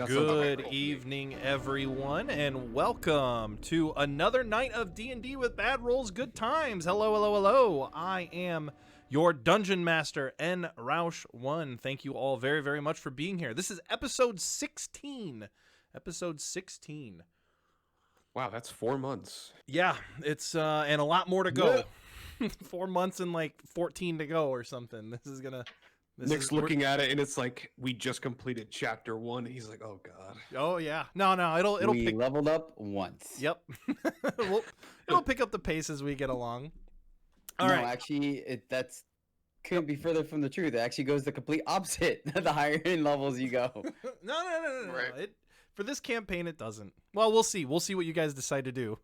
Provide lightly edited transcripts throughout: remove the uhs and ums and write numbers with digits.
Good evening, everyone, and welcome to another night of D&D with Bad Rolls, Good Times. Hello, hello, hello. I am your Dungeon Master, N. Roush1. Thank you all very, very much for being here. This is episode 16. Episode 16. Wow, that's 4 months. Yeah, it's and a lot more to go. 4 months and like 14 to go or something. This is gonna. Nick's looking at it and it's like we just completed chapter 1. He's like, "Oh god." Oh yeah, no, it'll. We leveled up once. Yep, it'll pick up the pace as we get along. All right. Actually, that's couldn't be further from the truth. It actually goes the complete opposite. The higher in levels you go. No. Right. For this campaign, it doesn't. Well, we'll see. We'll see what you guys decide to do.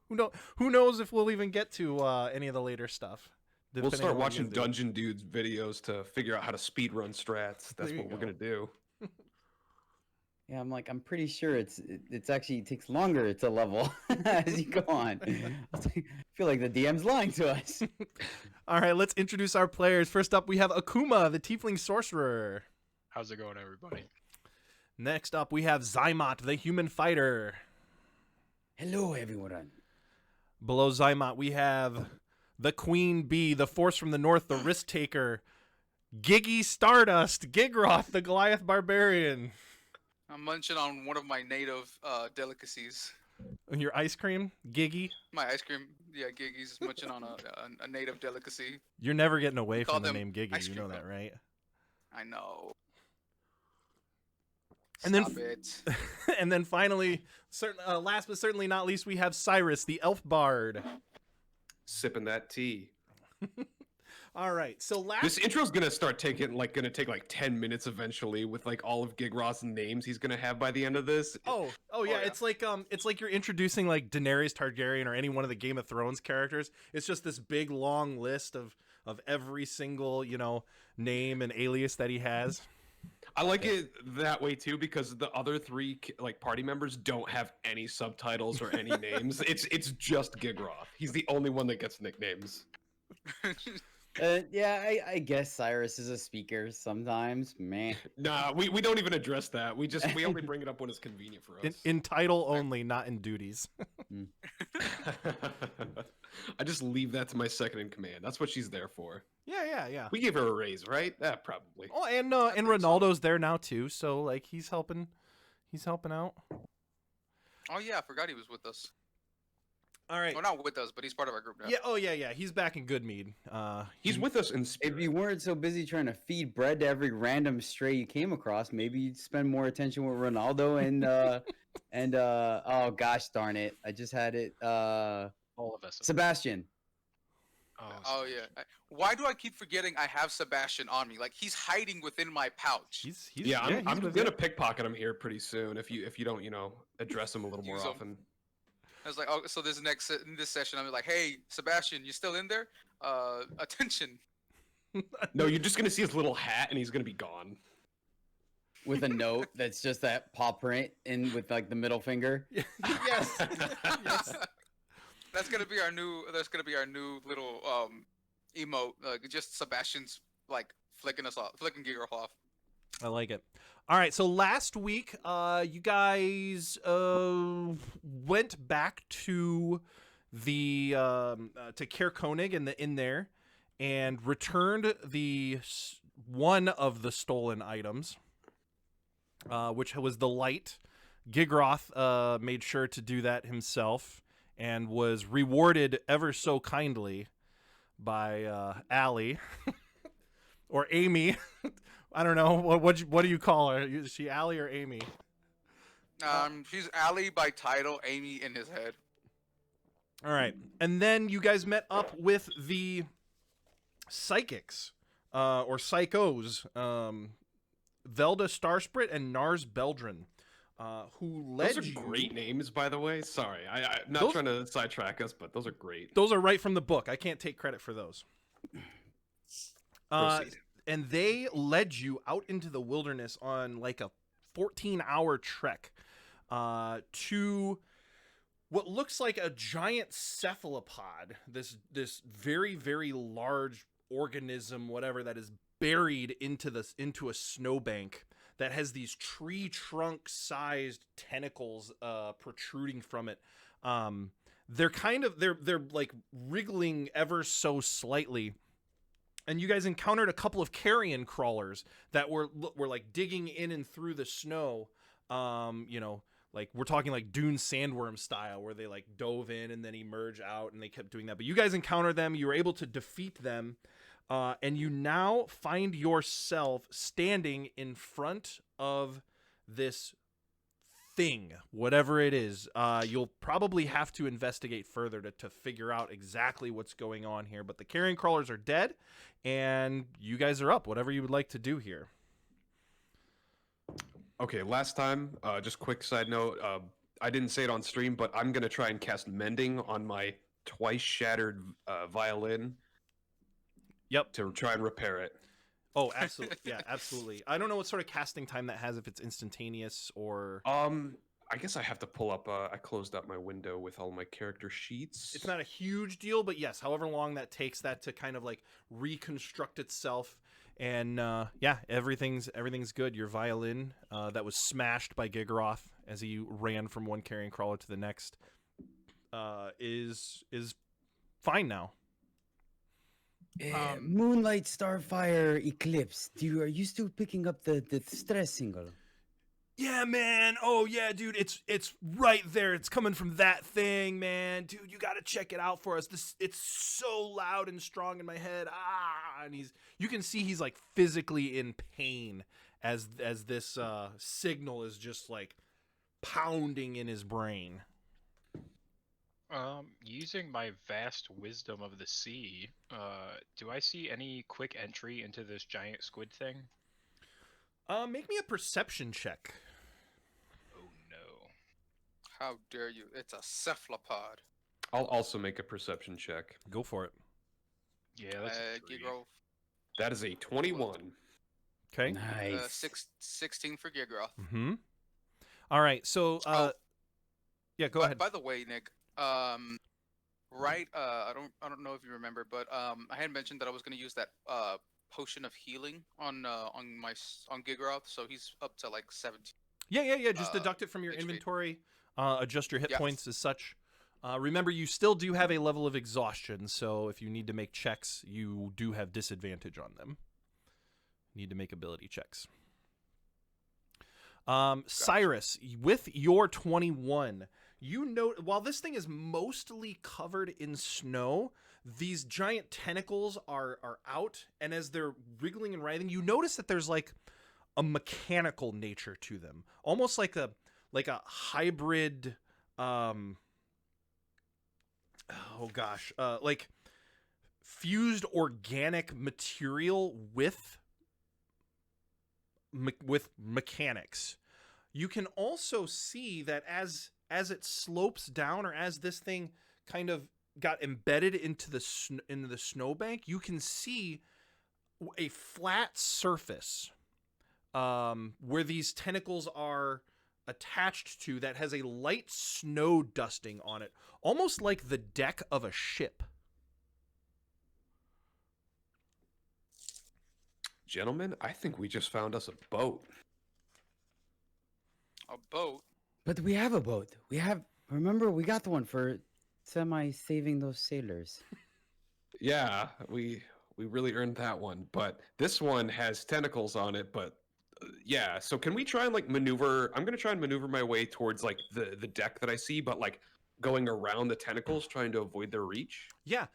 Who knows if we'll even get to any of the later stuff. We'll start watching Dungeon Dudes videos to figure out how to speedrun strats. That's what we're going to do. Yeah, I'm pretty sure it's actually it takes longer to level as you go on. I feel like the DM's lying to us. All right, let's introduce our players. First up, we have Akuma, the Tiefling Sorcerer. How's it going, everybody? Next up, we have Zymot, the Human Fighter. Hello, everyone. Below Zymot, we have the Queen Bee, the Force from the North, the Risk Taker, Giggy Stardust, Gigroth, the Goliath Barbarian. I'm munching on one of my native delicacies. Your ice cream, Giggy? My ice cream, yeah, Giggy's munching on a native delicacy. You're never getting away We from call the them name Giggy, ice you know cream that, right? I know. And Stop then, it. and then finally, last but certainly not least, we have Cyrus, the Elf Bard. Sipping that tea. All right, so This intro's going to take like 10 minutes eventually with like all of Gigroth's names he's going to have by the end of this. Oh yeah, it's like you're introducing like Daenerys Targaryen or any one of the Game of Thrones characters. It's just this big long list of every single, name and alias that he has. I like it that way too because the other 3 like party members don't have any subtitles or any names. It's just Gigroth. He's the only one that gets nicknames. Yeah, I guess Cyrus is a speaker sometimes. Man. Nah, we don't even address that. We only bring it up when it's convenient for us. In title only, not in duties. I just leave that to my second in command. That's what she's there for. Yeah. We gave her a raise, right? Probably. Oh, and Ronaldo's there now too, so like he's helping out. Oh yeah, I forgot he was with us. All right. Well, not with us, but he's part of our group now. Yeah. Oh yeah. He's back in Goodmead. He's with us in spirit. If you weren't so busy trying to feed bread to every random stray you came across, maybe you'd spend more attention with Ronaldo and oh gosh darn it, I just had it. All of us. Sebastian. Oh yeah. Why do I keep forgetting I have Sebastian on me? Like he's hiding within my pouch. I'm gonna pickpocket him here pretty soon if you don't address him a little more often. I was like, oh, so this session, I'm like, hey, Sebastian, you still in there? Attention. No, you're just gonna see his little hat and he's gonna be gone. With a note that's just that paw print in with like the middle finger. Yes. Yes. That's gonna be our new little emote. Just Sebastian's like flicking Giger off. I like it. All right, so last week, you guys went back to the to Caer Konig and the inn there, and returned one of the stolen items, which was the light. Gigroth made sure to do that himself, and was rewarded ever so kindly by Allie or Amy. I don't know what do you call her? Is she Allie or Amy? She's Allie by title, Amy in his head. All right, and then you guys met up with the psychics or psychos, Velda Starsprit and Nars Beldrin, who led Those are great names, by the way. Sorry, I'm not trying to sidetrack us, but those are great. Those are right from the book. I can't take credit for those. Proceed. And they led you out into the wilderness on like a 14-hour trek to what looks like a giant cephalopod, this very, very large organism, whatever, that is buried into a snowbank that has these tree trunk sized tentacles protruding from it. They're they're like wriggling ever so slightly. And you guys encountered a couple of carrion crawlers that were like digging in and through the snow. Like we're talking like dune sandworm style, where they like dove in and then emerge out, and they kept doing that. But you guys encountered them. You were able to defeat them, and you now find yourself standing in front of this thing, whatever it is. You'll probably have to investigate further to figure out exactly what's going on here. But the carrion crawlers are dead, and you guys are up. Whatever you would like to do here. Okay, last time, just quick side note, I didn't say it on stream, but I'm going to try and cast Mending on my twice shattered violin. Yep. To try and repair it. Oh, absolutely. Yeah, absolutely. I don't know what sort of casting time that has, if it's instantaneous or... I guess I have to pull up, I closed up my window with all my character sheets. It's not a huge deal, but yes, however long that takes that to kind of like reconstruct itself. And yeah, everything's good. Your violin that was smashed by Gigaroth as he ran from one carrion crawler to the next is fine now. Moonlight, Starfire, Eclipse. Are you still picking up the stress single? Yeah, man. Oh, yeah, dude. It's right there. It's coming from that thing, man. Dude, you got to check it out for us. It's so loud and strong in my head. And you can see he's like physically in pain as this signal is just like pounding in his brain. Using my vast wisdom of the sea, do I see any quick entry into this giant squid thing? Make me a perception check. Oh no. How dare you? It's a cephalopod. I'll also make a perception check. Go for it. Yeah, that's a 3. Gigroth. That is a 21. Okay. Nice. 16 for Gigroth. Mm-hmm. All right. So, yeah, go ahead. By the way, Nick, right? I don't know if you remember, but I had mentioned that I was going to use that potion of healing on Gigroth, so he's up to like 17. Yeah. Just deduct it from your HP. inventory. Adjust your hit Yes. points as such. Remember, you still do have a level of exhaustion, so if you need to make checks, you do have disadvantage on them. You need to make ability checks. Cyrus, with your 21, you know, while this thing is mostly covered in snow, these giant tentacles are out, and as they're wriggling and writhing, you notice that there's like a mechanical nature to them, almost like a hybrid. Like fused organic material with mechanics. You can also see that as it slopes down, or as this thing kind of got embedded into the snowbank, you can see a flat surface where these tentacles are attached to, that has a light snow dusting on it, almost like the deck of a ship. Gentlemen, I think we just found us a boat. A boat? But we have a boat. Remember, we got the one for saving those sailors. Yeah, we really earned that one, but this one has tentacles on it, but yeah, so can we try and like maneuver? I'm going to try and maneuver my way towards like the deck that I see, but like going around the tentacles, trying to avoid their reach. Yeah.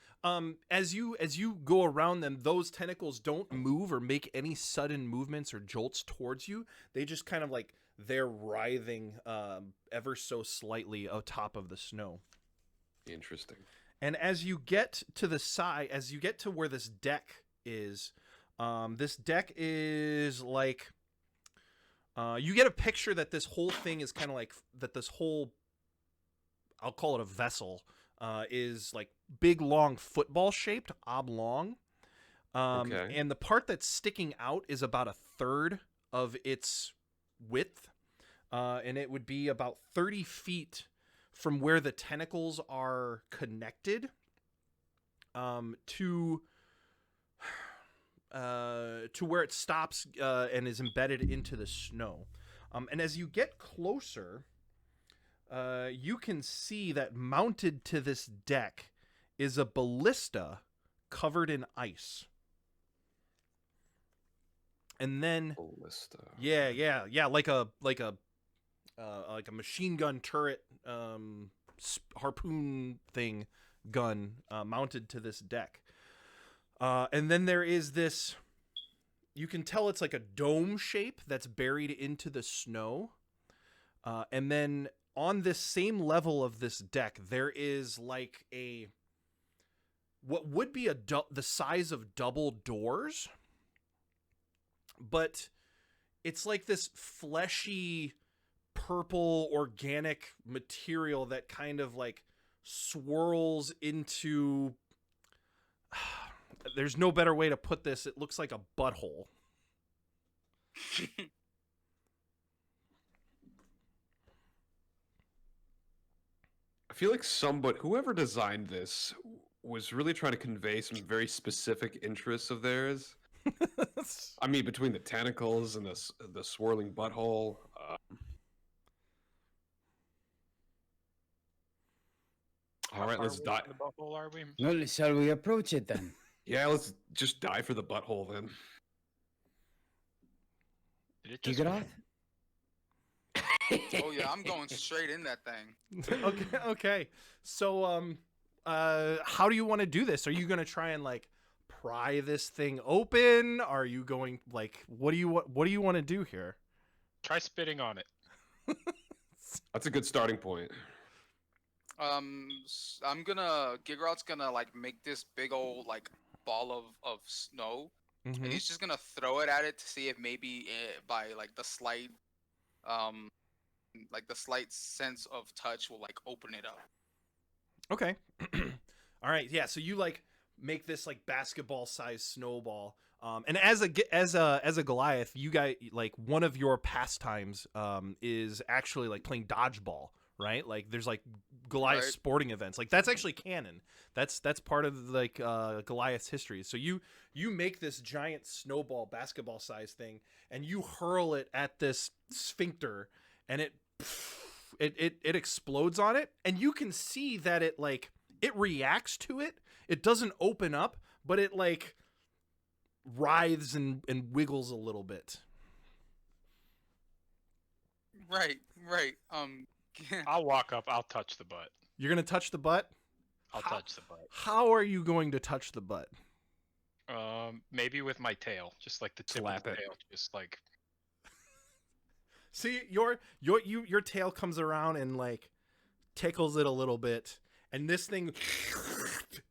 As you go around them, those tentacles don't move or make any sudden movements or jolts towards you. They just kind of like, they're writhing ever so slightly atop of the snow. Interesting. And as you get to the side, as you get to where this deck is like, you get a picture that this whole thing is kind of like, that this whole, I'll call it a vessel, is like big, long, football shaped, oblong. Okay. And the part that's sticking out is about a third of its width. And it would be about 30 feet from where the tentacles are connected to to where it stops and is embedded into the snow. And as you get closer, you can see that mounted to this deck is a ballista covered in ice. And then Ballista. yeah, like a machine gun turret harpoon thing gun mounted to this deck. And then there is this, you can tell it's like a dome shape that's buried into the snow. And then on this same level of this deck, there is like what would be the size of double doors, but it's like this fleshy purple organic material that kind of like swirls into there's no better way to put this. It looks like a butthole. I feel like whoever designed this was really trying to convey some very specific interests of theirs. I mean, between the tentacles and the swirling butthole. All right, let's die. The butthole, are we? Well, shall we approach it then? Yeah, let's just die for the butthole then. Did it Do you just get off? Oh yeah, I'm going straight in that thing. Okay. So how do you want to do this? Are you going to try and like pry this thing open? Are you going like what do you want to do here? try spitting on it? That's a good starting point. I'm gonna Gigrout's gonna like make this big old like ball of snow, and Mhm. he's just gonna throw it at it to see if maybe by like the slight sense of touch will like open it up. Okay. All right. Yeah. So you like make this like basketball sized snowball. And as a Goliath, you guys like one of your pastimes is actually like playing dodgeball, right? Like there's like Goliath Right. sporting events. Like that's actually canon. That's part of like Goliath's history. So you make this giant snowball basketball sized thing and you hurl it at this sphincter and it explodes on it, and you can see that it like it reacts to it. It doesn't open up, but it like writhes and wiggles a little bit. Right. I'll walk up. I'll touch the butt. You're gonna touch the butt. I'll touch the butt. How are you going to touch the butt? Maybe with my tail, just like the tip Slap of it. the tail, just like See, your tail comes around and like tickles it a little bit, and this thing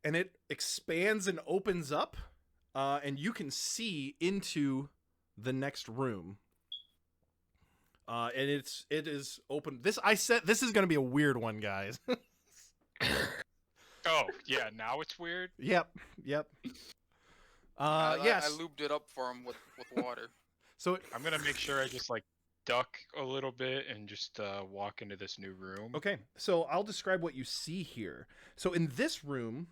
and it expands and opens up, and you can see into the next room. And it is open. This is gonna be a weird one, guys. oh yeah, now it's weird. Yep. Yes. I lubed it up for him with water. So I'm gonna make sure I just like duck a little bit and just walk into this new room. okay, so I'll describe what you see here. So in this room,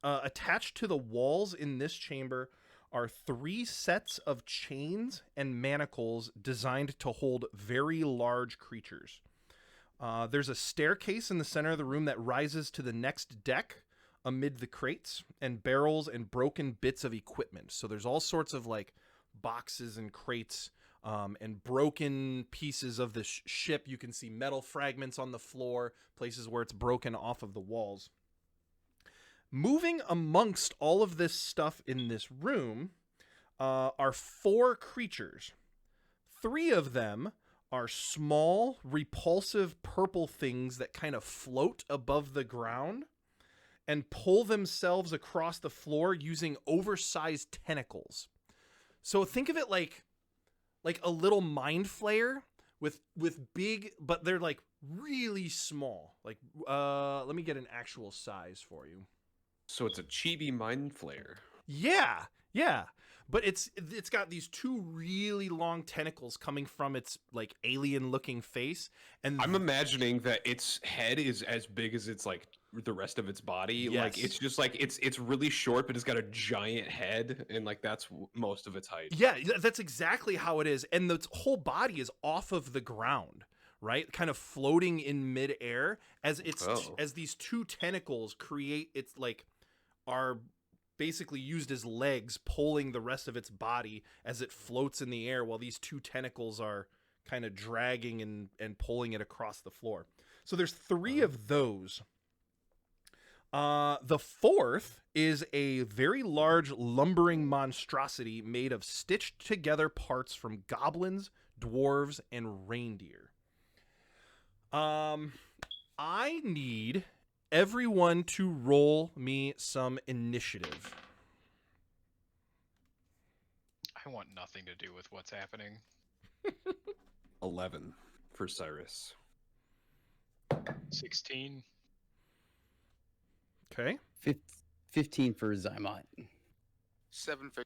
attached to the walls in this chamber are 3 sets of chains and manacles designed to hold very large creatures. There's a staircase in the center of the room that rises to the next deck amid the crates and barrels and broken bits of equipment. So there's all sorts of like boxes and crates and broken pieces of the ship. You can see metal fragments on the floor, places where it's broken off of the walls. Moving amongst all of this stuff in this room are 4 creatures. 3 of them are small, repulsive purple things that kind of float above the ground and pull themselves across the floor using oversized tentacles. So think of it like a little mind flayer with big, but they're like really small. Like let me get an actual size for you. So it's a chibi mind flayer. Yeah. But it's got these 2 really long tentacles coming from its like alien looking face, and I'm imagining that its head is as big as its like the rest of its body. Like Yes. it's just like it's really short, but it's got a giant head, and like that's most of its height. Yeah, that's exactly how it is. And the whole body is off of the ground, right? Kind of floating in midair as Oh. as these two tentacles create its like are basically used as legs pulling the rest of its body as it floats in the air while these two tentacles are kind of dragging and pulling it across the floor. So there's three of those. The fourth is a very large lumbering monstrosity made of stitched together parts from goblins, dwarves, and reindeer. I need everyone to roll me some initiative. I want nothing to do with what's happening. 11 for Cyrus. 16. Okay. 15 for Zymot. 7 for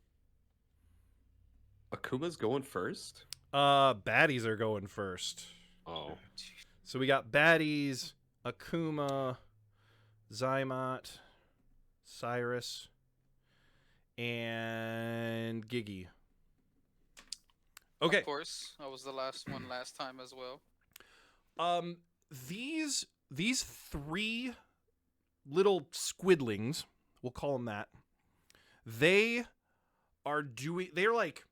Akuma's going first. Baddies are going first. Oh, So we got baddies, Akuma, Zymot, Cyrus, and Giggy. Okay. Of course, I was the last one last time as well. These three little squidlings, we'll call them that. They're like,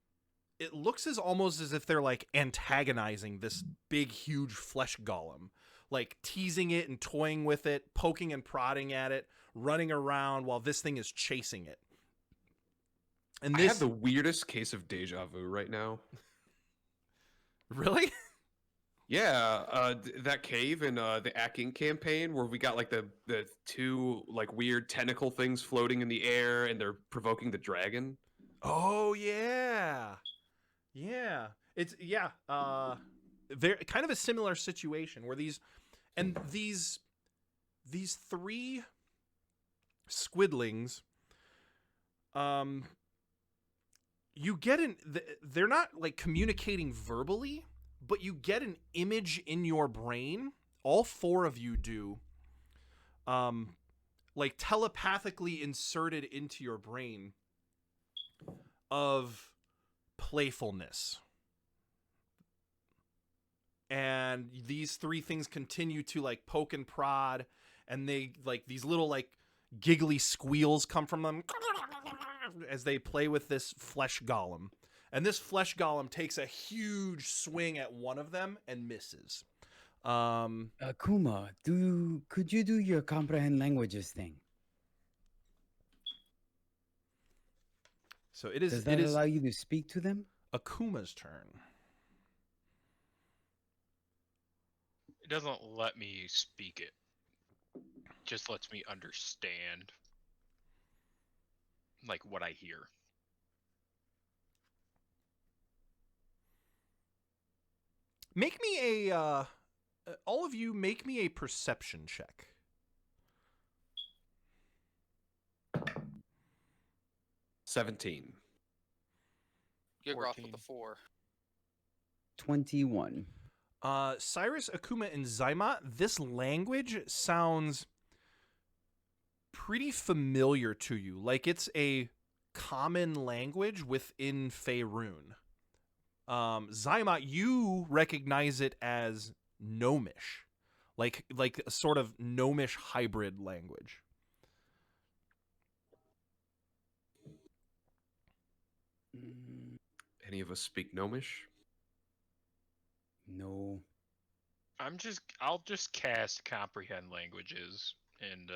it looks as almost as if they're like antagonizing this big huge flesh golem, like teasing it and toying with it, poking and prodding at it, running around while this thing is chasing it. And I this have the weirdest case of deja vu right now. really? Yeah, that cave in the Akin campaign where we got like the two like weird tentacle things floating in the air and they're provoking the dragon. Oh yeah. Yeah. It's very kind of a similar situation where these three squidlings you get they're not like communicating verbally, but you get an image in your brain. All four of you do. Like telepathically inserted into your brain of playfulness. And these three things continue to like poke and prod, and they like these little like giggly squeals come from them as they play with this flesh golem. And this flesh golem takes a huge swing at one of them and misses. Akuma, could you do your comprehend languages thing? So it is Does that allow you to speak to them? Akuma's turn. It doesn't let me speak it. Just lets me understand like what I hear. Make me a all of you make me a perception check. $17. Gigroth with 14. the 4. 21. Cyrus, Akuma, and Zymot, this language sounds pretty familiar to you. Like it's a common language within Faerun. Zymot, you recognize it as Gnomish. Like a sort of Gnomish hybrid language. Any of us speak Gnomish? No. I'll just cast comprehend languages and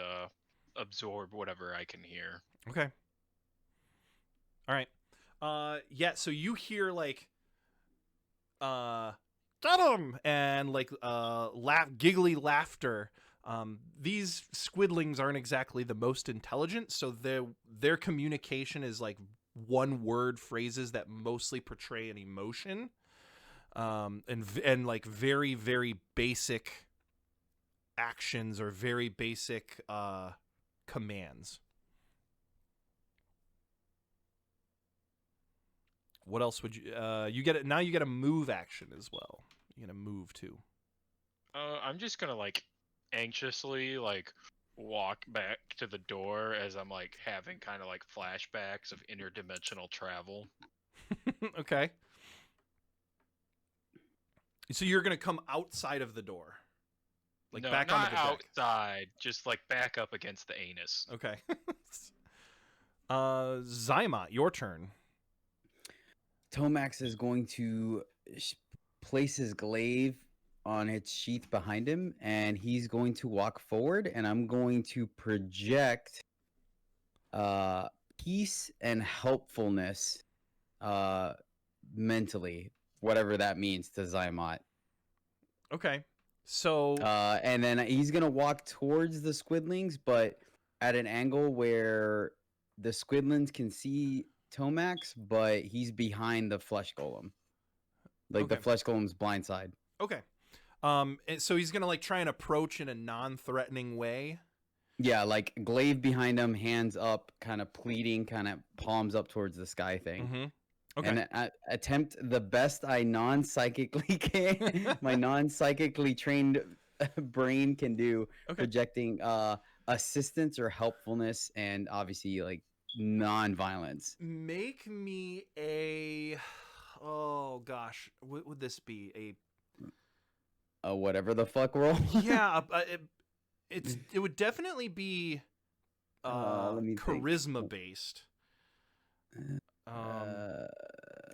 absorb whatever I can hear. Okay. All right. Yeah, so you hear like got him and like giggly laughter. These squidlings aren't exactly the most intelligent, so their communication is like one word phrases that mostly portray an emotion. And like very, very basic actions or very basic commands. What else would you get it now? You get a move action as well. You get a move too. I'm just gonna like anxiously like walk back to the door as I'm like having kind of like flashbacks of interdimensional travel. Okay. So you're gonna come outside of the door, like No, back not onto the deck. outside, just like back up against the anus. Okay. Zyma, your turn. Tomax is going to place his glaive on its sheath behind him, and he's going to walk forward, and I'm going to project peace and helpfulness mentally, whatever that means to Zymot. Okay. So And then he's gonna walk towards the squidlings, but at an angle where the squidlings can see Tomax, but he's behind the flesh golem. Like the Okay. flesh golem's blind side. okay. And so he's gonna like try and approach in a non-threatening way. Yeah, like glaive behind him, hands up, kind of pleading, kind of palms up towards the sky thing. Mm-hmm. Okay. And attempt the best I non-psychically can, my non-psychically trained brain can do, Okay. projecting assistance or helpfulness, and obviously like non-violence. Make me a. Oh gosh, what would this be? Whatever the fuck roll. Yeah, it would definitely be Let me think. charisma based.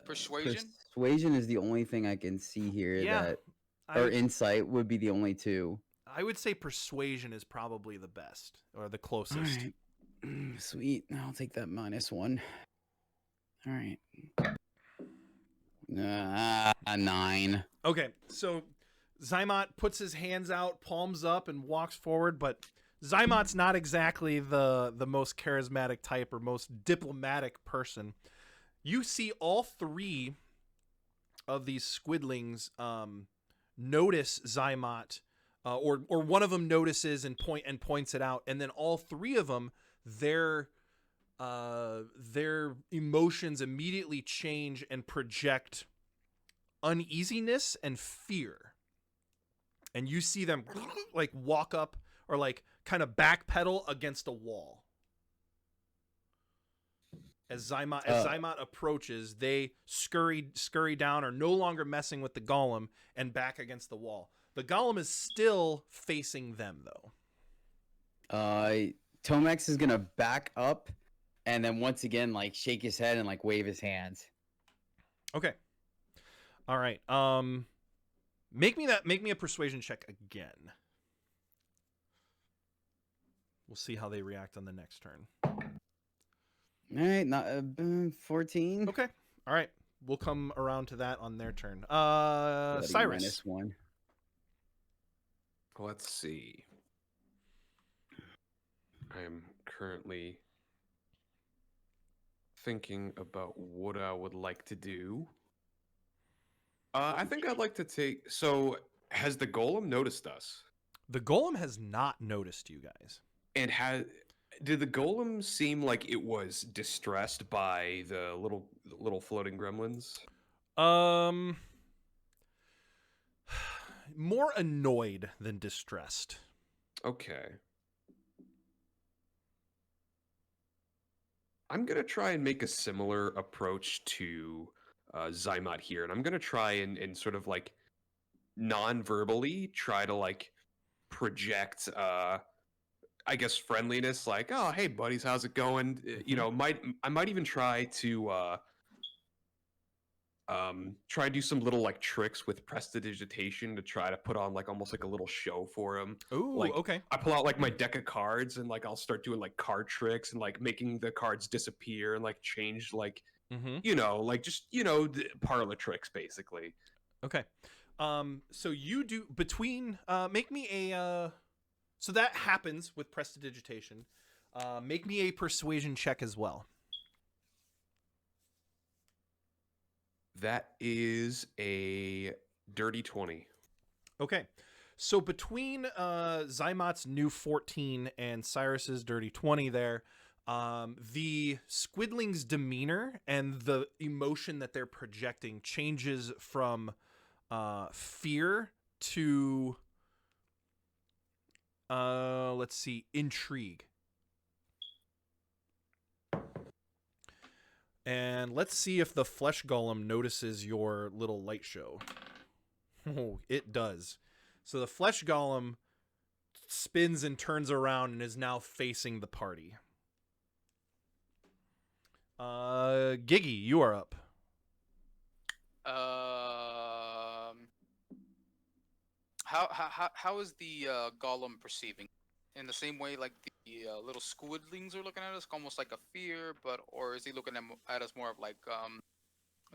Persuasion. Persuasion is the only thing I can see here Yeah, that, or insight would be the only two. I would say persuasion is probably the best or the closest. Alright. Sweet. I'll take that -1. All right. 9. Okay, so Zymot puts his hands out, palms up, and walks forward, but Zymot's not exactly the most charismatic type or most diplomatic person. You see all three of these squidlings notice Zymot, or one of them notices and points it out, and then all three of them, their emotions immediately change and project uneasiness and fear. And you see them like walk up or like kind of backpedal against a wall. As Zymot approaches, they scurry down, are no longer messing with the golem, and back against the wall. The golem is still facing them, though. Tomax is gonna back up, and then once again, like shake his head and like wave his hands. Okay. All right. Make me a persuasion check again. We'll see how they react on the next turn. All right, not 14. Okay. All right. We'll come around to that on their turn. Bloody Cyrus. -1. Let's see. I am currently thinking about what I would like to do. I think I'd like to take. So, has the golem noticed us? The golem has not noticed you guys. And did the golem seem like it was distressed by the little floating gremlins? More annoyed than distressed. Okay. I'm gonna try and make a similar approach to Zymot here, and I'm gonna try and sort of like non-verbally try to like project I guess friendliness, like, oh hey buddies, how's it going? You know, I might even try to try and do some little like tricks with prestidigitation to try to put on like almost like a little show for him. Ooh, Like, okay. I pull out like my deck of cards and like I'll start doing like card tricks and like making the cards disappear and like change like Mm-hmm. you know, like just the parlor tricks basically. Okay. So you do between make me a so that happens with prestidigitation. Make me a persuasion check as well. That is a dirty 20. Okay. So between Zymot's new 14 and Cyrus's dirty 20 there, the squidling's demeanor and the emotion that they're projecting changes from fear to Let's see, intrigue. And let's see if the flesh golem notices your little light show. Oh, it does. So the flesh golem spins and turns around and is now facing the party. Giggy, you are up. How is the golem perceiving? In the same way, like the little squidlings are looking at us, almost like a fear, or is he looking at us more of like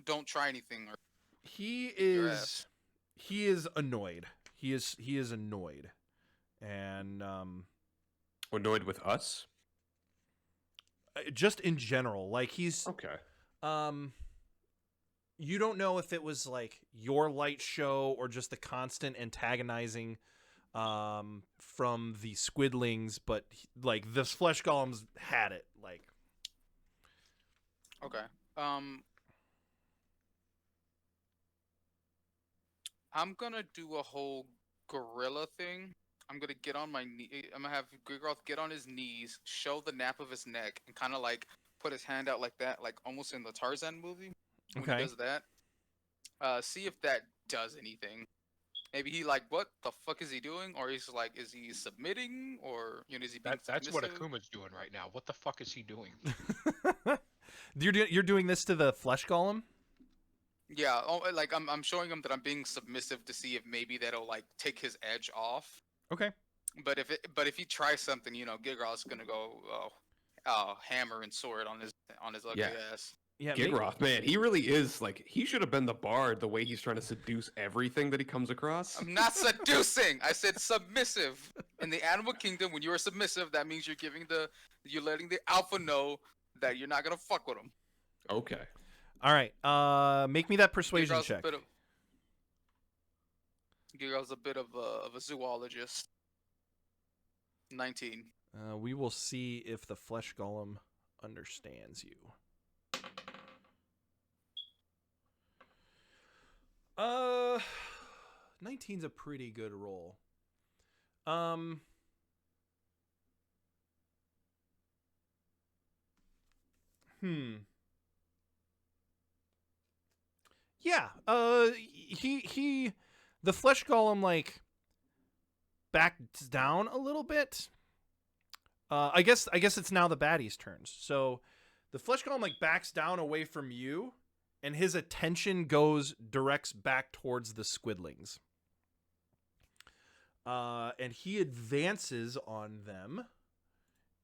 don't try anything or He your is ass? he is annoyed. He is annoyed. And Annoyed with us? just in general, like he's Okay. you don't know if it was like your light show or just the constant antagonizing from the squidlings, but like this flesh golems had it. Like, Okay. I'm gonna do a whole gorilla thing. I'm gonna get on my knee. I'm gonna have Grigroth get on his knees, show the nape of his neck, and kind of like put his hand out like that, like almost in the Tarzan movie when he okay, does that. See if that does anything. Maybe he like, what the fuck is he doing? Or he's like, is he submitting? Or is he being That's what submissive? Akuma's doing right now. What the fuck is he doing? you're doing this to the flesh golem. Yeah, like I'm showing him that I'm being submissive to see if maybe that'll like take his edge off. Okay, But if he tries something, Gigroth's gonna go hammer and sword on his ugly Yeah. ass. yeah, Gigroth, man, he really is like he should have been the bard the way he's trying to seduce everything that he comes across. I'm not seducing. I said submissive. In the animal kingdom, when you are submissive, that means you're letting the alpha know that you're not gonna fuck with him. Okay. All right, make me that persuasion Gigroth's check. Gigroth's a bit of a zoologist. 19. We will see if the flesh golem understands you. 19's a pretty good roll. Yeah. The flesh golem like backs down a little bit. I guess it's now the baddie's turns. So the flesh golem like backs down away from you, and his attention directs back towards the squidlings. And he advances on them,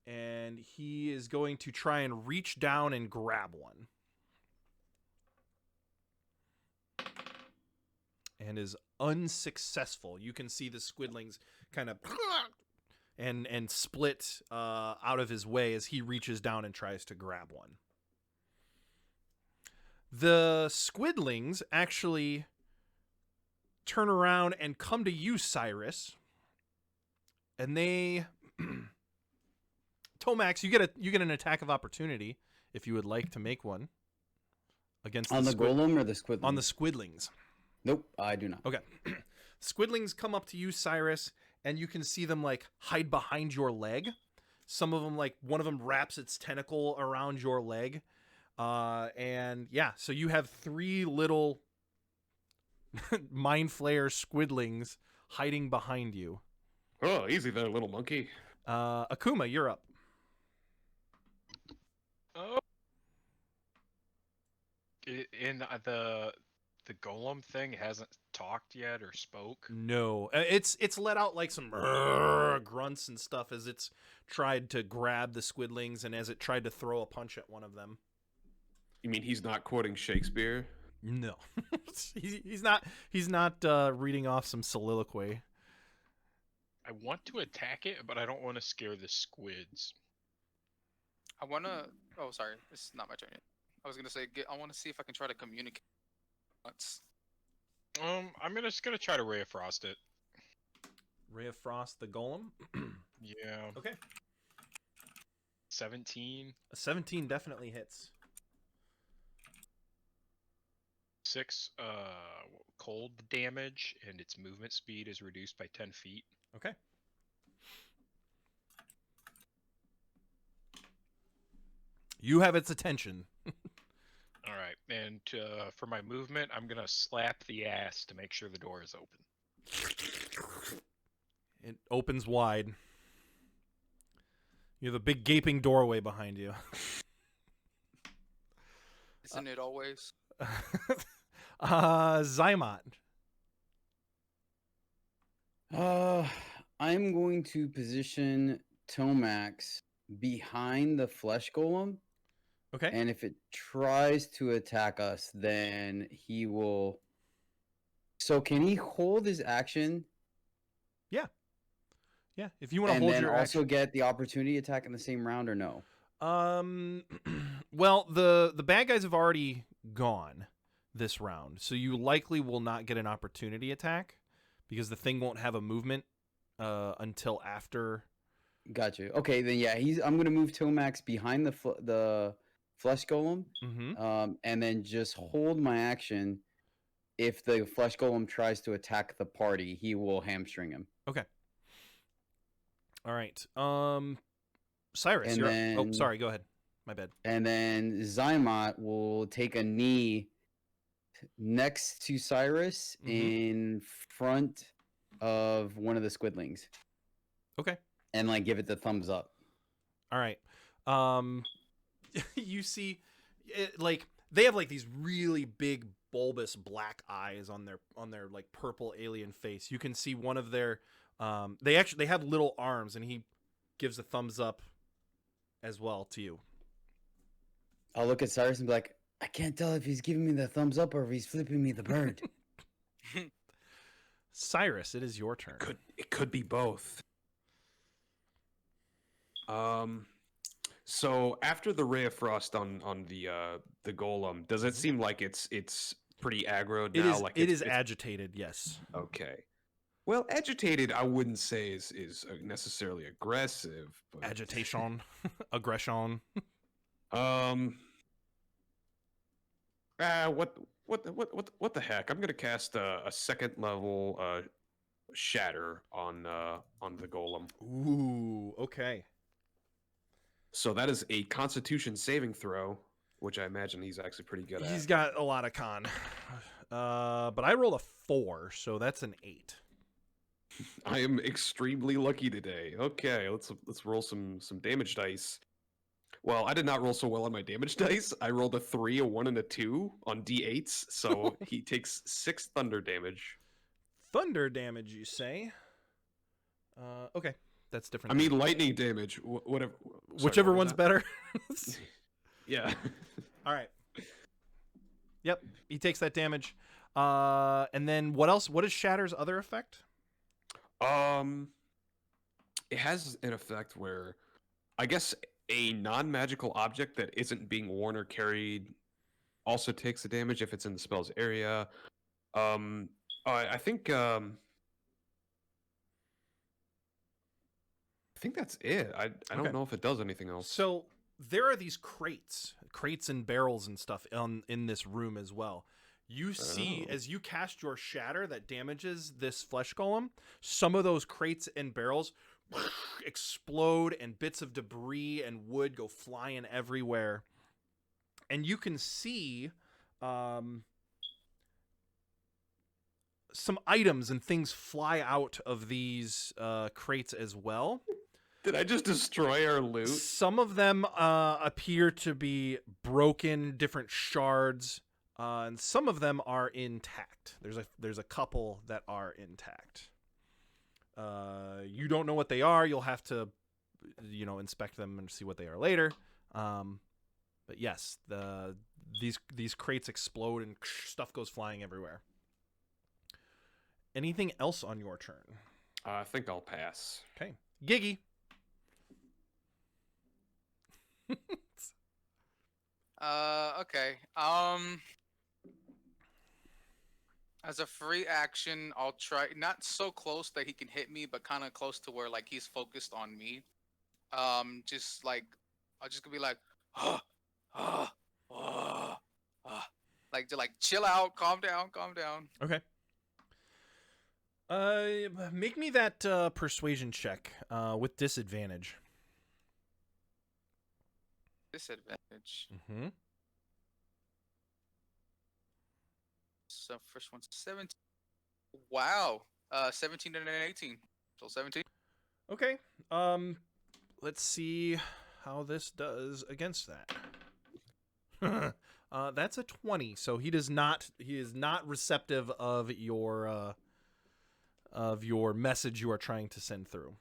and he is going to try and reach down and grab one. And is unsuccessful. You can see the squidlings kind of and split out of his way as he reaches down and tries to grab one. The squidlings actually turn around and come to you, Cyrus. And they Tomax, you get an attack of opportunity if you would like to make one against On the golem or the squidling? on the squidlings. Nope, I do not. Okay. Squidlings come up to you, Cyrus, and you can see them like hide behind your leg. Some of them, like one of them wraps its tentacle around your leg. And yeah, so you have 3 little mind flayer squidlings hiding behind you. Oh, easy there, little monkey. Akuma, you're up. Oh. In the golem thing hasn't talked yet or spoke. No, it's let out like some grunts and stuff as it's tried to grab the squidlings and as it tried to throw a punch at one of them. You mean he's not quoting Shakespeare? No, he's not reading off some soliloquy. I want to attack it, but I don't want to scare the squids. I wanna. Oh, sorry, this is not my turn yet. I was gonna say I want to see if I can try to communicate. Once. I'm just gonna try to Ray of Frost it. Ray of Frost, the golem. Yeah. Okay, 17. a 17 definitely hits. 6 cold damage, and its movement speed is reduced by 10 feet. Okay. You have its attention. All right, and for my movement, I'm gonna slap the ass to make sure the door is open. It opens wide. You have a big gaping doorway behind you. Isn't it always? Zymot. I'm going to position Tomax behind the flesh golem, Okay. and if it tries to attack us, then he will. So can he hold his action Yeah. If you want to and hold then your also action. get the opportunity attack in the same round, or no? Well, the bad guys have already gone this round, so you likely will not get an opportunity attack because the thing won't have a movement until after. Got you. Okay, then yeah, I'm gonna move Tomax behind the flesh golem, Mm-hmm. and then just hold my action. If the flesh golem tries to attack the party, he will hamstring him. Okay. All right. Cyrus, And you're. Oh, then- sorry. Go ahead. My bad. And then Zymot will take a knee next to Cyrus Mhm. in front of one of the squidlings. Okay. And like give it the thumbs up. All right. You see, like they have like these really big bulbous black eyes on their like purple alien face. You can see one of their they have little arms, and he gives a thumbs up as well to you. I'll look at Cyrus and be like, I can't tell if he's giving me the thumbs up or if he's flipping me the bird. Cyrus, it is your turn. It could be both. So after the ray of frost on the golem, does it seem like it's pretty aggroed It now? is. Like It is it's agitated. Yes. okay. Well, agitated, I wouldn't say is necessarily aggressive. But, Agitation, aggression. What the heck? I'm gonna cast a second level shatter on the golem. Ooh. Okay. So that is a Constitution saving throw, which I imagine he's actually pretty good at. He's got a lot of con. But I rolled a 4, so that's an 8. I am extremely lucky today. Okay, let's roll some damage dice. Well, I did not roll so well on my damage dice. I rolled a 3, a 1, and a 2 on d8s, so he takes 6 thunder damage. Thunder damage, you say? Okay, that's different. I mean, lightning damage. Whatever. Sorry, whichever what was one's that? better. Yeah. All right. Yep, he takes that damage. And then what else? What is Shatter's other effect? It has an effect where, I guess, a non-magical object that isn't being worn or carried also takes the damage if it's in the spell's area. I think that's it. I don't Okay. know if it does anything else. So there are these crates and barrels and stuff in this room as well. You see, Oh. as you cast your shatter that damages this flesh golem, some of those crates and barrels explode, and bits of debris and wood go flying everywhere. And you can see some items and things fly out of these crates as well. Did I just destroy our loot? Some of them appear to be broken, different shards, and some of them are intact. There's a couple that are intact. You don't know what they are. You'll have to, inspect them and see what they are later. But yes, these crates explode and stuff goes flying everywhere. Anything else on your turn? I think I'll pass. Okay, Giggy. Okay. As a free action, I'll try not so close that he can hit me, but kind of close to where like he's focused on me. Just like I'll just gonna be like, like to like chill out, calm down. Okay. Make me that persuasion check with disadvantage. disadvantage. Mm-hmm. So first one's 17. Wow. 17 and an 18. So 17. Okay. Let's see how this does against that. That's a 20. So he is not receptive of your message you are trying to send through.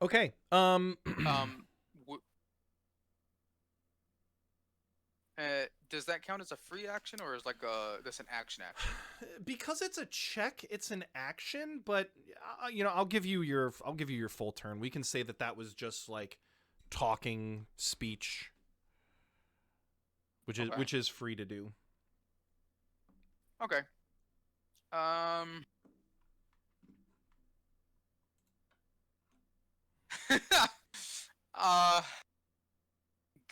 Okay. W- does that count as a free action or is like that's an action? Because it's a check, it's an action, but I'll give you your full turn. We can say that was just like talking speech, Okay. which is free to do. Okay. uh,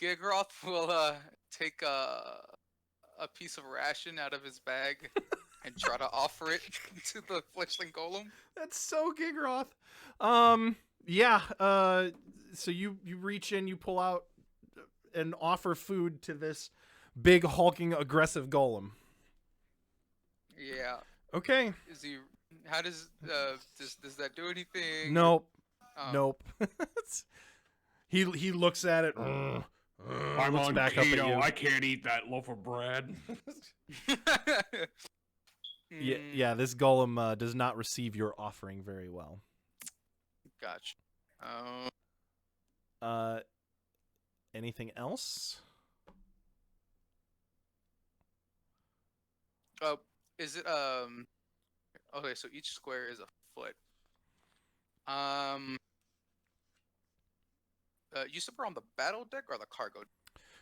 Gigroth will take a piece of ration out of his bag and try to offer it to the fleshling golem. That's so Gigroth. Yeah. So you reach in, you pull out and offer food to this big hulking aggressive golem. Yeah. Okay. Is he? How does that do anything? Nope. Oh. Nope. he looks at it. I'm looks on back up at keto. you. I can't eat that loaf of bread. Yeah. This golem does not receive your offering very well. Gotcha. Anything else? Is it Okay, so each square is a foot. You said we're on the battle deck or the cargo deck?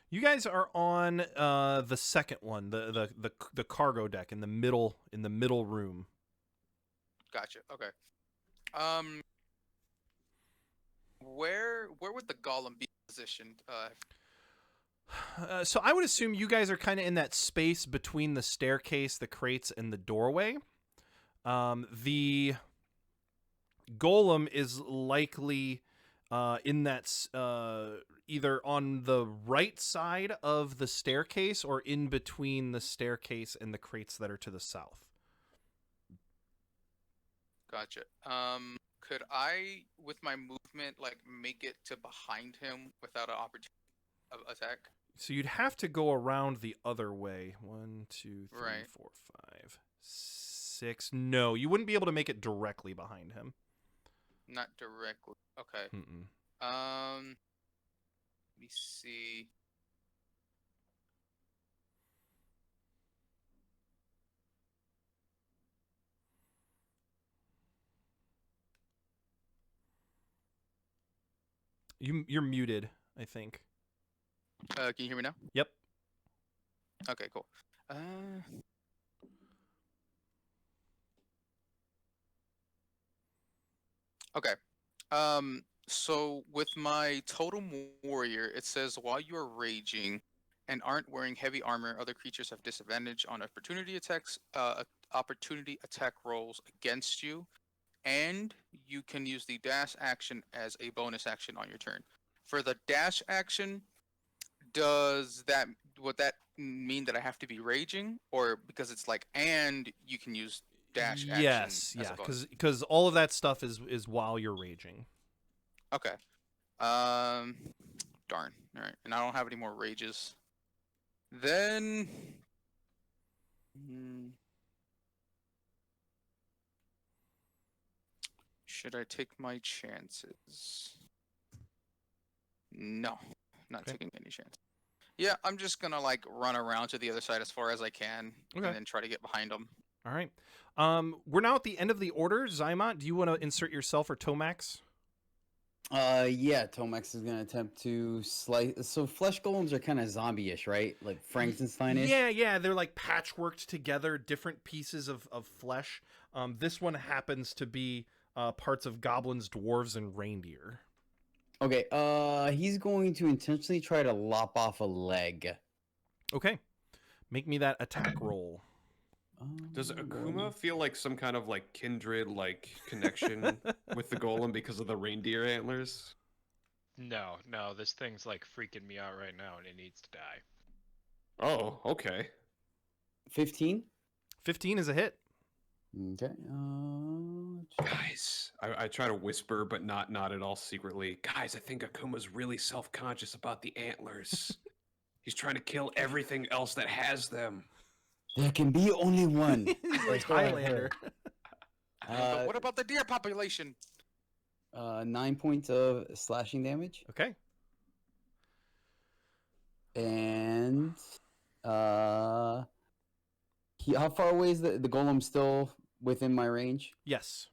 You guys are on the second one, the cargo deck in the middle room. Gotcha. Okay. Where would the golem be positioned? So I would assume you guys are kind of in that space between the staircase, the crates, and the doorway. The golem is likely in that either on the right side of the staircase or in between the staircase and the crates that are to the south. Gotcha. Could I, with my movement, like make it to behind him without an opportunity of attack? So you'd have to go around the other way. 1, 2, 3, Right. 4, 5, 6. No, you wouldn't be able to make it directly behind him. Not directly. Okay. Mm-mm. Let me see. You're muted, I think. Can you hear me now? Yep. Okay, cool. Okay. So with my totem warrior, it says while you are raging and aren't wearing heavy armor, other creatures have disadvantage on opportunity attacks, opportunity attack rolls against you, and you can use the dash action as a bonus action on your turn. For the dash action, would that mean that I have to be raging, or because it's like and you can use dash action? Yes, as yeah, a bonus? because all of that stuff is while you're raging. Okay. Darn. All right, and I don't have any more rages. Then. Should I take my chances? No, not Okay. taking any chance. Yeah, I'm just gonna like run around to the other side as far as I can, Okay. and then try to get behind them. All right. We're now at the end of the order. Zymot, do you want to insert yourself or Tomax? Yeah, Tomax is gonna attempt to slice. So flesh golems are kind of zombie-ish, right? Like Frankenstein-ish. Yeah, they're like patchworked together, different pieces of flesh. This one happens to be parts of goblins, dwarves, and reindeer. Okay. He's going to intentionally try to lop off a leg. Okay. Make me that attack roll. Does Akuma feel like some kind of like kindred like connection with the golem because of the reindeer antlers? No, this thing's like freaking me out right now, and it needs to die. Oh, okay. 15. 15 is a hit. Okay. Guys, I try to whisper, but not at all secretly. Guys, I think Akuma's really self-conscious about the antlers. He's trying to kill everything else that has them. There can be only one. He's like That's what I Highlander. But what about the deer population? 9 points of slashing damage, Okay. and how far away is the golem? Still within my range? Yes.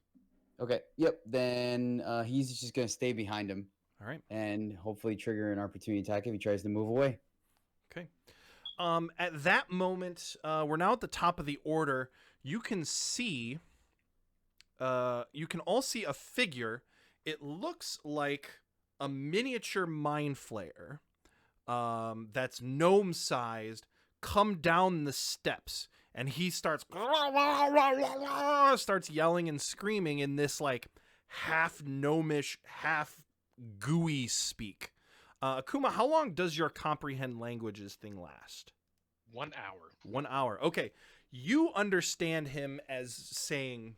Okay. Yep. Then he's just gonna stay behind him All right. and hopefully trigger an opportunity attack if he tries to move away. Okay. At that moment, we're now at the top of the order. You can see, you can all see a figure. It looks like a miniature mind flayer, that's gnome-sized, come down the steps, and he starts yelling and screaming in this like half gnomish, half gooey speak. Akuma, how long does your comprehend languages thing last? 1 hour. 1 hour. Okay. You understand him as saying,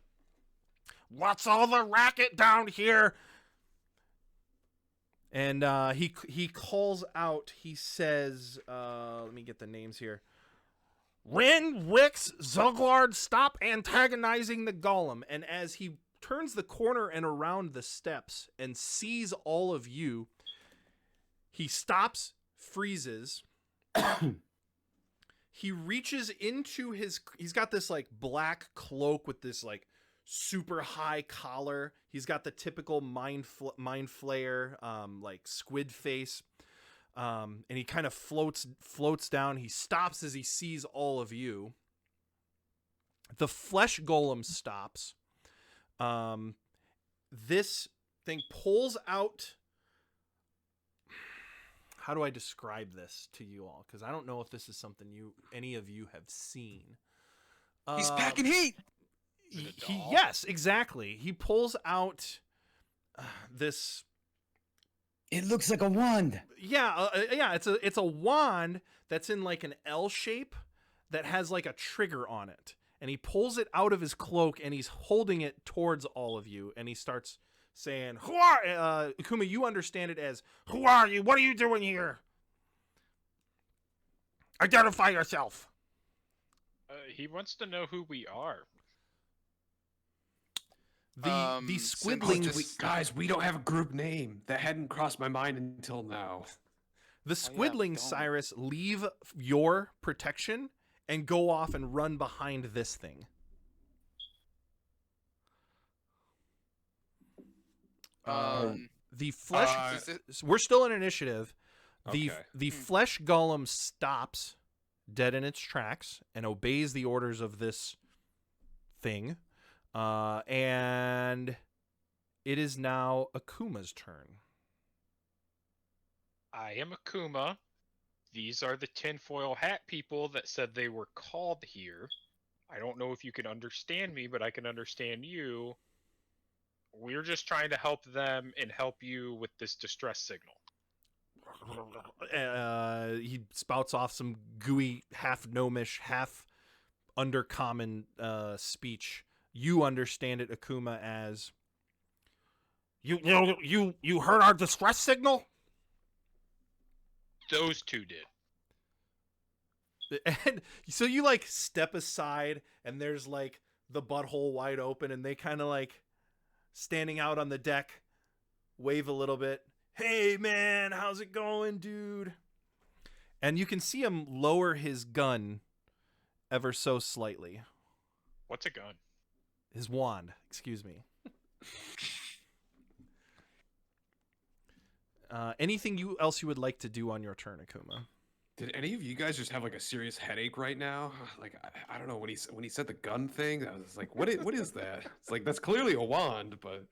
"What's all the racket down here?" And he calls out, he says, let me get the names here. Rin, Wix, Zuglard, stop antagonizing the golem. And as he turns the corner and around the steps and sees all of you, he stops, freezes. He reaches into he's got this like black cloak with this like super high collar. He's got the typical mind flayer, like squid face. And he kind of floats down. He stops as he sees all of you. The flesh golem stops. This thing pulls out. How do I describe this to you all? Because I don't know if this is something any of you have seen. He's packing heat. Yes, exactly. He pulls out this. It looks like a wand. Yeah. It's a wand that's in like an L shape that has like a trigger on it, and he pulls it out of his cloak and he's holding it towards all of you, and he starts saying, "Who are Akuma? You understand it as, who are you? What are you doing here? Identify yourself." He wants to know who we are. The Since squidlings, Guys, we don't have a group name. That hadn't crossed my mind until now. the squidlings, don't. Cyrus, leave your protection and go off and run behind this thing. The flesh. is it- We're still in initiative. The Okay. the flesh golem stops dead in its tracks and obeys the orders of this thing, and it is now Akuma's turn. I am Akuma. These are the tinfoil hat people that said they were called here. I don't know if you can understand me, but I can understand you. We're just trying to help them and help you with this distress signal. He spouts off some gooey, half gnomish, half undercommon speech. You understand it, Akuma, as you heard our distress signal? Those two did. And so you like step aside and there's like the butthole wide open and they kind of like standing out on the deck, wave a little bit. "Hey man, how's it going, dude?" And you can see him lower his gun ever so slightly. What's a gun? His wand, excuse me. Anything else you would like to do on your turn, Akuma? Did any of you guys just have like a serious headache right now? Like I don't know when he said the gun thing. I was like, what is that? It's like that's clearly a wand, but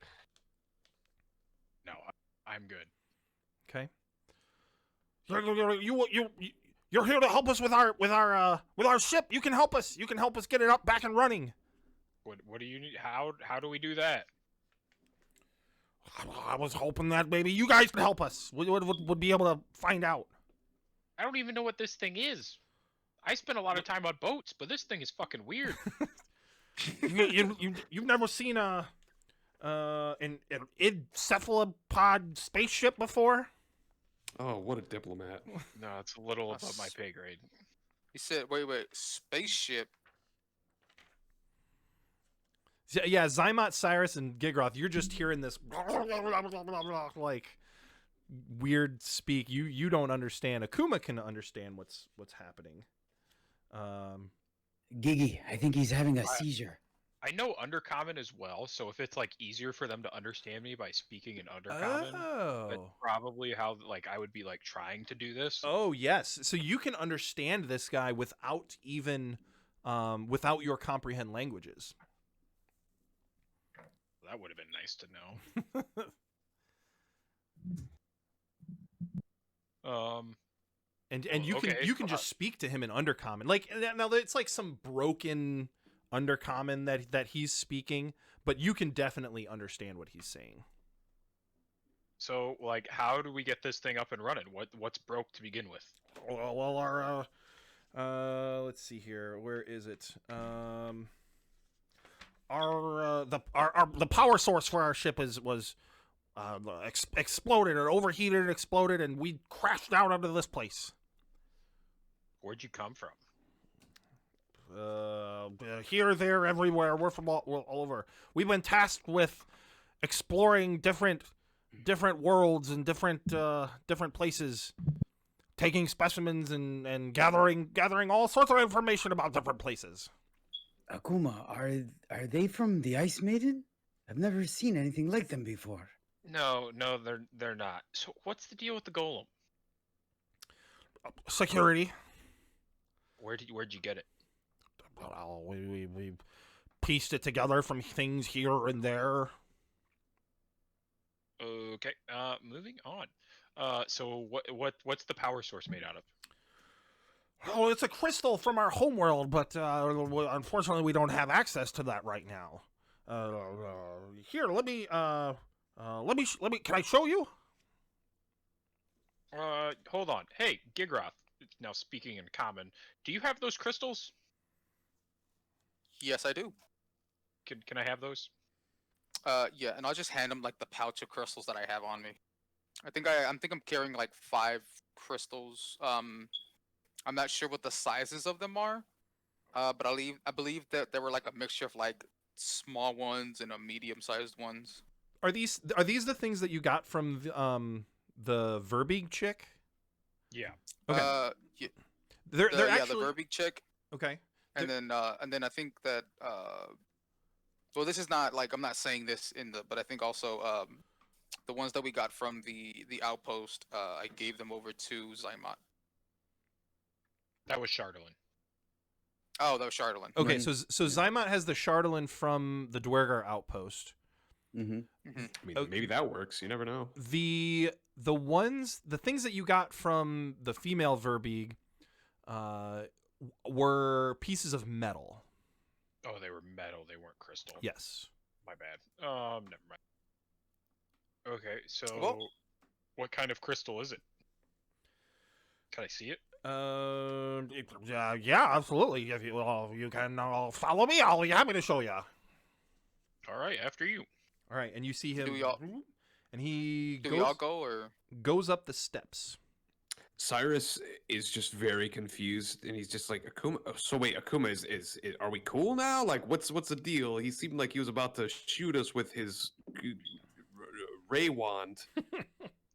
No, I'm good. Okay. You're here to help us with our ship. You can help us. You can help us get it up back and running. What do you need? How do we do that? I was hoping that maybe you guys could help us. Would be able to find out. I don't even know what this thing is. I spent a lot of time on boats, but this thing is fucking weird. You've never seen an encephalopod spaceship before? Oh, what a diplomat. No, it's a little above my pay grade. He said, "Wait, spaceship." Yeah, Zymot, Cyrus, and Gigroth, you're just hearing this like weird speak. You don't understand. Akuma can understand what's happening. Giggy, I think he's having a seizure. I know Undercommon as well, so if it's like easier for them to understand me by speaking in Undercommon, that's probably how like I would be like trying to do this. Oh yes, so you can understand this guy without even without your comprehend languages. That would have been nice to know. And you can just speak to him in Undercommon. Like now it's like some broken Undercommon that he's speaking, but you can definitely understand what he's saying. So like, how do we get this thing up and running? What's broke to begin with? Well, our let's see here. Where is it? The power source for our ship was exploded or overheated and exploded, and we crashed down under this place. Where'd you come from? Here, there, everywhere. We're from all over. We've been tasked with exploring different worlds and different places, taking specimens and gathering all sorts of information about different places. Akuma, are they from the Icewind? I've never seen anything like them before. No, they're not. So what's the deal with the golem? Security. Where'd you get it? Well, we pieced it together from things here and there. Okay. Moving on. So what's the power source made out of? Oh, it's a crystal from our homeworld, but unfortunately we don't have access to that right now. Here, let me. Can I show you? Hold on. Hey, Gigroth. Now speaking in common, do you have those crystals? Yes, I do. Can I have those? Yeah, and I'll just hand him like the pouch of crystals that I have on me. I think I'm carrying like 5 crystals. I'm not sure what the sizes of them are. But I believe that they were like a mixture of like small ones and a medium-sized ones. Are these the things that you got from the Verbeeg chick? Yeah. Okay. Yeah, They're actually the Verbeeg chick. okay. And then I think that well, this is not like I'm not saying this but I think also the ones that we got from the outpost, I gave them over to Zymot. That was Chardolin. Oh, that was Chardolin. Okay, so Zymot has the Chardolin from the Dwergar outpost. Mm-hmm. Mm-hmm. I mean, maybe that works. You never know. The things that you got from the female Verbeeg were pieces of metal. Oh, they were metal. They weren't crystal. Yes. My bad. Never mind. Okay, so Well, what kind of crystal is it? Can I see it? Yeah, absolutely. If you can follow me, I'll be happy to show you. All right, after you. All right, and you see him, Do we all- and he do we all go or? goes up the steps. Cyrus is just very confused, and he's just like, Akuma. Oh, so wait, Akuma is are we cool now? Like, what's the deal? He seemed like he was about to shoot us with his ray wand.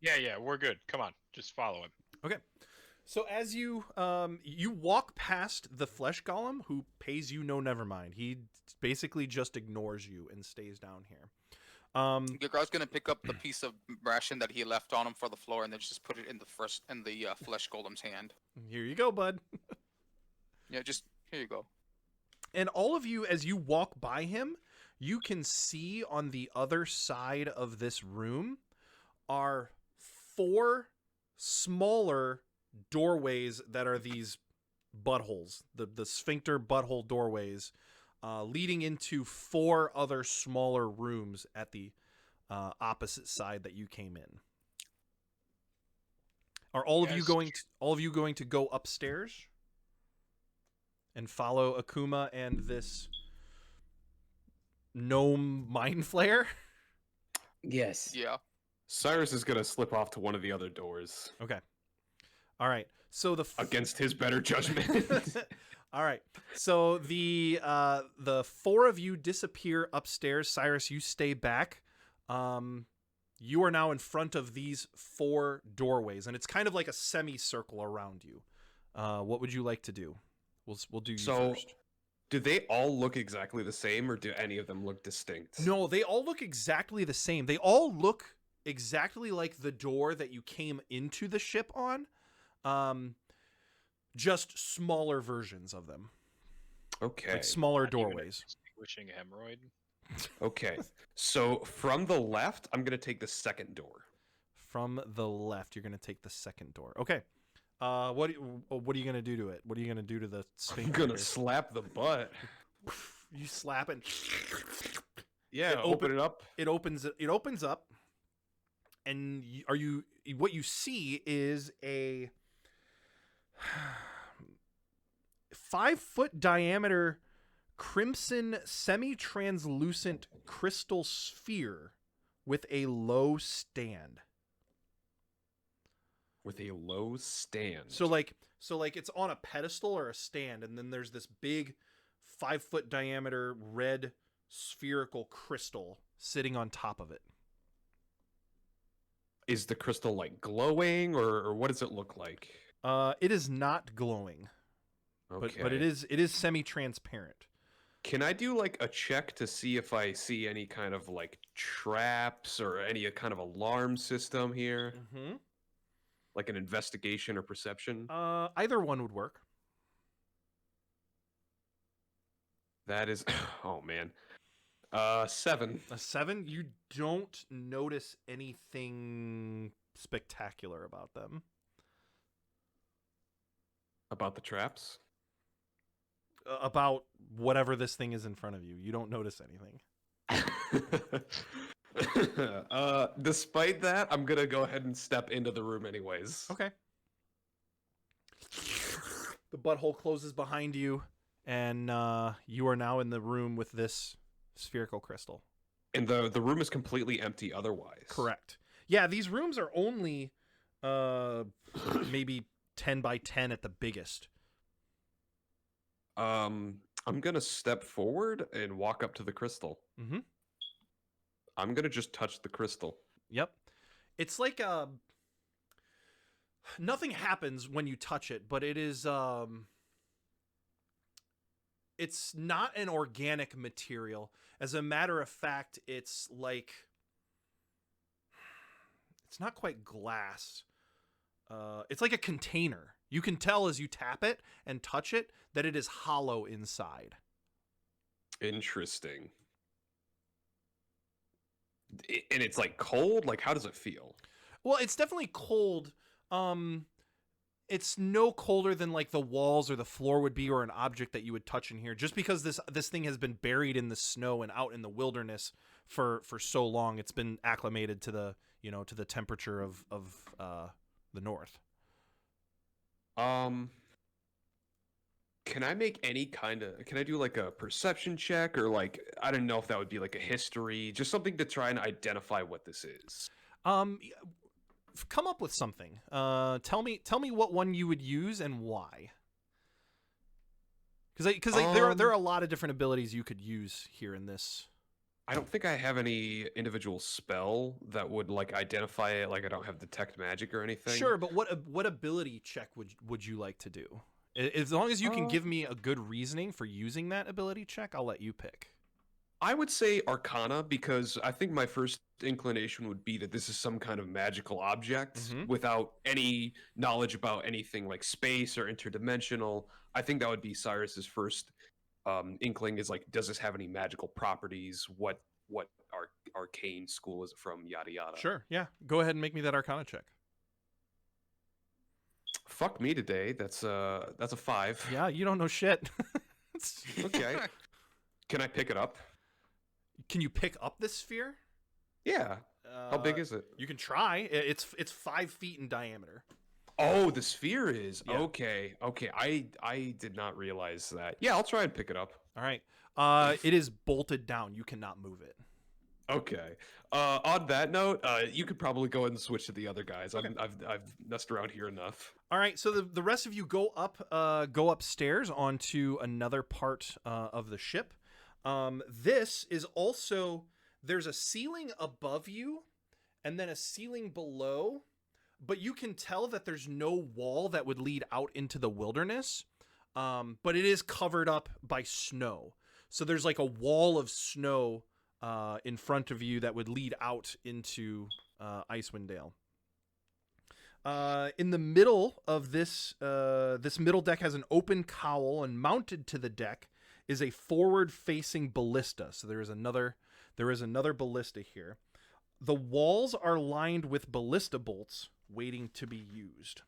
Yeah, we're good. Come on, just follow him. Okay. So as you you walk past the flesh golem, who pays you no never mind. He basically just ignores you and stays down here. Gigar's gonna pick up the piece of ration that he left on him for the floor and then just put it in the flesh golem's hand. Here you go, bud. Yeah, just here you go. And all of you, as you walk by him, you can see on the other side of this room are 4 smaller doorways that are these buttholes, the sphincter butthole doorways, leading into 4 other smaller rooms at the opposite side that you came in. Are all of you Yes. going to go upstairs and follow Akuma and this gnome mind flayer? Yes. Yeah. Cyrus is gonna slip off to one of the other doors Okay. All right. So against his better judgment. All right. So the 4 of you disappear upstairs. Cyrus, you stay back. You are now in front of these 4 doorways, and it's kind of like a semicircle around you. What would you like to do? We'll do you So, first. do they all look exactly the same, or do any of them look distinct? No, they all look exactly the same. They all look exactly like the door that you came into the ship on. Just smaller versions of them. Okay. Like smaller Not even a doorways. distinguishing hemorrhoid. Okay. So from the left, I'm gonna take the second door. From the left, you're going to take the second door. Okay. What are you going to do to it? What are you going to do to the I'm sphinx? gonna slap the butt. You slap it. Yeah, It open it up. It opens up, and what you see is a 5-foot diameter crimson semi-translucent crystal sphere with a low stand. With a low stand. So like it's on a pedestal or a stand, and then there's this big 5-foot diameter red spherical crystal sitting on top of it. Is the crystal like glowing, or what does it look like? It is not glowing, Okay. but it is semi-transparent. Can I do like a check to see if I see any kind of like traps or any kind of alarm system here? Mm-hmm. Like an investigation or perception? Either one would work. That is oh man. 7. A 7, you don't notice anything spectacular about them. About the traps? About whatever this thing is in front of you. You don't notice anything. Despite that, I'm gonna go ahead and step into the room anyways. Okay. The butthole closes behind you, and you are now in the room with this spherical crystal. And the room is completely empty otherwise. Correct. Yeah, these rooms are only maybe 10 by 10 at the biggest. I'm gonna step forward and walk up to the crystal. Mm-hmm. I'm gonna just touch the crystal. Yep. It's like nothing happens when you touch it, but it is it's not an organic material. As a matter of fact, it's like it's not quite glass. It's like a container. You can tell as you tap it and touch it that it is hollow inside. Interesting. And it's like cold? Like how does it feel? Well, it's definitely cold. It's no colder than like the walls or the floor would be, or an object that you would touch in here, just because this thing has been buried in the snow and out in the wilderness for so long. It's been acclimated to the to the temperature of the north. Can I make any kind of, can I do like a perception check, or like, I don't know if that would be like a history, just something to try and identify what this is. Come up with something. Tell me what one you would use and why. Because there are a lot of different abilities you could use here in this. I don't think I have any individual spell that would like identify it. Like I don't have detect magic or anything. Sure, but what ability check would you like to do? As long as you can give me a good reasoning for using that ability check, I'll let you pick. I would say Arcana, because I think my first inclination would be that this is some kind of magical object without any knowledge about anything like space or interdimensional. I think that would be Cyrus's first inkling, is like, does this have any magical properties? What arcane school is it from? Yada yada. Sure, yeah. Go ahead and make me that Arcana check. Fuck me today. That's a 5. Yeah, you don't know shit. Okay. Can I pick it up? Can you pick up this sphere? Yeah. How big is it? You can try. It's 5 feet in diameter. Oh, the sphere is. Yeah. Okay. Okay. I did not realize that. Yeah, I'll try and pick it up. All right. It is bolted down. You cannot move it. Okay. On that note, you could probably go ahead and switch to the other guys. Okay. I've messed around here enough. All right. So the rest of you go upstairs onto another part of the ship. This is also, there's a ceiling above you, and then a ceiling below, but you can tell that there's no wall that would lead out into the wilderness. But it is covered up by snow. So there's like a wall of snow in front of you that would lead out into Icewind Dale. In the middle of this middle deck has an open cowl, and mounted to the deck is a forward-facing ballista. So there is another ballista here. The walls are lined with ballista bolts waiting to be used.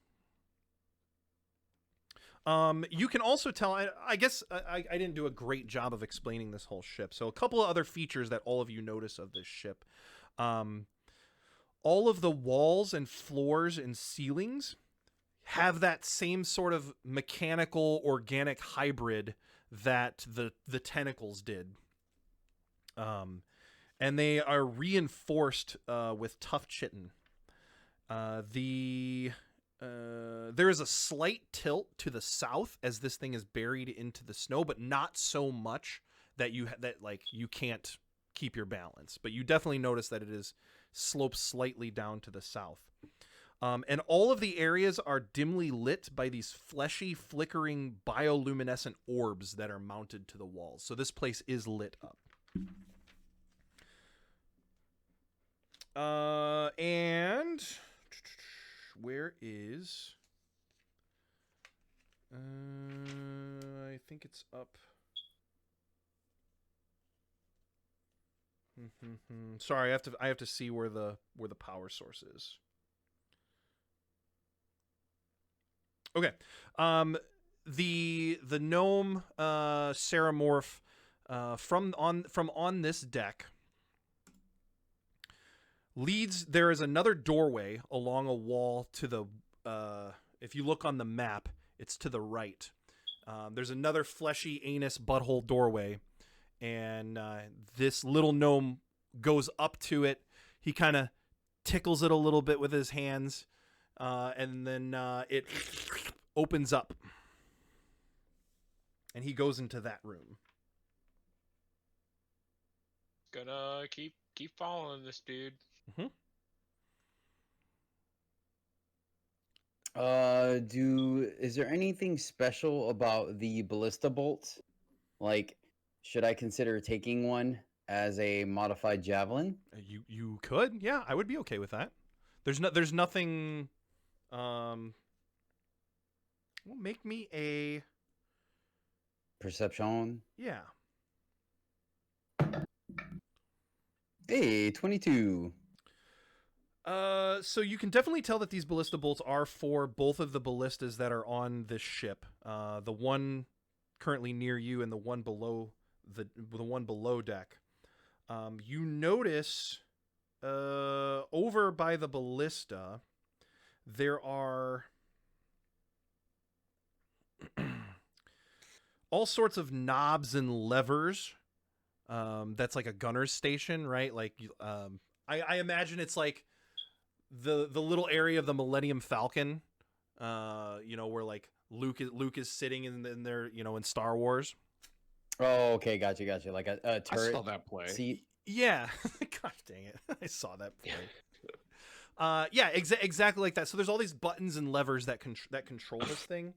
You can also tell, I guess I didn't do a great job of explaining this whole ship. So a couple of other features that all of you notice of this ship. All of the walls and floors and ceilings have that same sort of mechanical organic hybrid that the tentacles did. And they are reinforced with tough chitin. There is a slight tilt to the south as this thing is buried into the snow, but not so much that you can't keep your balance. But you definitely notice that it is sloped slightly down to the south. And all of the areas are dimly lit by these fleshy, flickering, bioluminescent orbs that are mounted to the walls. So this place is lit up. And where is... I think it's up... Sorry, I have to see where the power source is. Okay. The gnome Ceramorph from on this deck leads. There is another doorway along a wall to the if you look on the map, it's to the right. There's another fleshy anus butthole doorway, and this little gnome goes up to it. He kind of tickles it a little bit with his hands, and then it opens up, and he goes into that room. Gonna keep following this dude. Mm-hmm. Is there anything special about the ballista bolts? Like, should I consider taking one as a modified javelin? You could, yeah, I would be okay with that. There's nothing. Well, make me a Perception. yeah. Hey, 22. So you can definitely tell that these ballista bolts are for both of the ballistas that are on this ship. The one currently near you and the one below the one below deck. You notice over by the ballista there are all sorts of knobs and levers. That's like a gunner's station, right? Like I imagine it's like the little area of the Millennium Falcon, where like Luke is sitting in there, in Star Wars. Oh, okay, gotcha. Like a turret. I saw that play. seat. Yeah, gosh dang it, I saw that play. Yeah, exactly like that. So there's all these buttons and levers that control this thing.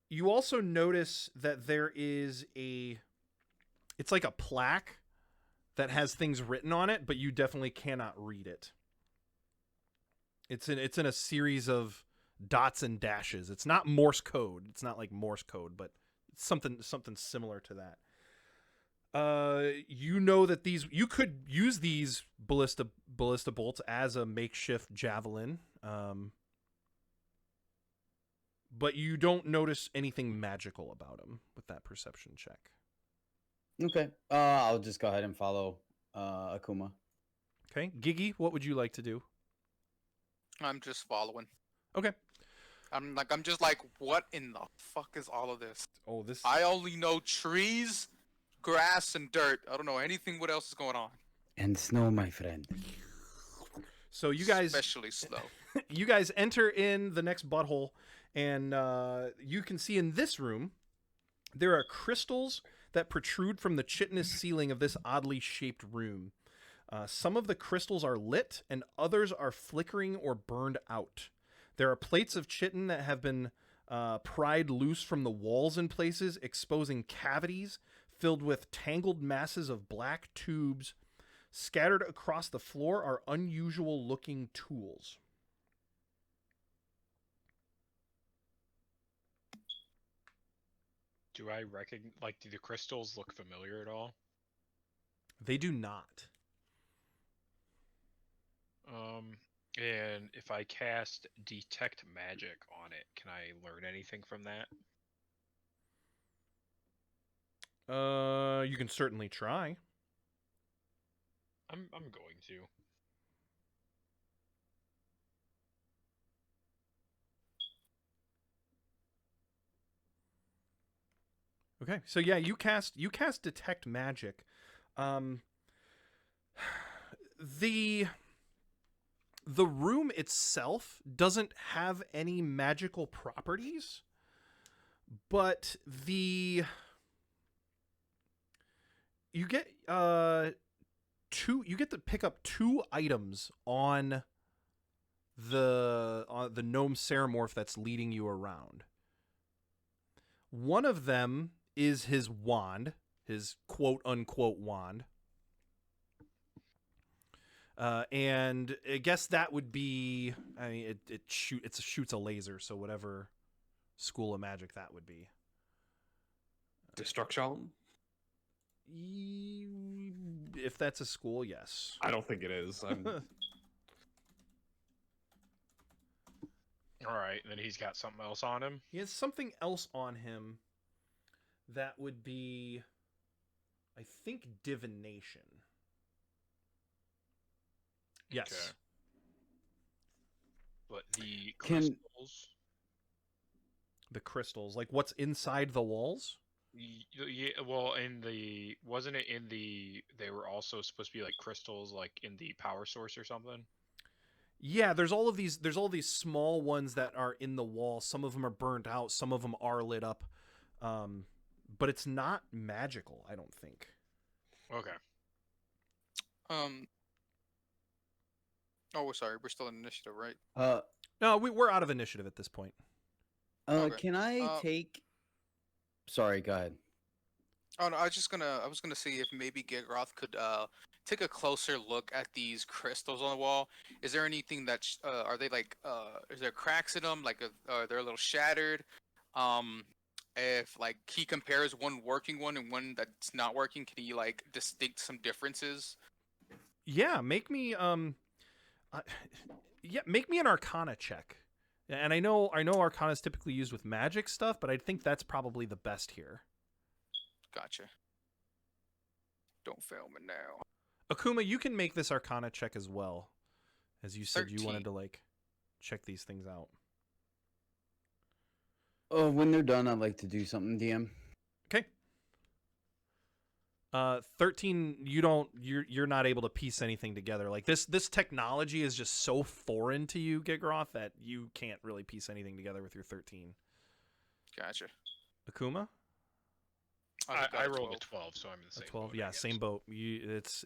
You also notice that there is it's like a plaque that has things written on it, but you definitely cannot read it. It's in a series of dots and dashes. It's not Morse code. It's not like Morse code, but it's something similar to that. You know that you could use these ballista bolts as a makeshift javelin, but you don't notice anything magical about them with that perception check. Okay. I'll just go ahead and follow Akuma. Okay, Giggy, what would you like to do? I'm just following. Okay. I'm just like, what in the fuck is all of this? Oh, this. I only know trees, grass, and dirt. I don't know anything what else is going on. And snow, my friend. So you guys, Especially slow. you guys enter in the next butthole, and you can see in this room there are crystals that protrude from the chitinous ceiling of this oddly shaped room. Some of the crystals are lit, and others are flickering or burned out. There are plates of chitin that have been pried loose from the walls in places, exposing cavities filled with tangled masses of black tubes. Scattered across the floor are unusual looking tools. Do I recognize? Like, do the crystals look familiar at all? They do not. And if I cast detect magic on it, can I learn anything from that? You can certainly try. I'm going to. Okay, so yeah, you cast detect magic. The room itself doesn't have any magical properties, but you get you get to pick up 2 items on the gnome ceramorph that's leading you around. One of them is his wand, his quote unquote wand. And I guess that would be, I mean, it shoots a laser, so whatever school of magic that would be. Destruction? If that's a school, yes. I don't think it is. All right, then he's got something else on him. He has something else on him that would be, I think, divination. Yes. Okay. But the Can- crystals. The crystals, like what's inside the walls? Yeah, well, wasn't it in the? They were also supposed to be like crystals, like in the power source or something. Yeah, there's all these small ones that are in the wall. Some of them are burnt out, some of them are lit up. But it's not magical, I don't think. Okay. Oh, sorry. We're still in initiative, right? No, we're out of initiative at this point. Okay. Can I take? Sorry, go ahead. Oh no, I was gonna see if maybe Gigroth could take a closer look at these crystals on the wall. Is there anything that are they like? Is there cracks in them? Like, are they a little shattered? If like he compares one working one and one that's not working, can he like distinct some differences? Yeah, make me make me an Arcana check. And I know Arcana is typically used with magic stuff, but I think that's probably the best here. Gotcha. Don't fail me now. Akuma, you can make this Arcana check as well, as you said 13. you wanted to like check these things out. Oh, when they're done, I'd like to do something, DM. Okay. 13, you're not able to piece anything together. Like this technology is just so foreign to you, Gigroth, that you can't really piece anything together with your 13. Gotcha. Akuma? I rolled a 12, so I'm in the same. 12, boat, I yeah, guess. same boat. It's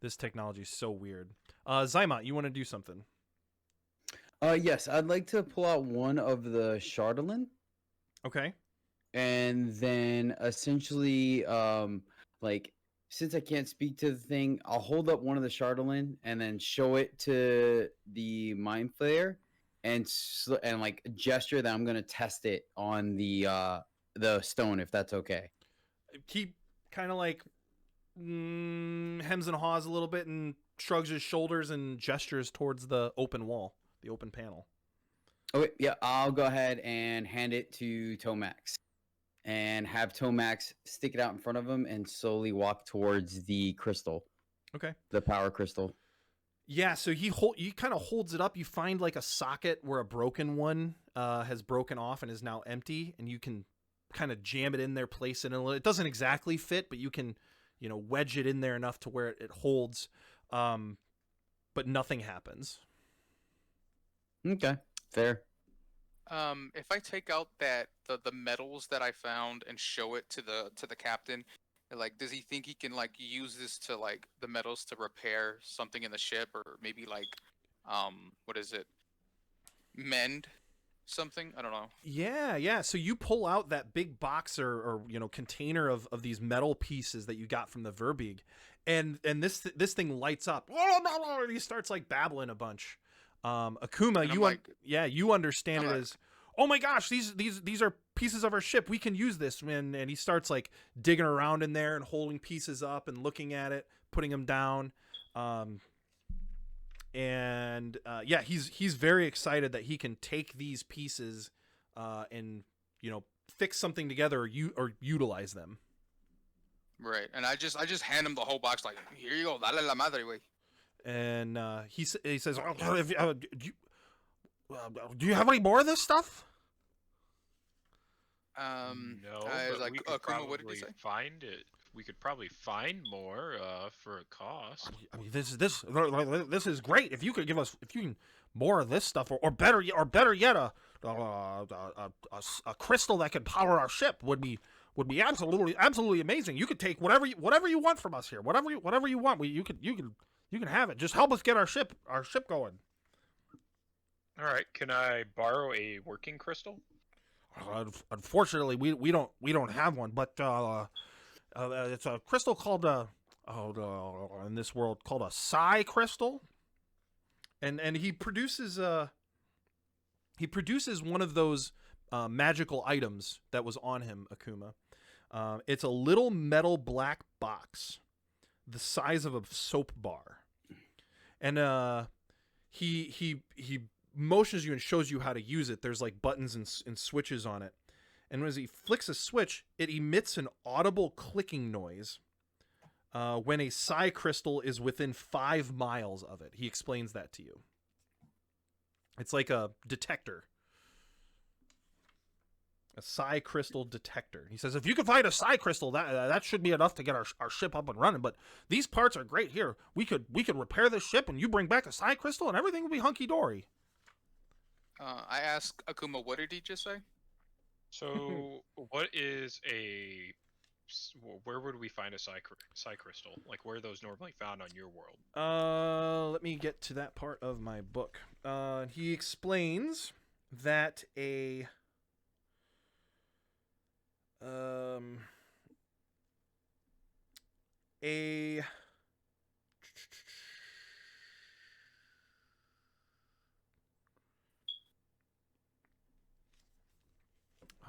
this technology is so weird. Zymot, you want to do something? Yes, I'd like to pull out one of the Chardolin, Okay. and then essentially, like, since I can't speak to the thing, I'll hold up one of the Chardolin and then show it to the Mind Flayer, and like gesture that I'm gonna test it on the stone, if that's okay. He kind of like hems and haws a little bit and shrugs his shoulders and gestures towards the open wall, the open panel. Okay, yeah, I'll go ahead and hand it to Tomax, and have Tomax stick it out in front of him and slowly walk towards the crystal. Okay. The power crystal. Yeah, so he kind of holds it up. You find like a socket where a broken one has broken off and is now empty, and you can kind of jam it in there, place it in. It doesn't exactly fit, but you can, wedge it in there enough to where it holds. But nothing happens. Okay, fair. If I take out the metals that I found and show it to the captain, like, does he think he can like use this to like the metals to repair something in the ship, or maybe like, what is it? Mend something? I don't know. Yeah. So you pull out that big box or container of these metal pieces that you got from the Verbeeg, and this thing lights up. He starts like babbling a bunch. Akuma, And I'm like- you understand I'm it like- as, oh my gosh, these are pieces of our ship. We can use this. And he starts like digging around in there and holding pieces up and looking at it, putting them down. He's very excited that he can take these pieces and fix something together or utilize them. Right, and I just hand him the whole box, like, here you go, dale la madre, güey. And he says, do you have any more of this stuff? No, I was but like, we could Akuma, what did he probably say? find it. We could probably find more for a cost. I mean, this is great. If you could give us more of this stuff, or better yet, a crystal that could power our ship would be absolutely amazing. You could take whatever you want from us here. Whatever you want, you can have it. Just help us get our ship going. All right, can I borrow a working crystal? Unfortunately, we don't have one, but it's a crystal called in this world called a psi crystal, and he produces one of those magical items that was on him, Akuma. It's a little metal black box the size of a soap bar, and he motions you and shows you how to use it. There's like buttons and switches on it, and as he flicks a switch, it emits an audible clicking noise when a psi crystal is within 5 miles of it. He explains that to you. It's like a detector. A psi crystal detector. He says, if you can find a psi crystal, that should be enough to get our ship up and running. But these parts are great here. We could repair this ship, and you bring back a psi crystal, and everything will be hunky dory. I asked Akuma, what did he just say? So, what is where would we find a psi crystal? Like, where are those normally found on your world? Let me get to that part of my book. He explains that a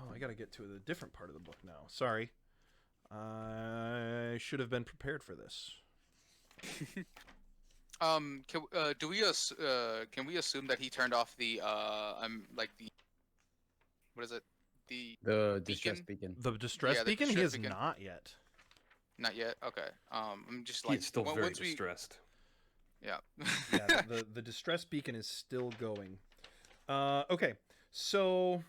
I gotta get to a different part of the book now. Sorry. I should have been prepared for this. Can we assume that he turned off the what is it? The distress beacon. The distress Yeah, the beacon? He distress has beacon. not yet. Not yet. Okay. I'm just like He's still very once we- distressed. Yeah. Yeah, the distress beacon is still going. Okay, so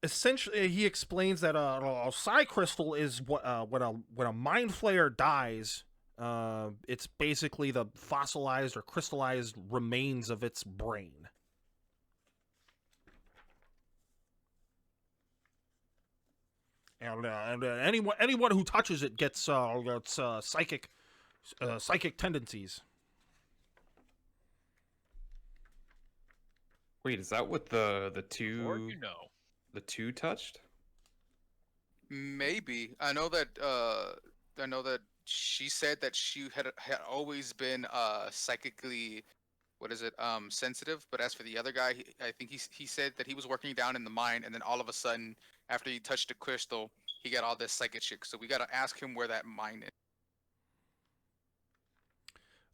essentially, he explains that a psi crystal is when a mind flayer dies. It's basically the fossilized or crystallized remains of its brain. And anyone who touches it gets psychic tendencies. Wait, is that what the Or two you know. the two touched? Maybe. I know that she said that she had always been psychically, what is it, sensitive. But as for the other guy, I think he said that he was working down in the mine, and then all of a sudden, after he touched the crystal, he got all this psychic shit. So we gotta ask him where that mine is.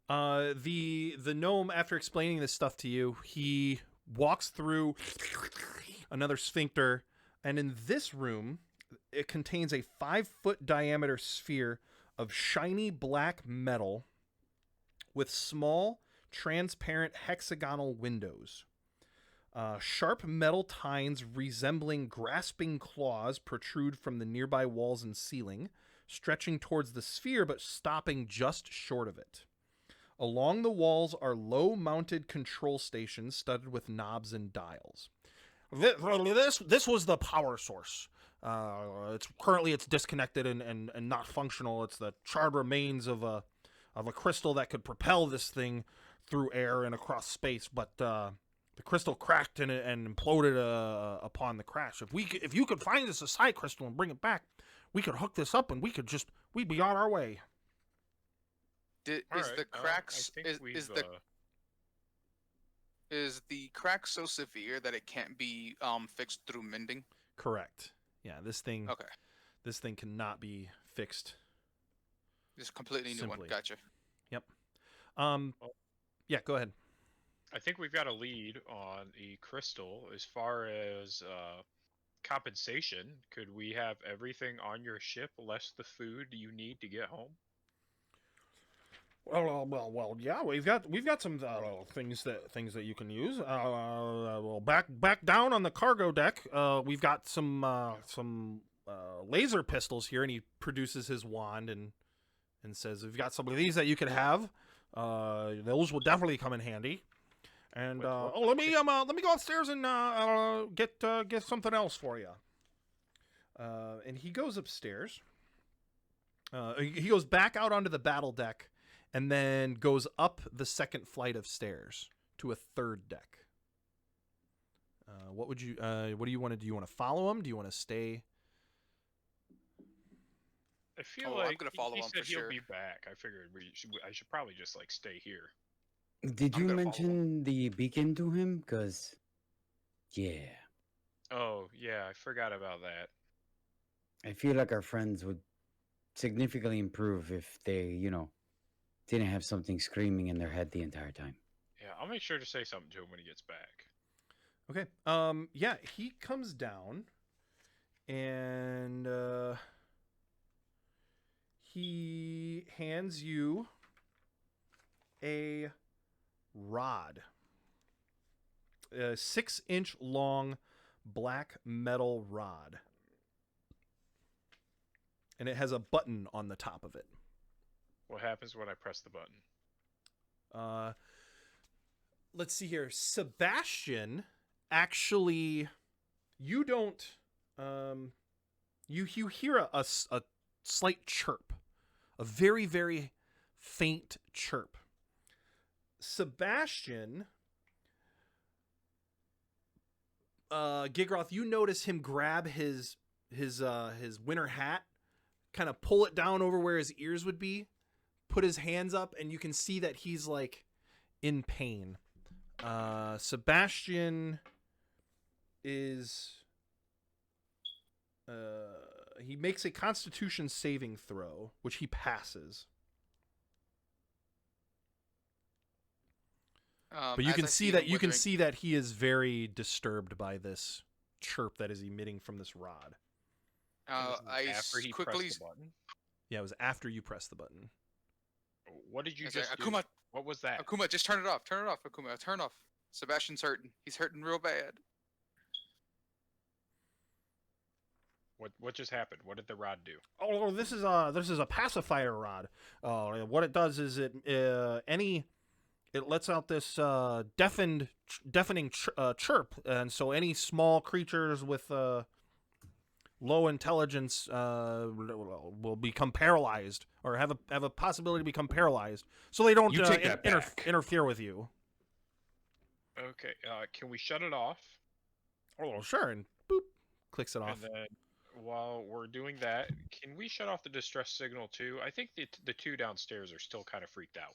The gnome, after explaining this stuff to you, he walks through another sphincter, and in this room, it contains a 5-foot diameter sphere of shiny black metal with small, transparent hexagonal windows. Sharp metal tines resembling grasping claws protrude from the nearby walls and ceiling, stretching towards the sphere but stopping just short of it. Along the walls are low-mounted control stations studded with knobs and dials. This was the power source. It's disconnected and not functional. It's the charred remains of a crystal that could propel this thing through air and across space, but the crystal cracked and imploded upon the crash. If you could find this Asai crystal and bring it back, we could hook this up and we'd be on our way. Is the cracks is the crack so severe that it can't be fixed through mending? Correct. Yeah, this thing Okay. cannot be fixed. Just completely new one. Simply. Gotcha. Yep. Yeah, go ahead. I think we've got a lead on the crystal as far as compensation. Could we have everything on your ship, less the food you need to get home? Well, yeah, we've got some things that you can use. Back down on the cargo deck, we've got some laser pistols here, and he produces his wand and says, "We've got some of these that you could have. Those will definitely come in handy." And let me go upstairs and get something else for you. And he goes upstairs. He goes back out onto the battle deck, and then goes up the second flight of stairs to a third deck. What do you want to do? Do you want to follow him? Do you want to stay? I feel I'm like gonna follow he him said for he'll sure. be back. I figured I should probably just like stay here. Did I'm you gonna follow mention the beacon to him? Cause, yeah, Oh yeah, I forgot about that. I feel like our friends would significantly improve if they, didn't have something screaming in their head the entire time. Yeah, I'll make sure to say something to him when he gets back. Okay. Yeah, he comes down, and he hands you a rod. A 6-inch long black metal rod. And it has a button on the top of it. What happens when I press the button? Let's see here. Sebastian, actually, you don't. You hear a slight chirp, a very, very faint chirp. Sebastian, Gigroth, you notice him grab his winter hat, kind of pull it down over where his ears would be, put his hands up, and you can see that he's like in pain. Sebastian is he makes a Constitution saving throw, which he passes. But you can see that he is very disturbed by this chirp that is emitting from this rod. I After he quickly. pressed the button. Yeah, it was after you pressed the button. What did you It's like, just do? Akuma, What was that? Akuma, just turn it off. Turn it off, Akuma. Turn off. Sebastian's hurting. He's hurting real bad. What just happened? What did the rod do? Oh, this is a pacifier rod. What it does is it lets out this deafening chirp, and so any small creatures with low intelligence will become paralyzed or have a possibility to become paralyzed, so they don't You take that back. interfere with you. Okay, can we shut it off? Oh, sure, and boop, clicks it off. And then while we're doing that, can we shut off the distress signal too? I think the two downstairs are still kind of freaked out.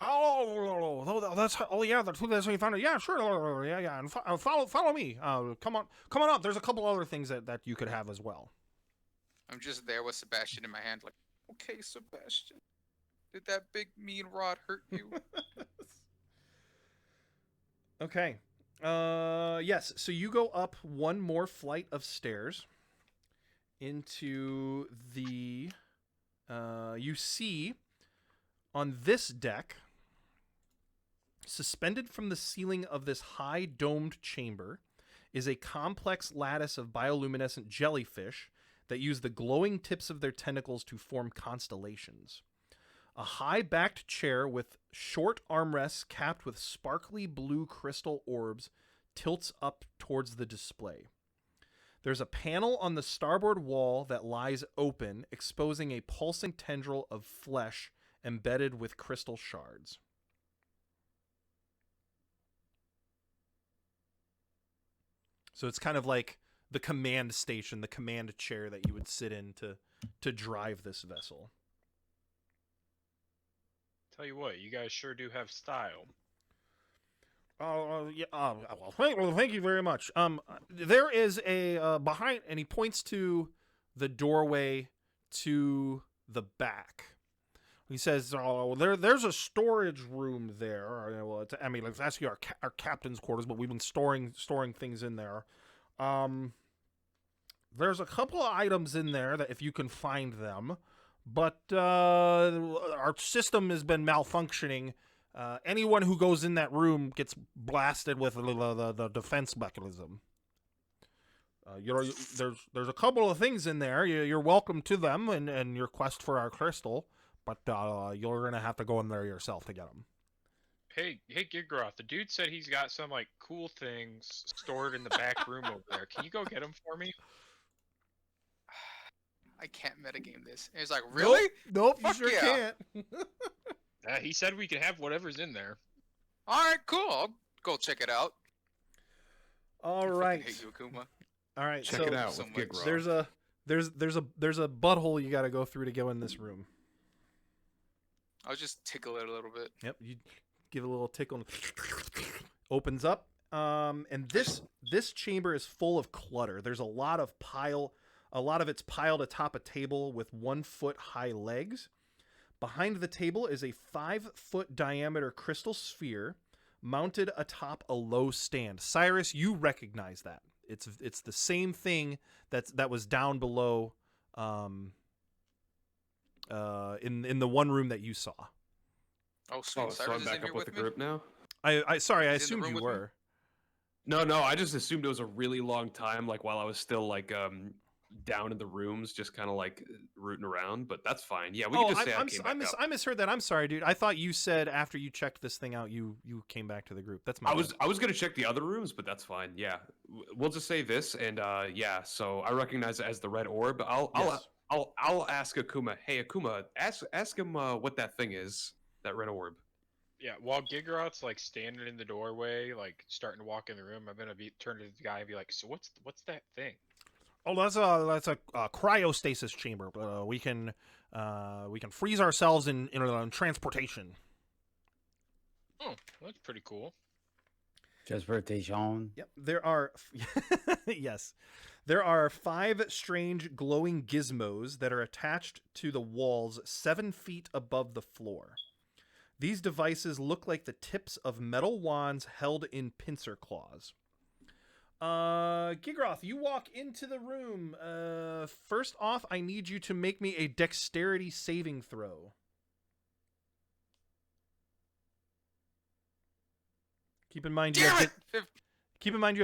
Oh, that's yeah. The two that's we found it. Yeah, sure. Yeah. And follow me. Come on up. There's a couple other things that you could have as well. I'm just there with Sebastian in my hand, like, okay, Sebastian, did that big mean rod hurt you? Okay. Yes. So you go up one more flight of stairs. into the you see on this deck, suspended from the ceiling of this high domed chamber, is a complex lattice of bioluminescent jellyfish that use the glowing tips of their tentacles to form constellations. A high-backed chair with short armrests capped with sparkly blue crystal orbs tilts up towards the display. There's a panel on the starboard wall that lies open, exposing a pulsing tendril of flesh embedded with crystal shards. So it's kind of like the command station, the command chair that you would sit in to drive this vessel. Tell you what, you guys sure do have style. Yeah. Well, thank you very much. There is a behind, and he points to the doorway to the back. He says, "Oh, there's a storage room there. Well, it's actually our captain's quarters, but we've been storing things in there. There's a couple of items in there that if you can find them, but our system has been malfunctioning. Anyone who goes in that room gets blasted with the defense mechanism. There's a couple of things in there. You're welcome to them and your quest for our crystal, but you're gonna have to go in there yourself to get them." Hey, Gigroth, the dude said he's got some like cool things stored in the back room over there. Can you go get them for me? I can't metagame this. And he's like, really? Nope, you Fuck sure yeah. can't. He said we can have whatever's in there. All right, cool. I'll go check it out. All I fucking right. hate you, Akuma. All right. Check so it out so with much. Gigroth. there's a butthole you got to go through to go in this room. I'll just tickle it a little bit. Yep, you give it a little tickle and opens up. And this chamber is full of clutter. There's a lot of it's piled atop a table with 1 foot high legs. Behind the table is a 5-foot diameter crystal sphere mounted atop a low stand. Cyrus, you recognize that. It's the same thing that was down below in the one room that you saw. Oh, sweet. Oh, so Cyrus I'm is in back here up with the me? group now? Sorry, I He's in the assumed room you with me? were. No, I just assumed it was a really long time, like while I was still like down in the rooms, just kind of like rooting around. But that's fine. Yeah, we can just say I came back up. I misheard that. I'm sorry, dude. I thought you said after you checked this thing out, you came back to the group. That's my. I was gonna check the other rooms, but that's fine. Yeah, we'll just say this, and yeah. So I recognize it as the red orb. I'll ask Akuma. Hey, Akuma, ask him what that thing is. That red orb. Yeah, while Gigroth's like standing in the doorway, like starting to walk in the room, I'm gonna turn to the guy and be like, "So what's that thing?" Oh, that's a cryostasis chamber. We can freeze ourselves in transportation. Oh, that's pretty cool. Transportation. Yep, there are yes. There are 5 strange glowing gizmos that are attached to the walls 7 feet above the floor. These devices look like the tips of metal wands held in pincer claws. Gigroth, you walk into the room. First off, I need you to make me a dexterity saving throw. Keep in mind you have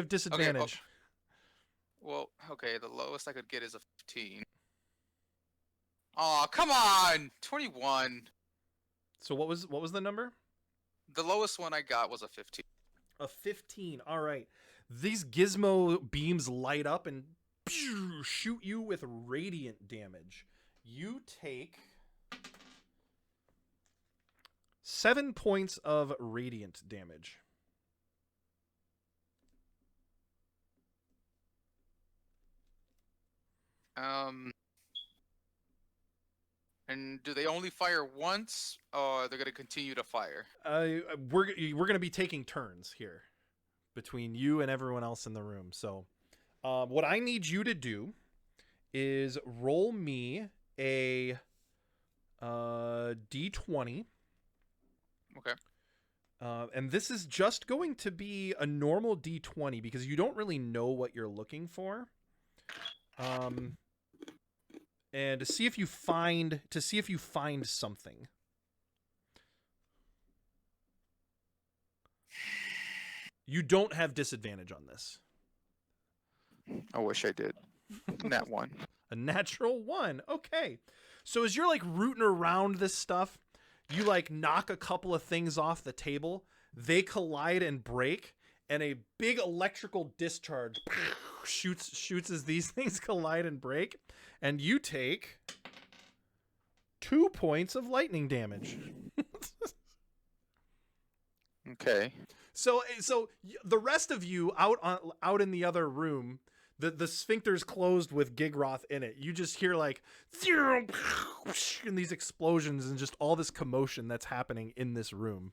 disadvantage. Well, okay, the lowest I could get is a 15. Aw, come on! 21. So what was the number? The lowest one I got was a 15. A 15. All right. These gizmo beams light up and shoot you with radiant damage. You take 7 points of radiant damage. And do they only fire once, or they're gonna continue to fire? We're gonna be taking turns here between you and everyone else in the room. So, what I need you to do is roll me a d20. Okay. And this is just going to be a normal d20 because you don't really know what you're looking for. and to see if you find something. You don't have disadvantage on this. I wish I did. Nat 1. A natural 1. Okay. So as you're like rooting around this stuff, you like knock a couple of things off the table. They collide and break, and a big electrical discharge shoots as these things collide and break, and you take 2 points of lightning damage. Okay. So the rest of you out in the other room, the sphincter's closed with Gigroth in it. You just hear like and these explosions and just all this commotion that's happening in this room.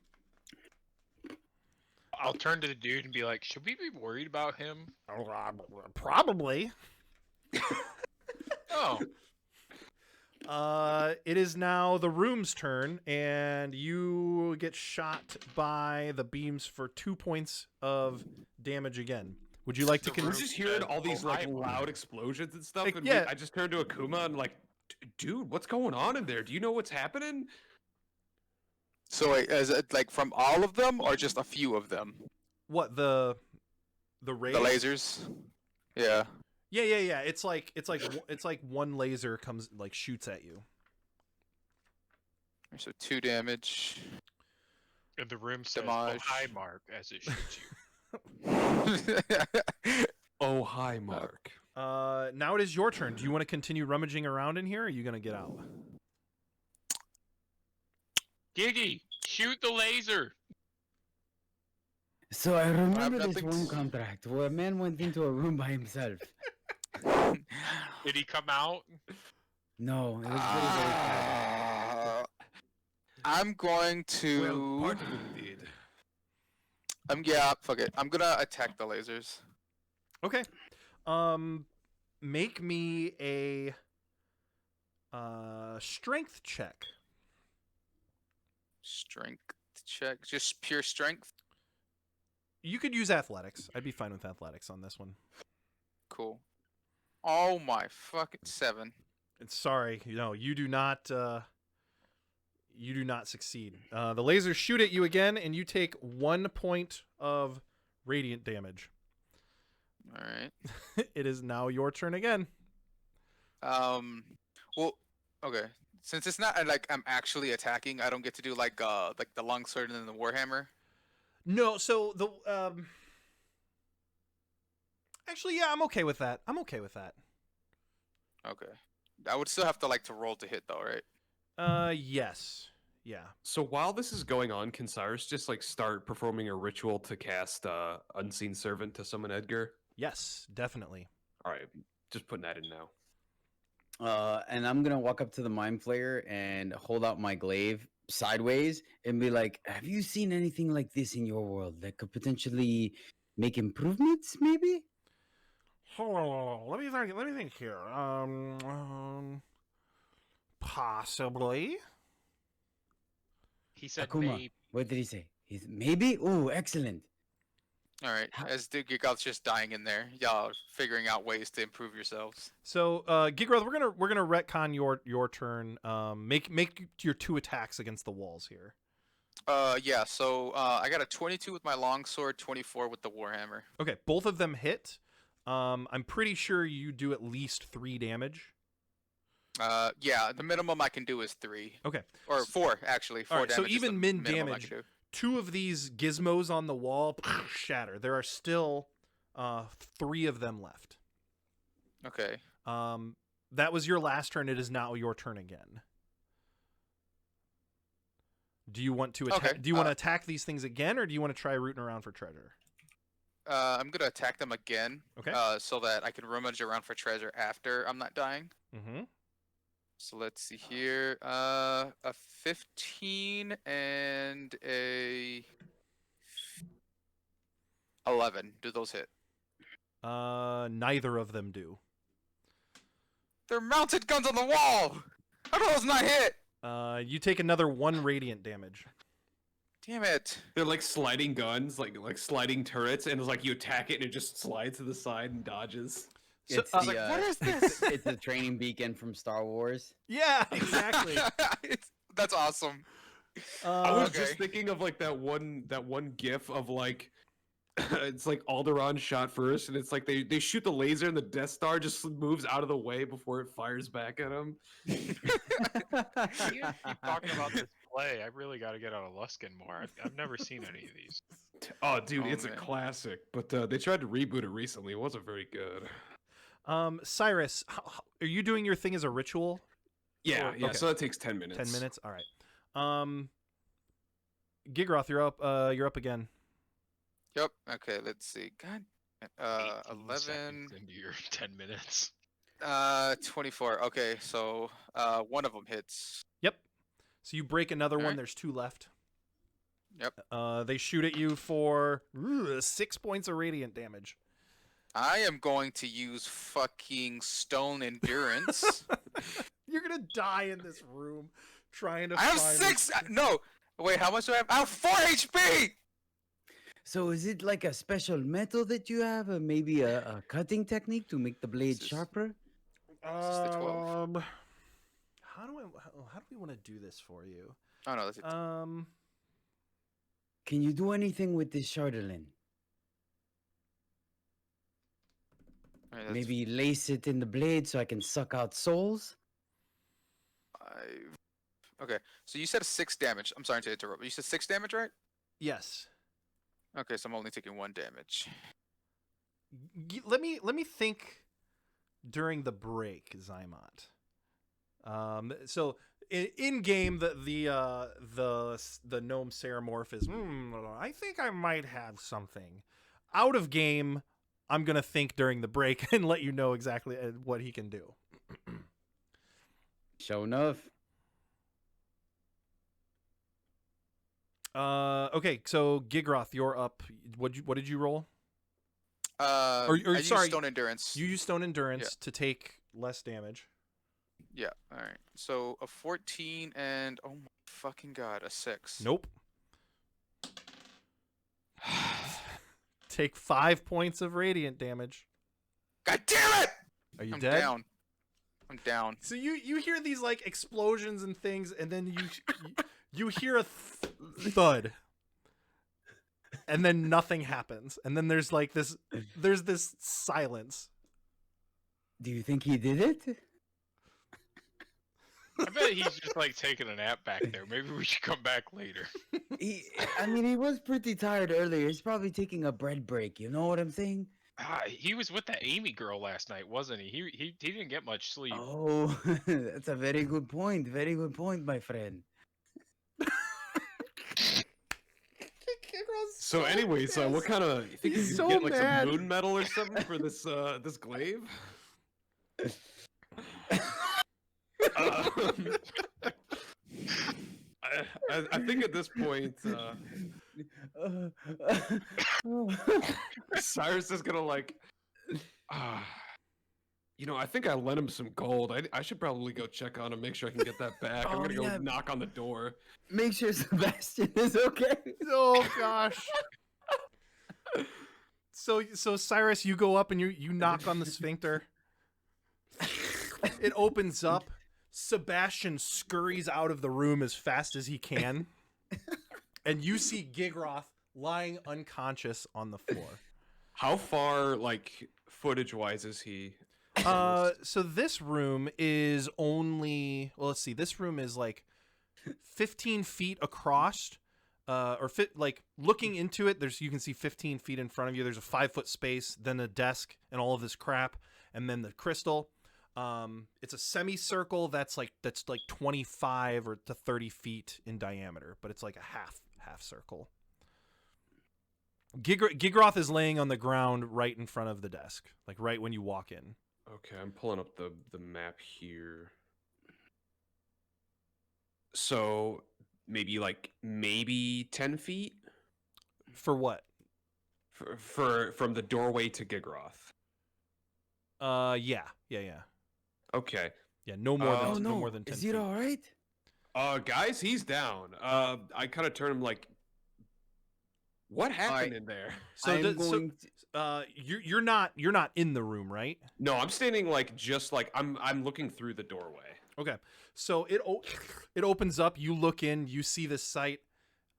I'll turn to the dude and be like, should we be worried about him? Probably. Oh. It is now the room's turn, and you get shot by the beams for 2 points of damage again. Would you like to We're continue? just hearing all these like Rime. loud explosions and stuff, Like, and yeah. I just turned to Akuma and like, dude, what's going on in there? Do you know what's happening? So wait, is it like from all of them or just a few of them? What the raid? The lasers? Yeah. Yeah. It's like one laser comes like shoots at you. So 2 damage. And the room says, Damage. oh, hi, Mark, as it shoots you. Oh, hi, Mark. Now it is your turn. Do you want to continue rummaging around in here, or are you gonna get out? Giggy, shoot the laser. So I remember this nothing one to- contract where a man went into a room by himself. Did he come out? No, it was very, very sad. I'm going to. Well, part of it did. Yeah, fuck it. I'm gonna attack the lasers. Okay. Make me a strength check. Strength check. Just pure strength. You could use athletics. I'd be fine with athletics on this one. Cool. Oh my fucking 7. And sorry, you do not succeed. The lasers shoot at you again, and you take 1 point of radiant damage. All right. It is now your turn again. Well, okay. Since it's not like I'm actually attacking, I don't get to do like the longsword and then the warhammer. No, so the actually, yeah, I'm okay with that. Okay. I would still have to like to roll to hit though, right? Yes, yeah. So while this is going on, can Cyrus just like start performing a ritual to cast Unseen Servant to summon Edgar? Yes, definitely. All right, just putting that in now. And I'm gonna walk up to the mind flayer and hold out my glaive sideways and be like, "Have you seen anything like this in your world that could potentially make improvements? Maybe." Hold on, let me think here. Possibly. He said Akuma, maybe. what did he say? He's maybe. Oh, excellent. All right. As the Gigal's just dying in there, y'all figuring out ways to improve yourselves. So, Gigroth, we're gonna retcon your turn. Make your 2 attacks against the walls here. Yeah. So I got a 22 with my longsword, 24 with the warhammer. Okay, both of them hit. I'm pretty sure you do at least 3 damage. Yeah. The minimum I can do is 3 Okay, or 4 actually. 4 Alright, so damage. is even the min minimum I damage, can do. 2 of these gizmos on the wall shatter. There are still 3 of them left. Okay. That was your last turn. It is now your turn again. Do you want to attack? Okay, Do you want to attack these things again, or do you want to try rooting around for treasure? I'm gonna attack them again. Okay. So that I can rummage around for treasure after I'm not dying. Mm-hmm. So let's see here. A 15 and a 11. Do those hit? Neither of them do. They're mounted guns on the wall. How do those not hit? You take another 1 radiant damage. Damn it. They're like sliding guns, like sliding turrets, and it's like you attack it and it just slides to the side and dodges. So, It's like, the, what is it's- this? It's the training beacon from Star Wars. yeah, exactly. That's awesome. I was Okay. just thinking of like that one gif of like it's like Alderaan shot first, and it's like they shoot the laser and the Death Star just moves out of the way before it fires back at him. You guys keep talking about this play. I really got to get out of Luskin more. I've never seen any of these. Oh, dude, Oh, it's a man. classic. But they tried to reboot it recently. It wasn't very good. Cyrus, are you doing your thing as a ritual? Yeah, yeah. Okay. So that takes 10 minutes. 10 minutes. All right. Gigroth, you're up. You're up again. Yep. Okay. Let's see. God. 18 11. seconds into your 10 minutes. 24. Okay. So one of them hits. Yep. So you break another one. Alright. There's 2 left. Yep. They shoot at you for 6 points of radiant damage. I am going to use fucking stone endurance. You're gonna die in this room trying to. I have find 6. No. Wait. How much do I have? I have 4 HP. So is it like a special metal that you have, or maybe a cutting technique to make the blade This is- sharper? This is the 12. How do we want to do this for you? Oh no. That's it. Can you do anything with this Chardelin? Alright, that's Maybe lace it in the blade so I can suck out souls? 5. Okay. So you said 6 damage. I'm sorry to interrupt. You said 6 damage, right? Yes. Okay. So I'm only taking 1 damage. Let me think during the break, Zymot. So in game, the gnome Ceramorph is. I think I might have something. Out of game, I'm gonna think during the break and let you know exactly what he can do. Sure enough. Okay, so Gigroth, you're up. What did you roll? Or I used sorry, stone endurance. You use Stone Endurance to take less damage. Yeah. All right. So a 14 and oh my fucking god, a 6. Nope. Take 5 points of radiant damage. God damn it! Are you I'm dead? down. I'm down. So you hear these like explosions and things, and then you hear a thud, and then nothing happens, and then there's this silence. Do you think he did it? I bet he's just like taking a nap back there. Maybe we should come back later. I mean, he was pretty tired earlier. He's probably taking a bread break. You know what I'm saying? He was with that Amy girl last night, wasn't he? He didn't get much sleep. Oh, that's a very good point. Very good point, my friend. So, anyways, what kind of you think He's you so get like mad. some moon medal or something for this this glaive? I think at this point, Cyrus is gonna like, I think I lent him some gold. I should probably go check on him, make sure I can get that back. I'm Oh, gonna go yeah. knock on the door. Make sure Sebastian is okay. Oh gosh. So Cyrus, you go up and you knock on the sphincter. It opens up. Sebastian scurries out of the room as fast as he can. And you see Gigroth lying unconscious on the floor. How far, like footage-wise, is he? So this room is only, well, let's see. This room is like 15 feet across, like looking into it. You can see 15 feet in front of you. There's a 5-foot space, then a desk and all of this crap, and then the crystal. It's a semicircle that's like 25 or to 30 feet in diameter, but it's like a half circle. Gigroth is laying on the ground right in front of the desk, like right when you walk in. Okay, I'm pulling up the map here. So maybe 10 feet For what? for from the doorway to Gigroth. Yeah. Okay. Yeah, no more Oh, than no. no more than 10 Is feet. it all right? Guys, he's down. I kind of turn him like What happened Alright. in there? So, I'm the, going to, you're not in the room, right? No, I'm standing like just like I'm looking through the doorway. Okay. So it opens up. You look in. You see this sight.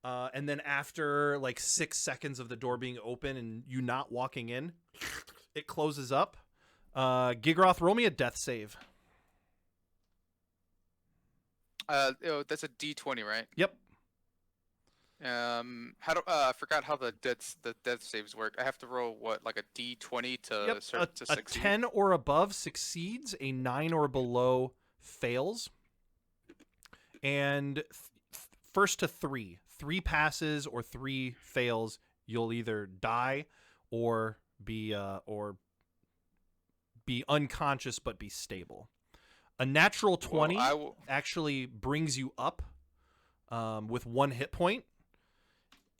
And then after like 6 seconds of the door being open and you not walking in, it closes up. Gigroth, roll me a death save. That's a D20, right? Yep. How do I forgot how the death saves work. I have to roll what, like a D20 to Yep. to A succeed. 10 or above succeeds. A 9 or below fails. And first to 3. 3 passes or 3 fails, you'll either die or be unconscious but be stable. A natural 20 Well, I will. actually brings you up with 1 hit point,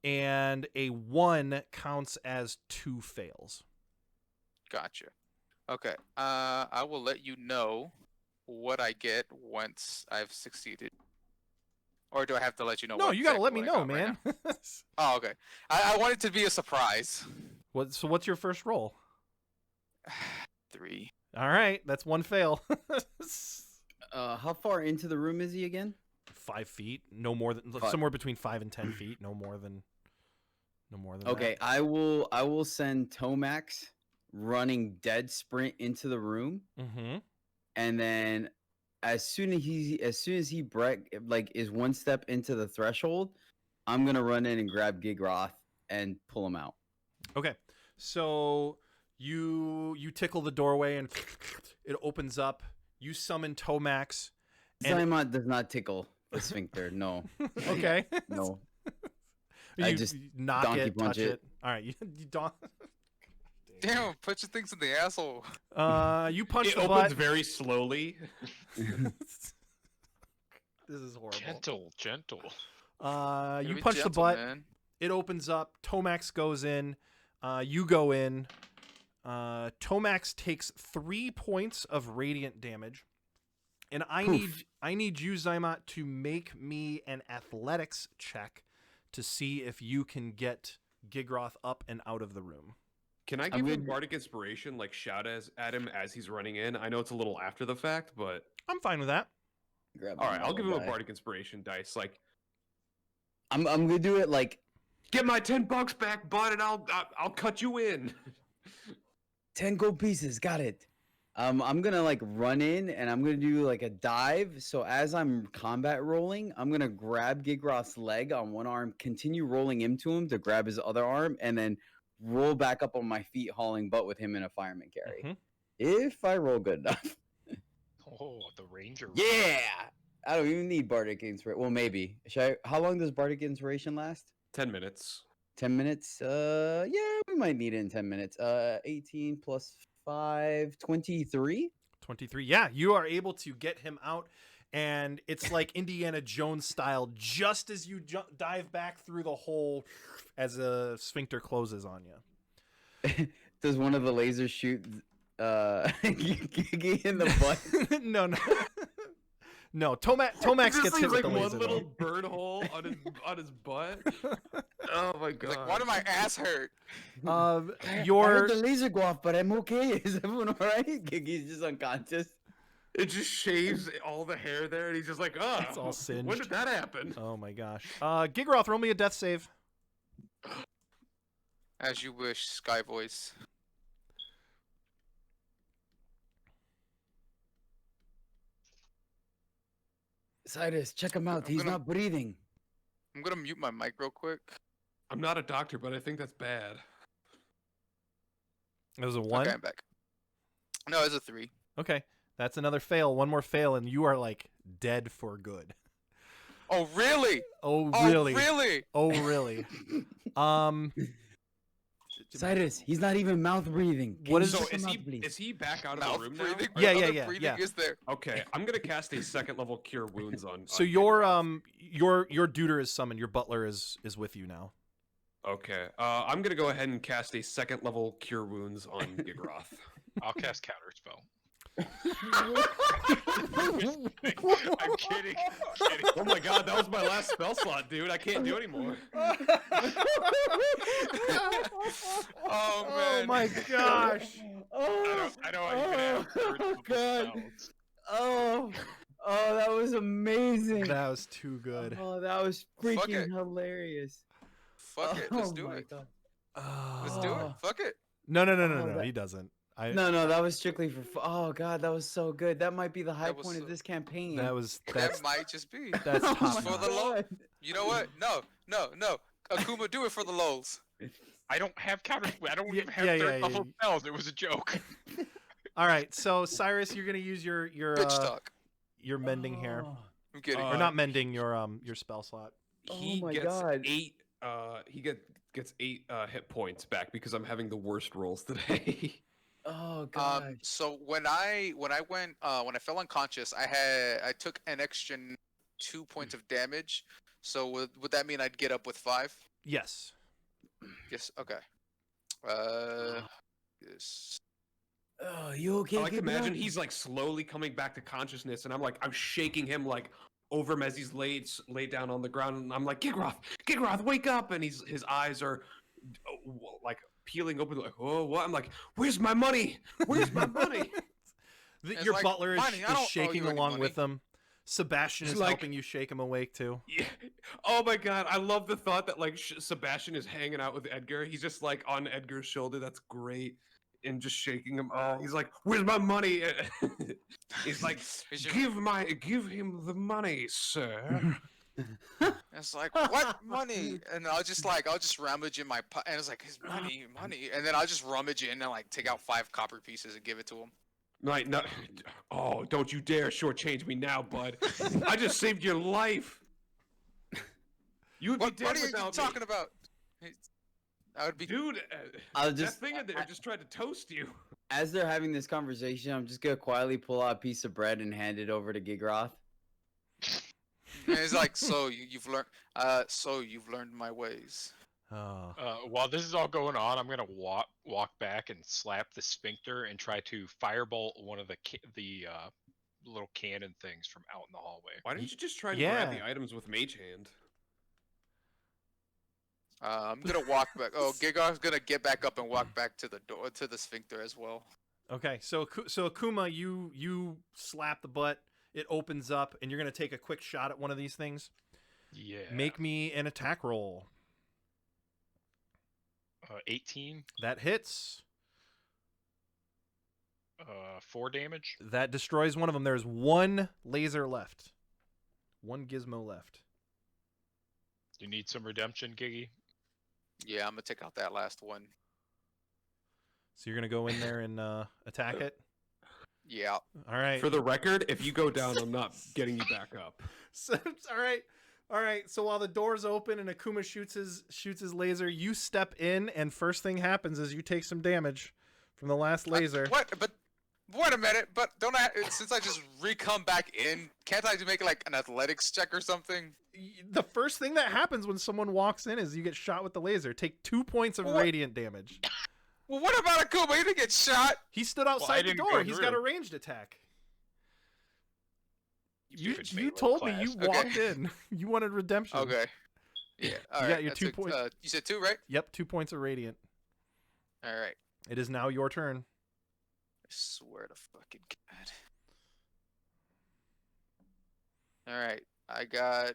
and a 1 counts as 2 fails. Gotcha. Okay. I will let you know what I get once I've succeeded. Or do I have to let you know? No, what you gotta let exactly me what I know, got right man. now? Oh, okay. I want it to be a surprise. So what's your first roll? 3. All right, that's 1 fail. how far into the room is he again? 5 feet, no more than Five. somewhere between 5 and 10 feet, no more than Okay, I will send Tomax running dead sprint into the room, Mm-hmm. and then as soon as he is 1 step into the threshold, I'm gonna run in and grab Gigroth and pull him out. Okay, so you tickle the doorway and it opens up. You summon Tomax. And- Simon does not tickle the sphincter. No. Okay. No. You I just knock donkey it, punch touch it. it. All right, you don't. Damn, put your things in the asshole. You punch It the opens butt. very slowly. This is horrible. Gentle. Gotta You be punch the gentle, butt. man. It opens up. Tomax goes in. You go in. Tomax takes 3 points of radiant damage, and I Poof. need you, Zymat, to make me an athletics check to see if you can get Gigroth up and out of the room. Can I give him good. bardic inspiration, like shout at him as he's running in? I know it's a little after the fact, but I'm fine with that. Grab all right, I'll give him a die. bardic inspiration dice. Like, I'm gonna do it like get my $10 back, bud, and I'll cut you in. 10 gold pieces. Got it. I'm gonna like run in and I'm gonna do like a dive. So as I'm combat rolling, I'm gonna grab Gigroth's leg on one arm, continue rolling into him to grab his other arm, and then roll back up on my feet, hauling butt with him in a fireman carry. Mhm. If I roll good enough. Oh, the ranger. Yeah. I don't even need bardic inspiration. Well, maybe. How long does bardic inspiration last? 10 minutes. 10 minutes. Yeah, we might need it in 10 minutes. 18 plus 5, 23. 23. Yeah, you are able to get him out, and it's like Indiana Jones style. Just as you dive back through the hole, as a sphincter closes on you. Does one of the lasers shoot Gigi in the butt? No. No, Tomax gets hit with like the one laser. little though. bird hole on his butt. Oh my god! Like, why did my ass hurt? I Your heard the laser go off, but I'm okay. Is everyone alright? Gigi's just unconscious. It just shaves all the hair there, and he's just like, "Oh, It's all when singed. did that happen?" Oh my gosh. Gigroth, roll me a death save. As you wish, Sky Voice. Cyrus, check him out. I'm He's gonna- not breathing. I'm gonna mute my mic real quick. I'm not a doctor, but I think that's bad. It was a 1. Okay, I'm back. No, it's a 3. Okay, that's another fail. One more fail, and you are like dead for good. Oh, really? Oh Oh, really? really? Oh really? Cyrus, he's not even mouth breathing. Can What you is- So check is him he out, please? is he back out of Mouth the room now? breathing? Yeah, What yeah, other yeah, breathing yeah. is there? Okay, I'm gonna cast a second level cure wounds on. So your Duder is summoned. Your butler is with you now. Okay, I'm gonna go ahead and cast a second level cure wounds on Gigroth. I'll cast counter spell. I'm kidding. I'm kidding. Oh my god, that was my last spell slot, dude. I can't do anymore. Oh man. Oh my gosh. I don't even have words Oh for god. spells. Oh, oh, that was amazing. That was too good. Oh, that was Fuck freaking it. hilarious. Fuck it. Let's Oh do my it. God. Let's do it. Oh. Fuck it. No, Oh, that- he doesn't. No, that was strictly for. Oh god, that was so good. That might be the high That was point of so- this campaign. that's That might just be. that's Oh top for my the notch. low. God. You know what? No. Akuma, do it for the lols. I don't have counters. I don't Yeah, even have yeah, third yeah, level yeah. spells. It was a joke. All right, so Cyrus, you're gonna use Bitch talk. your mending here, Oh. I'm kidding. or not mending your spell slot. He my gets God. 8 gets 8 hit points back because I'm having the worst rolls today. Oh god. So when I fell unconscious, I took an extra 2 points of damage. So would that mean I'd get up with 5? Yes. Yes. Okay. Yes. Oh, you okay? I like to Good imagine night? he's like slowly coming back to consciousness, and I'm shaking him like over him as he's laid down on the ground, and I'm like, Gigroth, wake up! And his eyes are like peeling open, like, oh, what? I'm like, where's my money? Where's my money? It's Your like, butler is, "Money, I is don't owe shaking you any along money." with him. Sebastian He's is like- helping you shake him awake too. Yeah. Oh my god, I love the thought that like Sebastian is hanging out with Edgar. He's just like on Edgar's shoulder. That's great, and just shaking him. He's like, "Where's my money?" He's like, Is your- "Give him the money, sir." It's like, what money? And I'll just rummage in my and it's like, his money, and then I'll just rummage in and like take out 5 copper pieces and give it to him. Like, no, oh, don't you dare shortchange me now, bud. I just saved your life. You would What be dead money are you without me. talking about? I would be. Dude, I'll that just thing in there just tried to toast you. as they're having this conversation, I'm just gonna quietly pull out a piece of bread and hand it over to Gigroth. And it's like, so you've learned my ways. Oh. While this is all going on, I'm gonna walk back and slap the sphincter and try to firebolt one of the little cannon things from out in the hallway. Why didn't you just try and grab Yeah. the items with Mage Hand? I'm gonna walk back. Oh, Gigar's gonna get back up and walk back to the door to the sphincter as well. Okay, so Akuma, you slap the butt. It opens up, and you're gonna take a quick shot at one of these things. Yeah. Make me an attack roll. 18. That hits. 4 damage. That destroys one of them. There's one laser left. One gizmo left. You need some redemption, Giggy. Yeah, I'm gonna take out that last one. So you're gonna go in there and attack it. Yeah. All right. For the record, if you go down, I'm not getting you back up. So, all right. So while the doors open and Akuma shoots his laser, you step in, and first thing happens is you take some damage from the last laser. What? But wait a minute. But don't I? Since I just come back in, can't I just make like an athletics check or something? The first thing that happens when someone walks in is you get shot with the laser. Take 2 points of What? radiant damage. Well, what about Akuma? He didn't get shot. He stood outside the didn't door. go He's got a through. ranged attack. You stupid you melee told me class. you Okay. walked in. You wanted redemption. Okay. Yeah. All right. got your that's 2 it. points. You said 2, right? Yep, 2 points of radiant. All right. It is now your turn. I swear to fucking God. All right. I got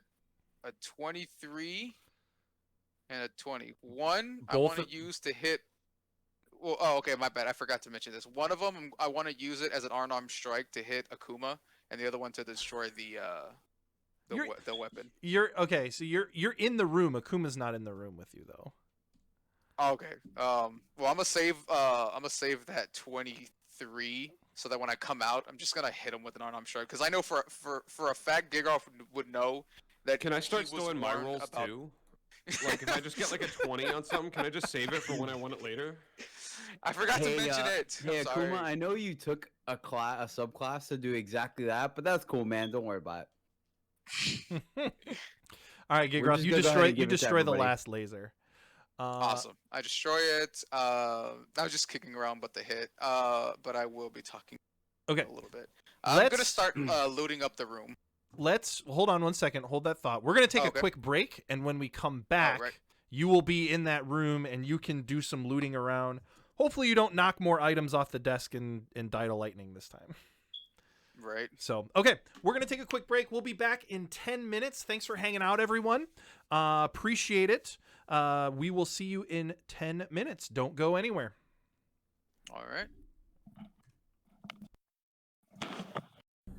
a 23 and a 21. I Both want to of- use to hit. Well, oh, okay, my bad. I forgot to mention this. One of them, I want to use it as an unarmed strike to hit Akuma, and the other one to destroy You're- the weapon. You're okay. So you're in the room. Akuma's not in the room with you though. Okay. Well, I'm gonna save that 23 so that when I come out, I'm just gonna hit him with an unarmed strike because I know for a fact Gigoff would know that. Can I start he was stealing my warned rolls about- too? Like, if I just get like a 20 on something, can I just save it for when I want it later? I forgot to mention it. Hey, I'm sorry. Akuma, I know you took a subclass to do exactly that, but that's cool, man. Don't worry about it. All right, We're Gigroth, just you gonna go ahead destroy and give it to the everybody. last laser. Awesome. I destroy it. I was just kicking around, but the hit. But I will be talking Okay. a little bit. I'm gonna Let's- start looting up the room. Let's hold on one second. Hold that thought. We're gonna take a Okay. quick break, and when we come back, right. you will be in that room, and you can do some looting around. Hopefully, you don't knock more items off the desk and die to lightning this time. Right. So, okay, we're gonna take a quick break. We'll be back in 10 minutes. Thanks for hanging out, everyone. Appreciate it. We will see you in 10 minutes. Don't go anywhere. All right.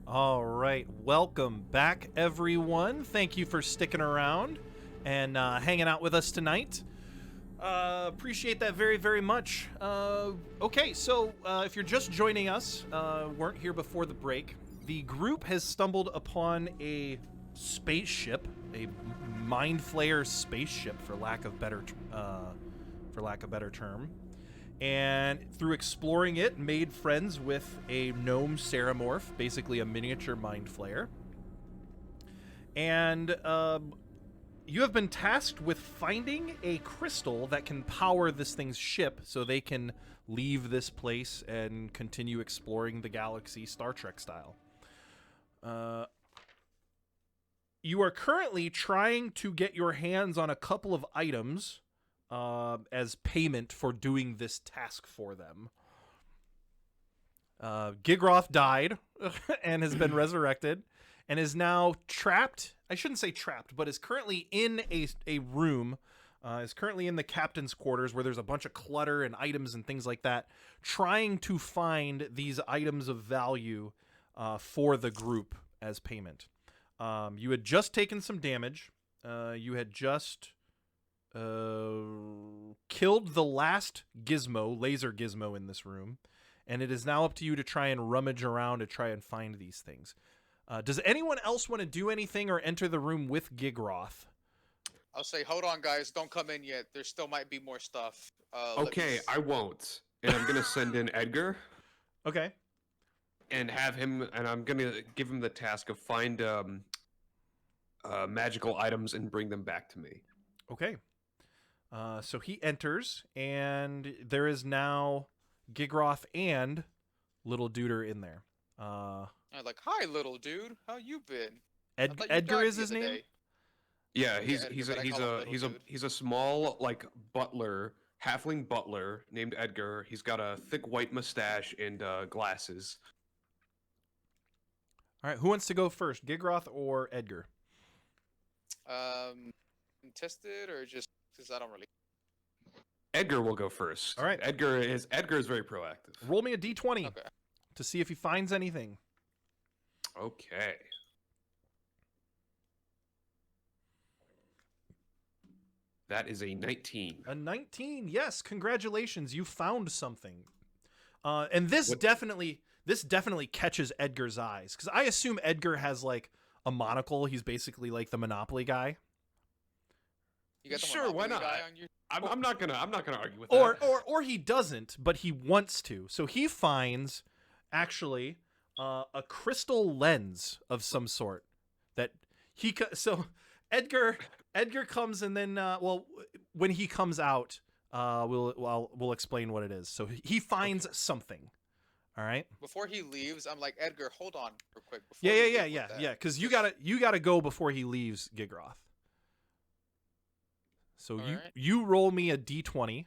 All right, welcome back, everyone. Thank you for sticking around and hanging out with us tonight. Appreciate that very, very much. Okay, so if you're just joining us, weren't here before the break, the group has stumbled upon a spaceship, a mind flayer spaceship, for lack of better term. And through exploring it, made friends with a gnome ceramorph, basically a miniature mind flayer. And you have been tasked with finding a crystal that can power this thing's ship so they can leave this place and continue exploring the galaxy Star Trek style. You are currently trying to get your hands on a couple of items as payment for doing this task for them. Gigroth died and has been resurrected and is now trapped. I shouldn't say trapped, but is currently in a room, is currently in the captain's quarters where there's a bunch of clutter and items and things like that, trying to find these items of value for the group as payment. You had just taken some damage. You had just killed the last laser gizmo in this room, and it is now up to you to try and rummage around to try and find these things. Does anyone else want to do anything or enter the room with Gigroth? I'll say, hold on, guys. Don't come in yet. There still might be more stuff. Let me Okay, s- I won't. And I'm gonna send in Edgar Okay. and have him, and I'm gonna give him the task of find magical items and bring them back to me. Okay. So he enters, and there is now Gigroth and Little Duder in there. I'm like, hi, little dude. How you been? I thought you Edgar died is the his other name? day. Yeah, Yeah, he's Edgar, he's but a I he's call him a little he's a dude. he's a small like butler, halfling butler named Edgar. He's got a thick white mustache and glasses. All right, who wants to go first, Gigroth or Edgar? Tested or just because I don't really. Edgar will go first. All right. Edgar is very proactive. Roll me a d20 Okay. to see if he finds anything. Okay. That is a 19. A 19. Yes, congratulations. You found something. And this What- definitely catches Edgar's eyes, cuz I assume Edgar has like a monocle. He's basically like the Monopoly guy. You got the Sure, why Monopoly not? guy on your. I'm not gonna argue with Or that. or he doesn't, but he wants to. So he finds actually a crystal lens of some sort that so Edgar comes, and then when he comes out, we'll explain what it is. So he finds something. All right. Before he leaves, I'm like, Edgar, hold on real quick. Before Yeah, you yeah, leave yeah, with yeah, that, yeah. Because you just- gotta go before he leaves, Gigroth. So Alright. you roll me a d20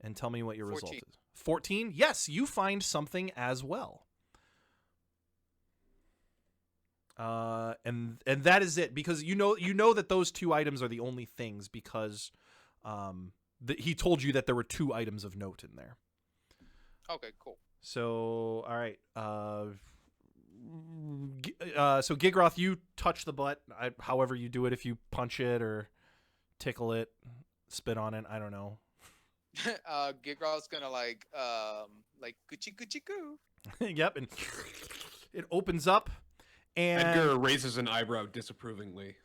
and tell me what your result 14. is. 14. Yes, you find something as well. And that is it, because you know that those two items are the only things, because he told you that there were two items of note in there. Okay, cool. So, all right. So Gigroth, you touch the butt. However you do it, if you punch it or tickle it, spit on it, I don't know. Gigroth's gonna like Gucci Gucci Goo. Yep, and it opens up, and Edgar raises an eyebrow disapprovingly.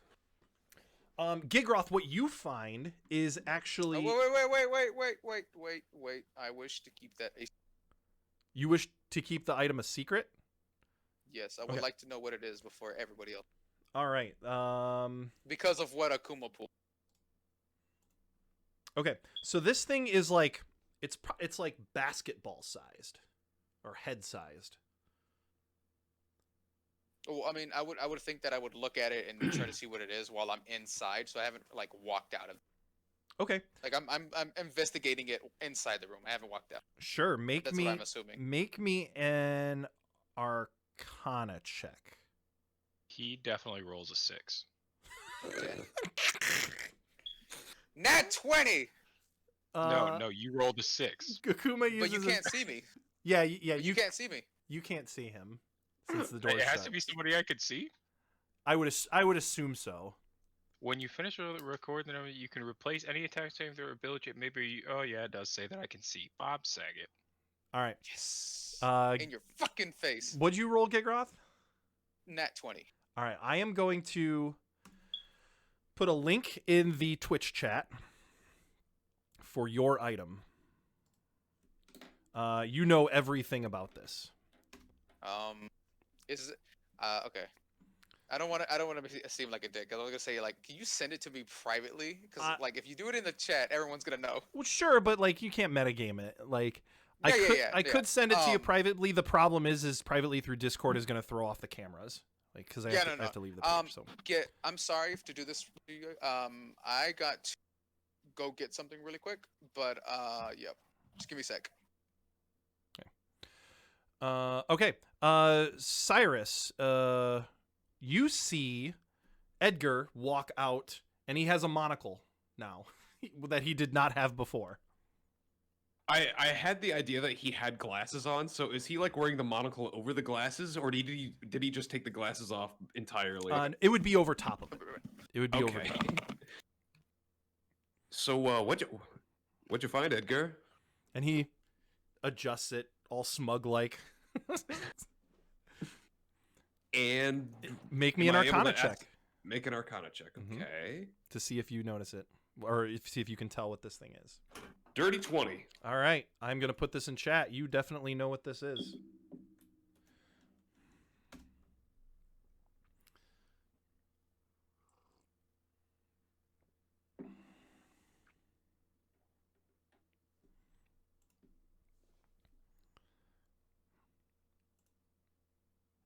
Gigroth, what you find is actually Wait. I wish to keep that a you wish to keep the item a secret. yes. I would Okay. like to know what it is before everybody else. All right. Because of what Akuma pulled. Okay. So this thing is like it's like basketball sized or head sized. Well, I mean, I would think that I would look at it and try to see what it is while I'm inside, so I haven't like walked out of. Okay, Like I'm investigating it inside the room. I haven't walked out. sure. That's what I'm assuming. Make me an Arcana check. He definitely rolls a 6. Okay. Nat 20. No, you rolled a 6. Gakuma uses. But you can't see me. Yeah, yeah. You can't see me. You can't see him since the door. It has shut. to be somebody I could see. I would assume so. When you finish the record, then you can replace any attack saving throw ability. Maybe. Oh yeah, it does say that I can see Bob Saget. All right. Yes. Uh, In your fucking face. what'd you roll, Gigroth? Nat 20. All right. I am going to put a link in the Twitch chat for your item. You know everything about this. Is it? Okay. I don't want to seem like a dick. I was gonna say like, can you send it to me privately? Because like, if you do it in the chat, everyone's gonna know. Well, sure, but like you can't metagame it. Like I Yeah, could send it to you privately. The problem is privately through Discord is going to throw off the cameras. Like because I have to leave the page. So I'm sorry to do this for you. I got to go get something really quick, but yep. Just give me a sec. okay. Cyrus, you see Edgar walk out, and he has a monocle now that he did not have before. I had the idea that he had glasses on, so is he like wearing the monocle over the glasses, or did he just take the glasses off entirely? It would be over top of it. It would be over Okay. top. So what'd you find, Edgar? And he adjusts it all smug like. And Make me an am I able Arcana to check. ask- Make an Arcana check. Mhm. Okay. To see if you notice it, or see if you can tell what this thing is. Dirty 20. All right, I'm gonna put this in chat. You definitely know what this is.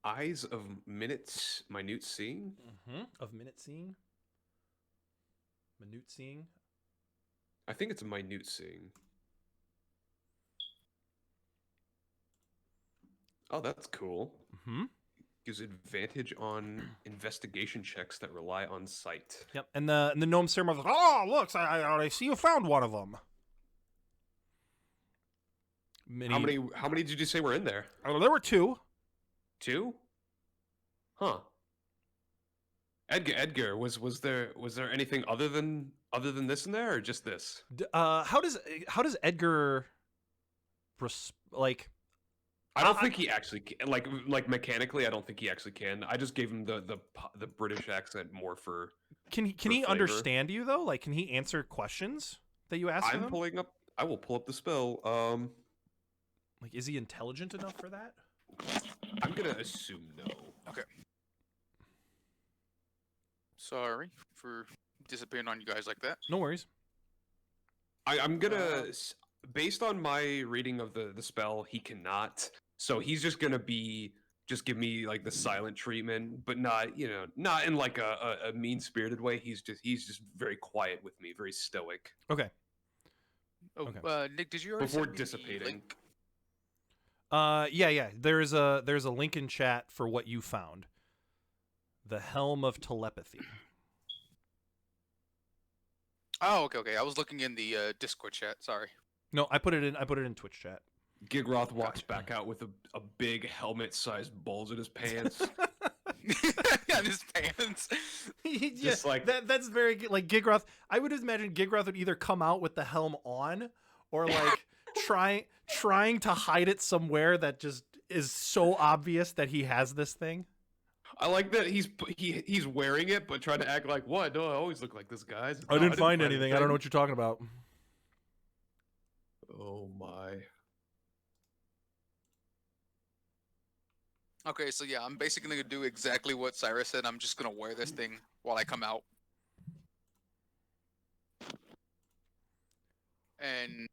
Eyes of minute seeing. Of minute seeing, minute seeing. I think it's minute seeing. Oh, that's cool. Mm-hmm. Gives advantage on investigation checks that rely on sight. Yep. And the gnome ceremony was like, oh, look, I see you found one of them. How many did you say were in there? Oh, there were two. 2? Huh. Edgar, was there anything other than this in there, or just this? How does Edgar like? I don't think he actually like mechanically. I don't think he actually can. I just gave him the British accent more for. Can he flavor. understand you though? Like, can he answer questions that you ask him? I will pull up the spell. Like, is he intelligent enough for that? I'm gonna assume no. Okay. Sorry for disappearing on you guys like that. No worries. I'm gonna, based on my reading of the spell, he cannot. So he's just gonna give me like the silent treatment, but not not in like a mean spirited way. He's just very quiet with me, very stoic. Okay. Oh, Okay. Nick, did you already Before send me the dissipating. link? Yeah. There's a link in chat for what you found. The Helm of Telepathy. Oh, okay. I was looking in the Discord chat. Sorry. No, I put it in Twitch chat. Gigroth walks back out with a big helmet-sized bulge in his pants. Yeah, his pants. Yeah, Just like- that's very like Gigroth. I would imagine Gigroth would either come out with the helm on, or like trying to hide it somewhere that just is so obvious that he has this thing. I like that he's wearing it, but trying to act like, what? No, I always look like this, guys. I didn't find anything. I don't know what you're talking about. Oh my. Okay, so yeah, I'm basically gonna do exactly what Cyrus said. I'm just gonna wear this thing while I come out. And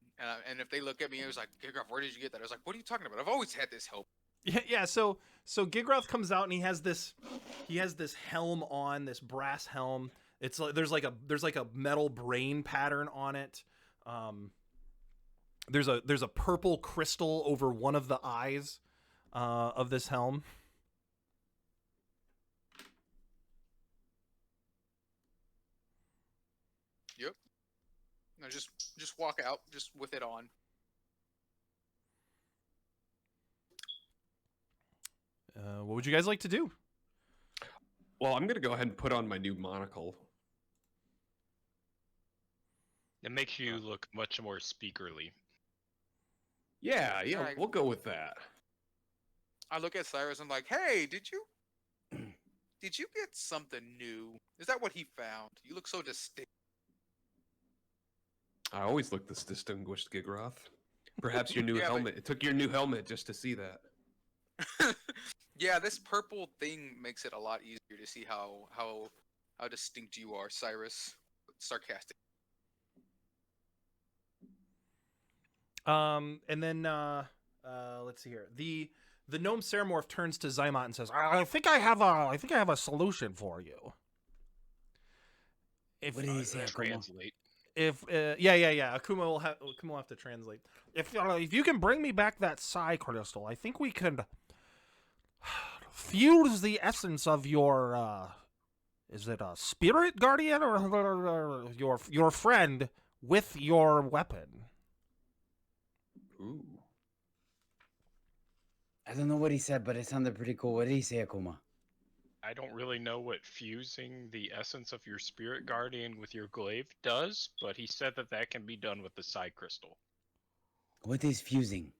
if they look at me, it was like, Gigroff, where did you get that? I was like, what are you talking about? I've always had this help. Yeah. So Gigroth comes out and he has this helm on, this brass helm. It's like there's like a metal brain pattern on it. There's a purple crystal over one of the eyes of this helm. Yep. No, just walk out just with it on. What would you guys like to do? Well, I'm gonna go ahead and put on my new monocle. It makes you look much more speakerly. Yeah, Yeah, we'll go with that. I look at Cyrus. I'm like, hey, did you get something new? Is that what he found? You look so distinct. I always look this distinguished, Gigroth. Perhaps your new Yeah, but- helmet. It took your new helmet just to see that. Yeah, this purple thing makes it a lot easier to see how distinct you are, Cyrus. Sarcastic. And then let's see here. The gnome Ceramorph turns to Zymot and says, I think I have a solution for you. If What did he say, Akuma? Translate. if yeah, Akuma will have to translate. If you can bring me back that psi crystal, I think we could fuse the essence of your is it a spirit guardian or your friend with your weapon. Ooh. I don't know what he said, but it sounded pretty cool. What did he say, Akuma? I don't really know what fusing the essence of your spirit guardian with your glaive does, but he said that can be done with the psi crystal. What is fusing?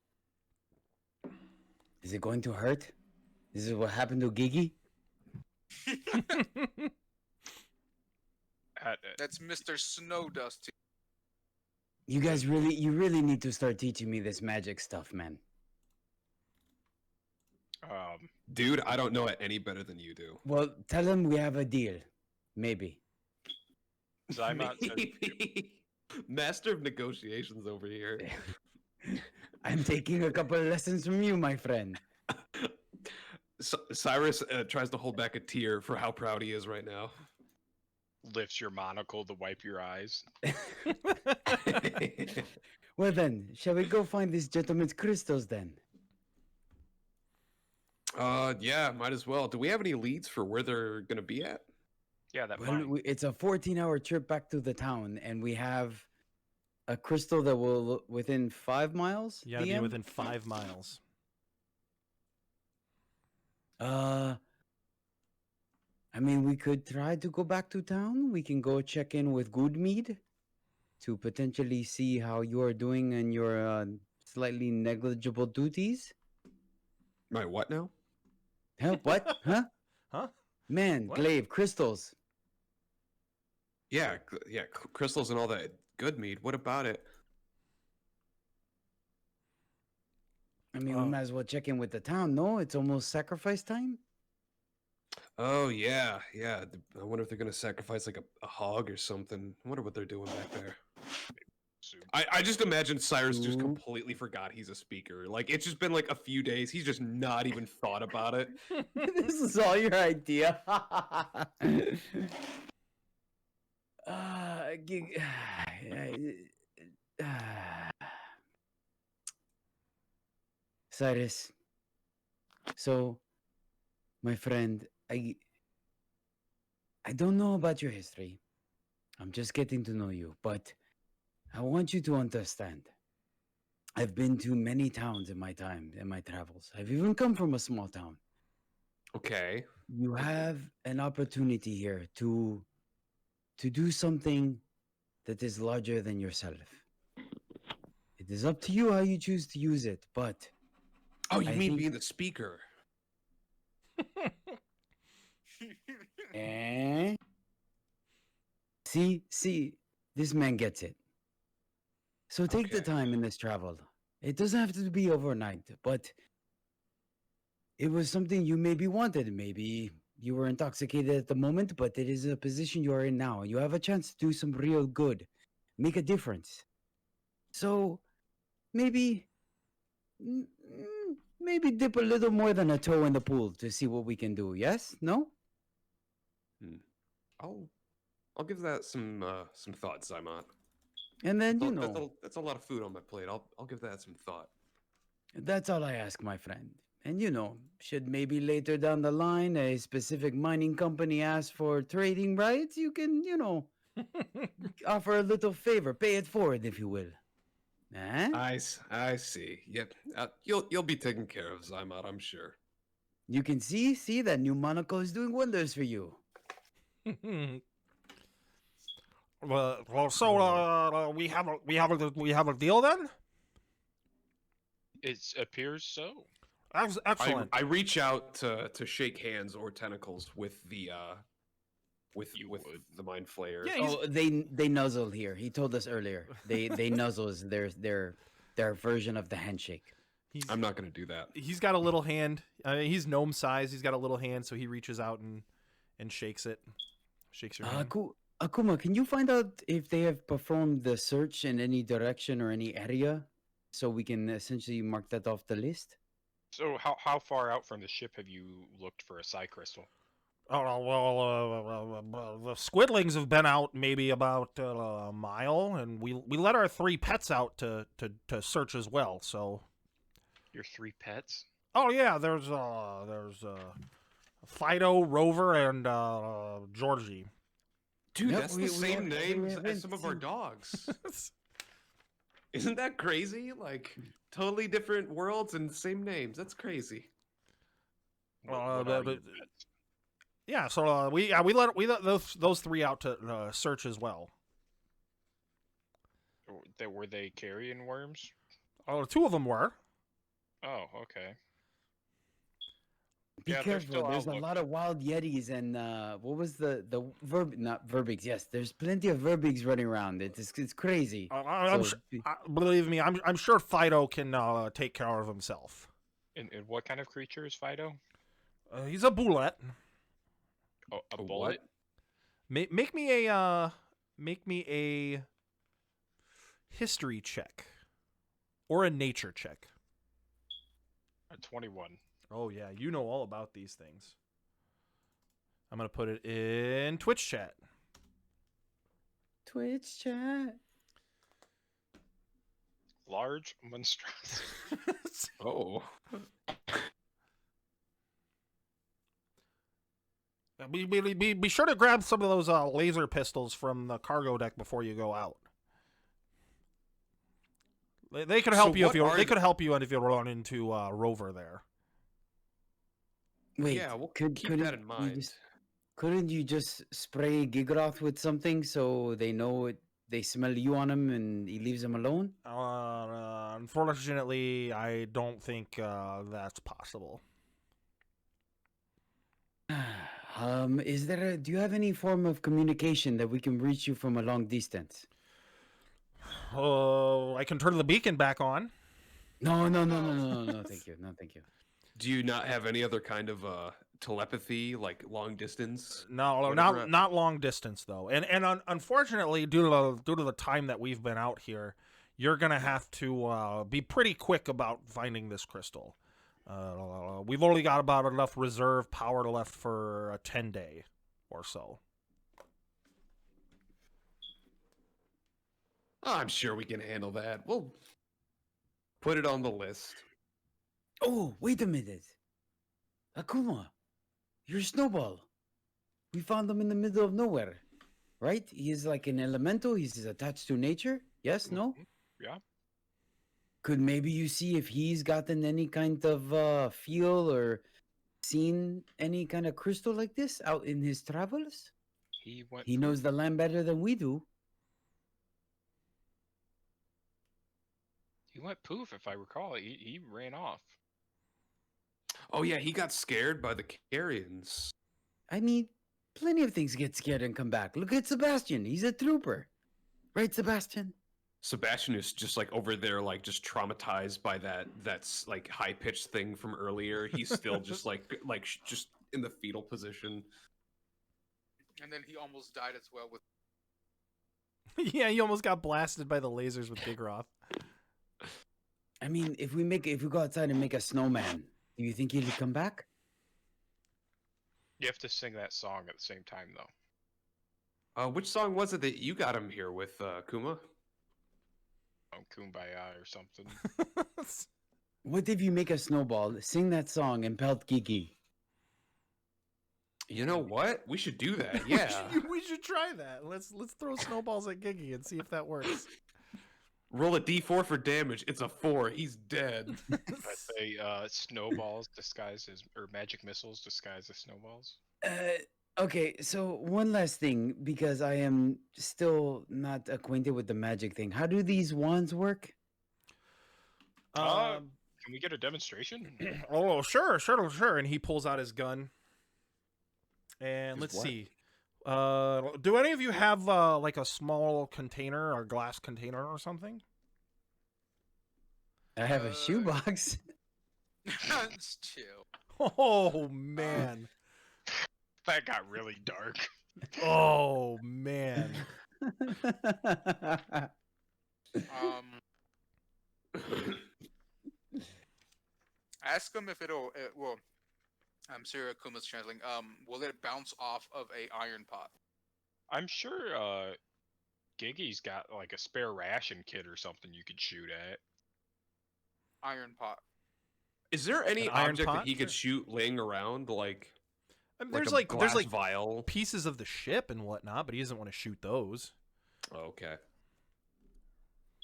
Is it going to hurt? This is what happened to Gigi? That's Mr. Snowdust. You guys you really need to start teaching me this magic stuff, man. Dude, I don't know it any better than you do. Well, tell him we have a deal. Maybe. Zymot says, Maybe. Master of negotiations over here. I'm taking a couple of lessons from you, my friend. Cyrus tries to hold back a tear for how proud he is right now. lifts your monocle to wipe your eyes. Well then, shall we go find this gentleman's crystals then? Yeah, might as well. Do we have any leads for where they're gonna be at? Yeah, that Well, mine. it's a 14-hour trip back to the town, and we have a crystal that will within 5 miles. You gotta be DM? within 5 miles. I mean, we could try to go back to town. We can go check in with Goodmead to potentially see how you are doing in your slightly negligible duties. My what now? Huh? What? Huh? Huh? Man, What? glaive, crystals. Yeah, crystals and all that. Good mead. What about it? I mean, Oh. we might as well check in with the town. No, it's almost sacrifice time. Oh yeah. I wonder if they're gonna sacrifice like a hog or something. I wonder what they're doing back there. Soup. I just imagine Cyrus just Ooh. completely forgot he's a speaker. Like it's just been like a few days. He's just not even thought about it. This is all your idea. Gig- Cyrus. So, my friend, I don't know about your history. I'm just getting to know you, but I want you to understand. I've been to many towns in my time, in my travels. I've even come from a small town. Okay. You have an opportunity here to do something that is larger than yourself. It is up to you how you choose to use it, but Oh, you I mean think- being the speaker? eh? See, this man gets it. So take the Okay. time in this travel. It doesn't have to be overnight, but it was something you maybe wanted. Maybe you were intoxicated at the moment, but it is a position you are in now. You have a chance to do some real good, make a difference. So maybe maybe dip a little more than a toe in the pool to see what we can do. Yes? No? I'll give that some thought, Zymot. And then That's a lot of food on my plate. I'll give that some thought. that's all I ask, my friend. And should maybe later down the line a specific mining company ask for trading rights, you can, offer a little favor, pay it forward, if you will. Eh? I see. Yep. You'll be taken care of, Zymot, I'm sure. You can see that new monocle is doing wonders for you. Well, so we have a deal then. It appears so. Excellent. I reach out to shake hands or tentacles with the with the mind flayer. Yeah, Oh, they nuzzle here. He told us earlier. They nuzzle is their version of the handshake. I'm not gonna do that. He's got a little hand. He's gnome size. He's got a little hand, so he reaches out and shakes it. Shakes your hand. Akuma, can you find out if they have performed the search in any direction or any area, so we can essentially mark that off the list? So how far out from the ship have you looked for a psi crystal? Oh well, the squidlings have been out maybe about a mile, and we let our 3 pets out to search as well. So. Your 3 pets? Oh yeah, there's Fido, Rover, and Georgie. Dude, Yep, that's we the same have- name we as haven't some of our seen- dogs. Isn't that crazy? Like totally different worlds and same names. That's crazy. What Uh, are but- your but- pets? Yeah, so we let those 3 out to search as well. Were they carrion worms? 2 of them were. Oh, okay. Be Yeah, they're careful. still There's a out lot of wild yetis and what was the not verbigs? Yes, there's plenty of verbigs running around. It's crazy. So, Believe me, I'm sure Fido can take care of himself. And what kind of creature is Fido? He's a bullet. Oh, a A bullet? Make me a history check or a nature check. A 21. Oh yeah, you know all about these things. I'm gonna put it in Twitch chat. Twitch chat. Large monstrosity. Oh. Be sure to grab some of those laser pistols from the cargo deck before you go out. They could help So you what if you are they could help you if you run into Rover there. Wait, Yeah, we'll could, keep couldn't that in you mind. couldn't you just spray Gigroth with something so they know they smell you on him and he leaves them alone? Unfortunately, I don't think that's possible. Do you have any form of communication that we can reach you from a long distance? I can turn the beacon back on. No, thank you. No, thank you. Do you not have any other kind of telepathy, like long distance? No, Whatever. not long distance though. And unfortunately, due to the time that we've been out here, you're gonna have to be pretty quick about finding this crystal. We've only got about enough reserve power left for a 10-day or so. I'm sure we can handle that. We'll put it on the list. Oh, wait a minute. Akuma, you're Snowball. We found him in the middle of nowhere, right? He is like an elemental. He's attached to nature. Yes, no? Yeah. Could maybe you see if he's gotten any kind of feel or seen any kind of crystal like this out in his travels? He went. He knows the land better than we do. He went poof, if I recall. He ran off. Oh yeah, he got scared by the carrions. I mean, plenty of things get scared and come back. Look at Sebastian. He's a trooper. Right, Sebastian? Sebastian is just like over there, like just traumatized by that's like high pitched thing from earlier. He's still just just in the fetal position. And then he almost died as well with. Yeah, you almost got blasted by the lasers with Gigroth. I mean, if we go outside and make a snowman, do you think he'll come back? You have to sing that song at the same time, though. Which song was it that you got him here with, Kuma? Kumbaya or something. What if you make a snowball, sing that song, and pelt Gigi? You know what? We should do that. We Yeah. we should try that. Let's throw snowballs at Gigi and see if that works. Roll a d4 for damage. It's a 4. He's dead. I say snowballs disguised as, or magic missiles disguised as snowballs. Okay, so one last thing, because I am still not acquainted with the magic thing. How do these wands work? Can we get a demonstration? Oh, sure. And he pulls out his gun. And His let's what? see. Do any of you have like a small container or glass container or something? I have a shoebox. Just chill. Oh man. That got really dark. Oh man. Ask him if it'll. Well, I'm sure Akuma's translating. Will it bounce off of a iron pot? I'm sure Gigi's got like a spare ration kit or something you could shoot at. Iron pot. Is there any An iron object pot? that he could shoot laying around, like There's a like glass there's like vial? pieces of the ship and whatnot, but he doesn't want to shoot those, Oh, okay.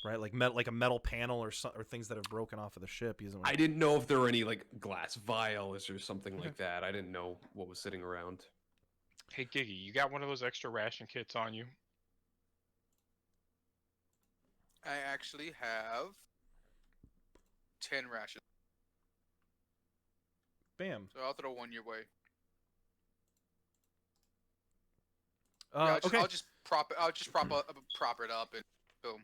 right? Like a metal panel or things that have broken off of the ship. He doesn't I want. didn't know if there were any like glass vials or something like that. I didn't know what was sitting around. Hey Gigi, you got one of those extra ration kits on you? I actually have 10 rations, Bam. so I'll throw one your way. Okay. I'll just prop it. I'll just prop it up, and boom.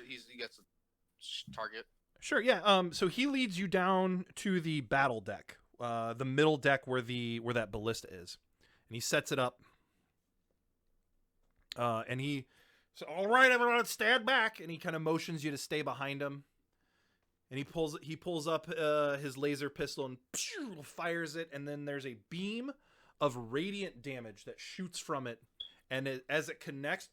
He gets a target. Sure. Yeah. So he leads you down to the battle deck, the middle deck where that ballista is, and he sets it up. And he says, "All right, everyone, stand back." And he kind of motions you to stay behind him. And he pulls up his laser pistol and fires it, and then there's a beam of radiant damage that shoots from it, and as it connects,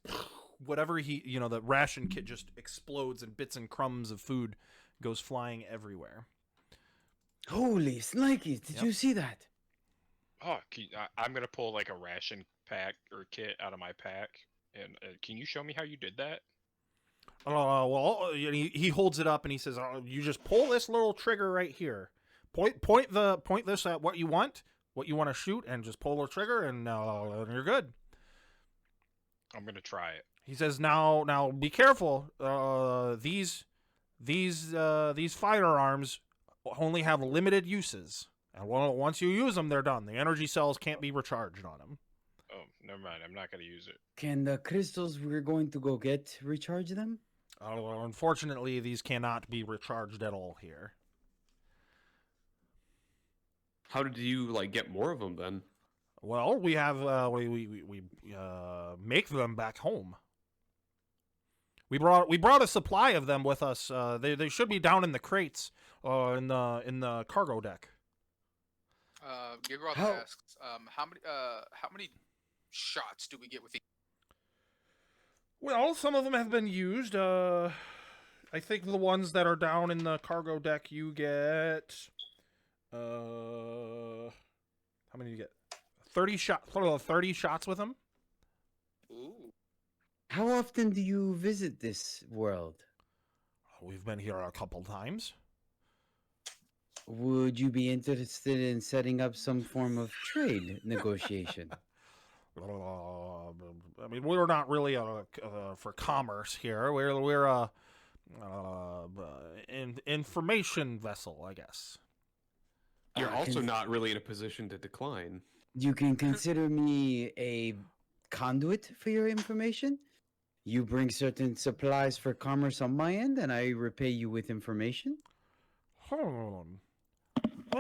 whatever the ration kit just explodes, and bits and crumbs of food goes flying everywhere. Holy snikes, did Yep. you see that? Oh, I'm gonna pull like a ration pack or kit out of my pack, and can you show me how you did that? Well, he holds it up and he says, "You just pull this little trigger right here. Point this at what you want to shoot, and just pull the trigger, and you're good." I'm gonna try it. He says, "Now be careful. These firearms only have limited uses, and once you use them, they're done. The energy cells can't be recharged on them." Oh, never mind. I'm not gonna use it. Can the crystals we're going to go get recharge them? Unfortunately, these cannot be recharged at all here. How did you like get more of them then? Well, we have we make them back home. We brought a supply of them with us. They should be down in the crates, in the cargo deck. Gigroth How- asks, how many shots do we get with each? Well, some of them have been used. I think the ones that are down in the cargo deck, you get. How many do you get? 30 shots with them. Ooh. How often do you visit this world? We've been here a couple times. Would you be interested in setting up some form of trade negotiation? I mean, we're not really for commerce here. We're an information vessel, I guess. You're Uh, also cons- not really in a position to decline. You can consider me a conduit for your information. You bring certain supplies for commerce on my end, and I repay you with information.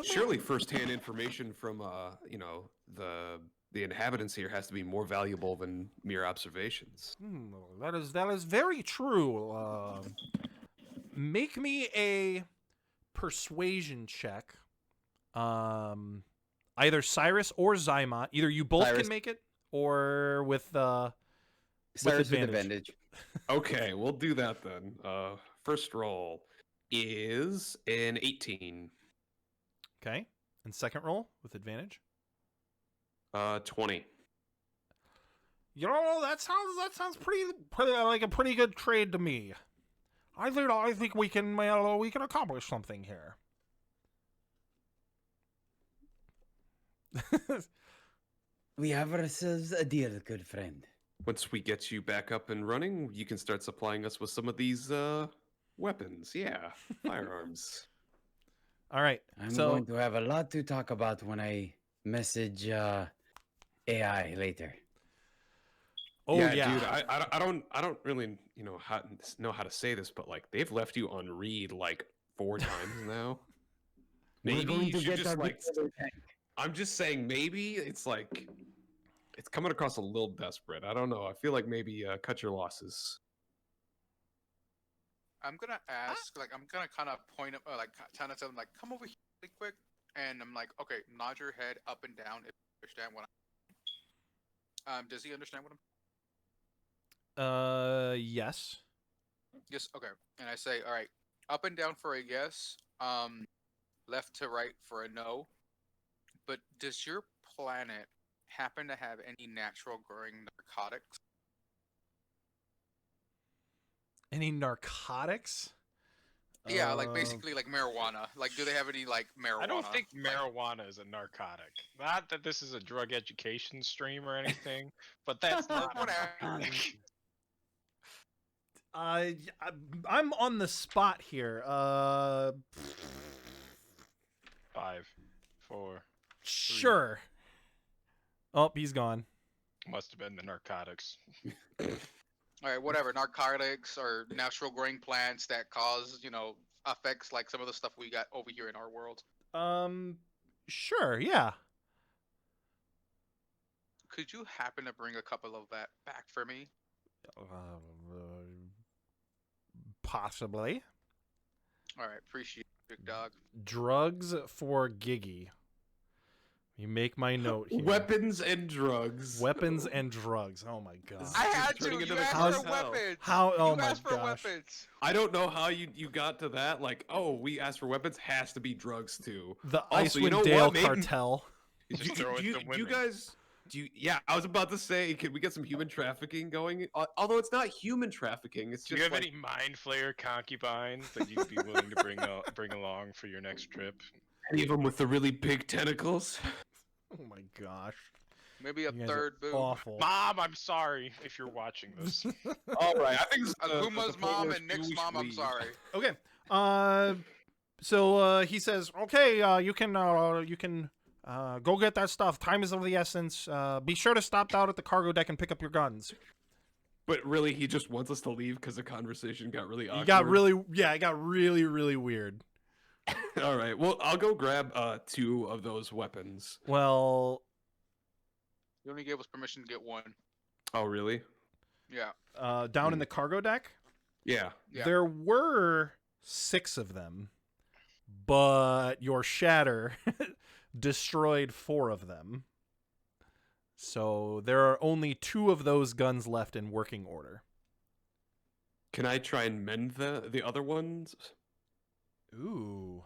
Surely first-hand information from the inhabitants here has to be more valuable than mere observations. That is very true. Make me a persuasion check. Either Cyrus or Zymot. Either you both Cyrus. can make it, or with Cyrus with advantage. Okay, we'll do that then. First roll is an 18. Okay. And second roll with advantage. 20. You know, that sounds pretty like a pretty good trade to me. I think we can accomplish something here. We have ourselves a deal, good friend. Once we get you back up and running, you can start supplying us with some of these weapons. Yeah, firearms. All right. I'm so going to have a lot to talk about when I message AI later. yeah. dude. I don't really know how to say this, but like they've left you on read like 4 times now. We're going you to should get just our like. big tank. I'm just saying maybe it's like it's coming across a little desperate. I don't know. I feel like maybe cut your losses. I'm gonna ask, like, I'm gonna kind of point up, like, kind of tell him, like, come over here really quick, and I'm like, okay, nod your head up and down if you understand what I'm. Does he understand what I'm? Yes. Yes. Okay. And I say, all right, up and down for a yes, left to right for a no. But does your planet happen to have any natural growing narcotics? Any narcotics? Yeah, like basically like marijuana. Like, do they have any like marijuana? I don't think like, marijuana is a narcotic. Not that this is a drug education stream or anything, but that's not a whatever. narcotic. I'm on the spot here. 5, 4. Sure. Oh, he's gone. Must have been the narcotics. All right, whatever. Narcotics or natural growing plants that cause, effects like some of the stuff we got over here in our world. Sure, yeah. Could you happen to bring a couple of that back for me? Possibly. All right, appreciate it, big dog. Drugs for Giggy. You make my note here. Weapons and drugs. Weapons and drugs. Oh my god. I had to. turning You into the asked for cartel. weapons. How? Oh you my asked for gosh. weapons. I don't know how you got to that. Like, oh, we asked for weapons. Has to be drugs too. The Also, you Icewind know Dale what? Maybe- cartel. You just throw it to women. Yeah, I was about to say, can we get some human trafficking going? Although it's not human trafficking, it's Do just you have like, any mind flayer concubines that you'd be willing to bring along for your next trip? any of them with the really big tentacles. Oh my gosh. Maybe a You guys third are boob. awful. Mom, I'm sorry if you're watching this. All right, I think this is Akuma's the point mom where and Nick's we mom. should I'm leave. sorry. Okay. So he says, "Okay, you can go get that stuff. Time is of the essence. Be sure to stop out at the cargo deck and pick up your guns." But really, he just wants us to leave because the conversation got really awkward. It got really weird. All right, well, I'll go grab 2 of those weapons. Well, You only gave us permission to get one. Oh, really? Yeah. down in the cargo deck, Yeah. Yeah. there were 6 of them, but your shatter destroyed 4 of them. So there are only 2 of those guns left in working order. Can I try and mend the other ones? Ooh.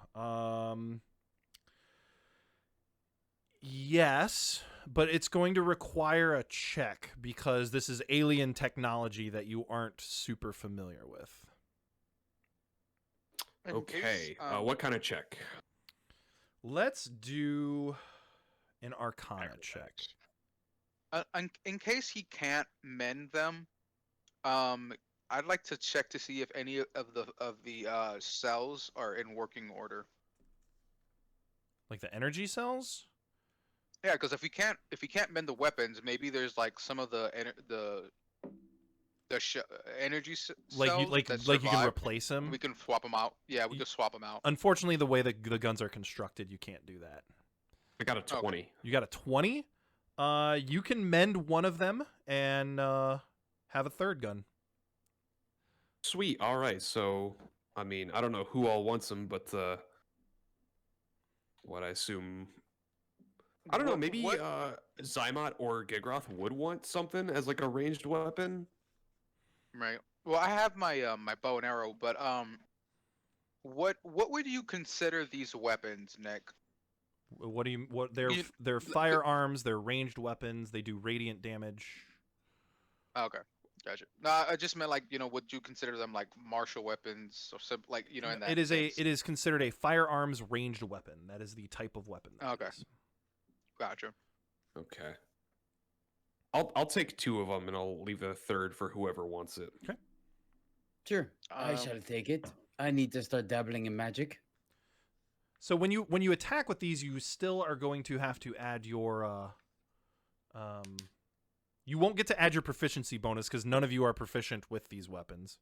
Yes, but it's going to require a check because this is alien technology that you aren't super familiar with. In Okay. case, What kind of check? Let's do an Arcana check. in case he can't mend them, I'd like to check to see if any of the cells are in working order. Like the energy cells? Yeah, because if he can't mend the weapons, maybe there's like some of the energy cells Like you that can survive. replace them? We can swap them out. Yeah, we Y- can swap them out. Unfortunately, the way the guns are constructed, you can't do that. I got a 20. You got a 20? You can mend one of them and have a third gun. Sweet. All right. So I mean, I don't know who all wants them, but what I assume, I don't know, maybe Zymot or Gigroth would want something as like a ranged weapon. Right. Well, I have my my bow and arrow, but what would you consider these weapons, Nick? What do you? You- They're firearms. They're ranged weapons. They do radiant damage. Okay, gotcha. No, I just meant like would you consider them like martial weapons or some like in that? It is sense? it is considered a firearms ranged weapon. That is the type of weapon. that Okay. is. Gotcha. Okay. I'll take 2 of them and I'll leave the third for whoever wants it. Sure, I Um, shall take it. I need to start dabbling in magic. So when you attack with these, you still are going to have to add your you won't get to add your proficiency bonus because none of you are proficient with these weapons,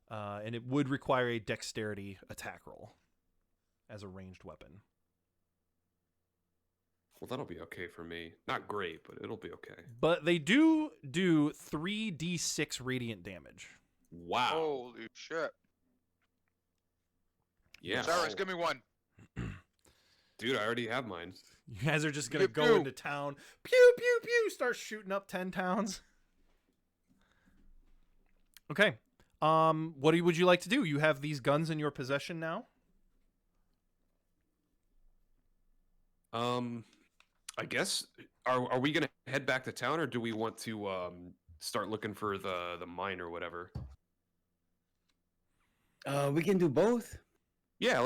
and it would require a dexterity attack roll as a ranged weapon. Well, that'll be okay for me. Not great, but it'll be okay. But they do 3d6 radiant damage. Wow. Holy shit! Yeah. Cyrus, give me one. Dude, I already have mine. You guys are just gonna Pew, go pew. into town, pew pew pew, start shooting up 10 towns. Okay. What would you like to do? You have these guns in your possession now. I guess are we gonna head back to town or do we want to start looking for the mine or whatever? We can do both. Yeah,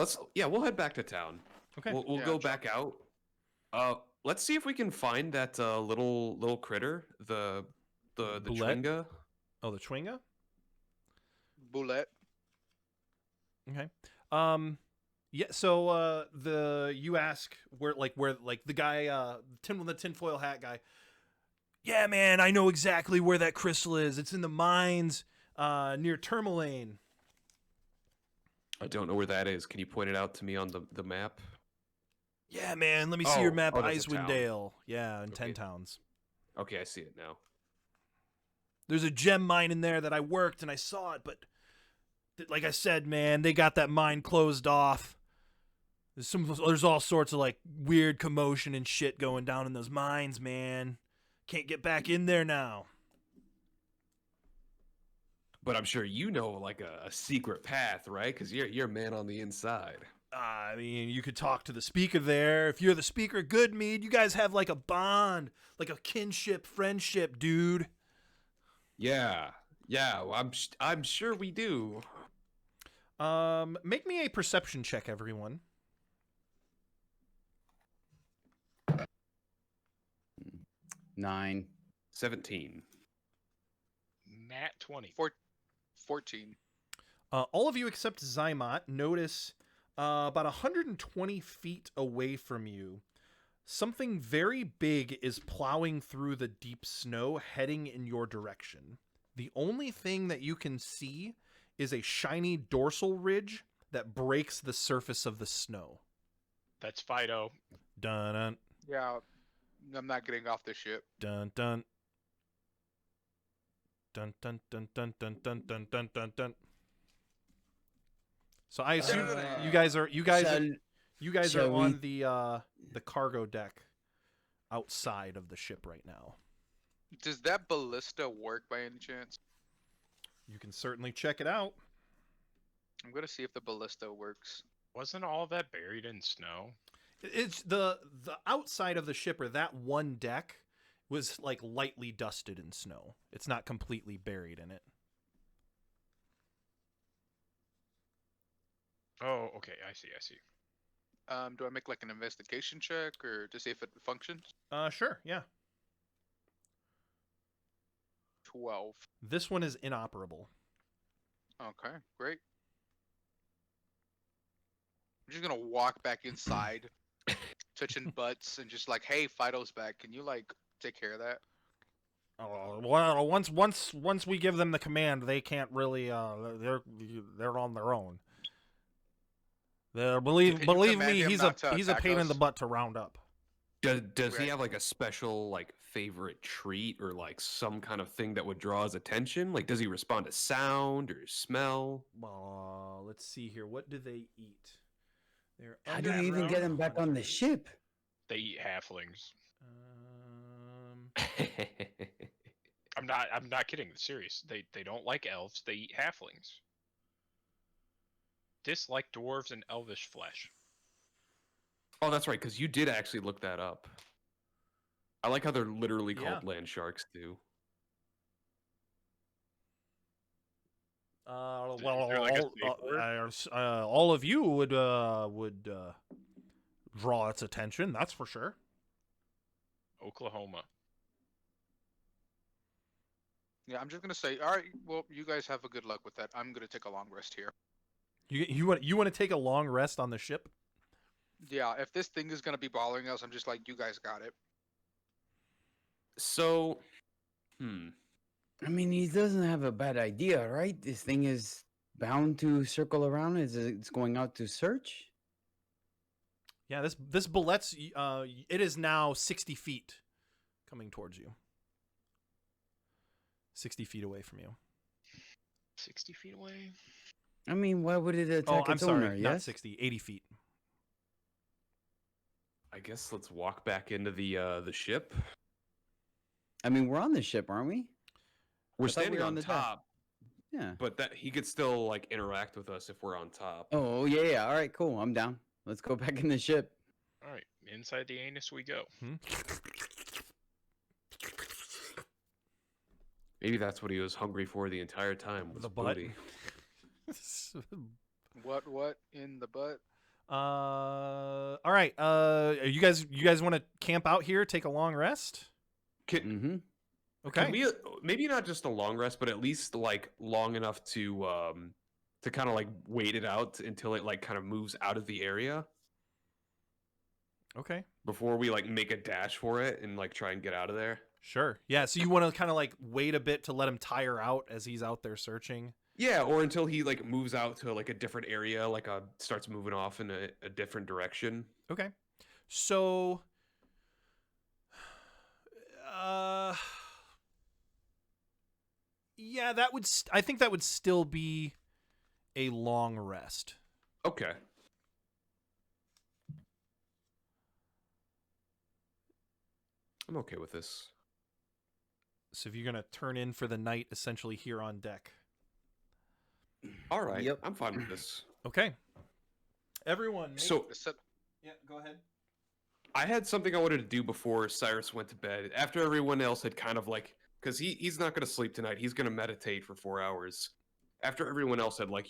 we'll head back to town. Okay. We'll Yeah, go sure. back out. Let's see if we can find that little critter, the Bullet? Chwinga. Oh, the Chwinga? Bullet. Okay. Yeah, so you ask where the guy the tinfoil hat guy. Yeah, man, I know exactly where that crystal is. It's in the mines near Tourmaline. I don't know where that is. Can you point it out to me on the map? Yeah, man, let me see your map of that's a town. Icewind Dale. Yeah, in 10 Okay. towns. Okay, I see it now. There's a gem mine in there that I worked and I saw it, but like I said, man, they got that mine closed off. There's all sorts of like weird commotion and shit going down in those mines, man. Can't get back in there now. But I'm sure you know like a secret path, right? Because you're a man on the inside. I mean, you could talk to the speaker there. If you're the speaker, good mead. You guys have like a bond, like a kinship, friendship, dude. Yeah, well, I'm sure we do. Make me a perception check, everyone. 9. 17. Nat 20. 14. All of you except Zymot notice about 120 feet away from you, something very big is plowing through the deep snow, heading in your direction. The only thing that you can see is a shiny dorsal ridge that breaks the surface of the snow. That's Fido. Dun dun Yeah, I'm not getting off this ship. dun dun. Dun dun dun dun dun dun dun dun dun dun. So I assume you guys are shall we- on the cargo deck outside of the ship right now. Does that ballista work by any chance? You can certainly check it out. I'm gonna see if the ballista works. Wasn't all that buried in snow? It's the outside of the ship, or that one deck was like lightly dusted in snow. It's not completely buried in it. Oh, okay. I see. Do I make like an investigation check or to see if it functions? Sure, yeah. 12. This one is inoperable. Okay, great. I'm just gonna walk back inside, touching butts, and just like, hey, Fido's back. Can you like take care of that? Oh, well, once we give them the command, they can't really. They're on their own. Believe Can you me, command him he's not a to pain in attack the us? butt to round up. Does he Right. have like a special like favorite treat or like some kind of thing that would draw his attention? Like, does he respond to sound or smell? Let's see here. What do they eat? They're How do you even underground get him back on the hunters. ship? They eat halflings. Um, I'm not kidding. Serious. They don't like elves. They eat halflings. Dislike dwarves and elvish flesh. Oh, that's right, because you did actually look that up. I like how they're literally Yeah. called land sharks too. Is there like a safe word? all of you would draw its attention. That's for sure. Oklahoma. Yeah, I'm just gonna say, all right. Well, you guys have a good luck with that. I'm gonna take a long rest here. You want to take a long rest on the ship? Yeah, if this thing is gonna be bothering us, I'm just like, you guys got it. So, I mean, he doesn't have a bad idea, right? This thing is bound to circle around as it's going out to search. Yeah, this Bullet's it is now 60 feet coming towards you. 60 feet away from you. 60 feet away. I mean, why would it attack I'm its sorry, owner? not Yes. 60, 80 feet. I guess let's walk back into the ship. I mean, we're on the ship, aren't we? We're I thought we standing were on on the deck. top, Yeah. but that he could still like interact with us if we're on top. Oh yeah. All right. Cool. I'm down. Let's go back in the ship. All right, inside the anus we go. Maybe that's what he was hungry for the entire time. Was The butt. booty. What in the butt? All right. You guys want to camp out here, take a long rest? Can, Mm-hmm. Okay. can we maybe not just a long rest, but at least like long enough to kind of like wait it out until it like kind of moves out of the area Okay. before we like make a dash for it and like try and get out of there. Sure. Yeah. So you want to kind of like wait a bit to let him tire out as he's out there searching. Yeah, or until he like moves out to like a different area, like starts moving off in a different direction. Okay. So, yeah, that would. I think that would still be a long rest. Okay. I'm okay with this. So if you're gonna turn in for the night, essentially here on deck. All right. Yep. I'm fine with this. Okay. Everyone. So yeah, go ahead. I had something I wanted to do before Cyrus went to bed. After everyone else had kind of like, because he's not going to sleep tonight. He's going to meditate for 4 hours. After everyone else had like,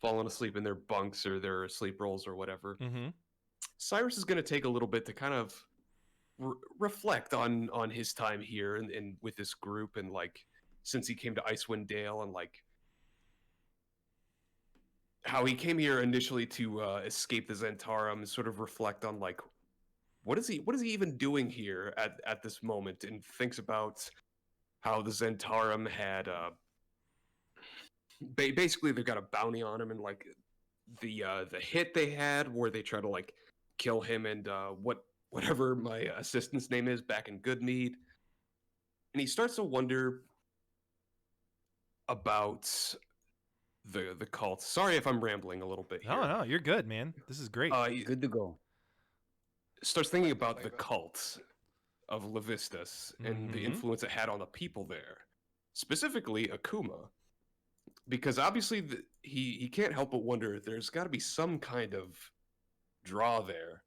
fallen asleep in their bunks or their sleep rolls or whatever, Mm-hmm. Cyrus is going to take a little bit to kind of reflect on his time here and with this group and like since he came to Icewind Dale and like how he came here initially to escape the Zentarum and sort of reflect on like what is he even doing here at this moment, and thinks about how the Zentarum had basically they've got a bounty on him, and like the hit they had where they try to like kill him and whatever my assistant's name is back in Goodmead, and he starts to wonder about the cult. Sorry if I'm rambling a little bit here. No, you're good, man. This is great. Good to go. Starts thinking about the cult of Levistus and the Mhm. influence it had on the people there, specifically Akuma, because obviously he can't help but wonder there's got to be some kind of draw there.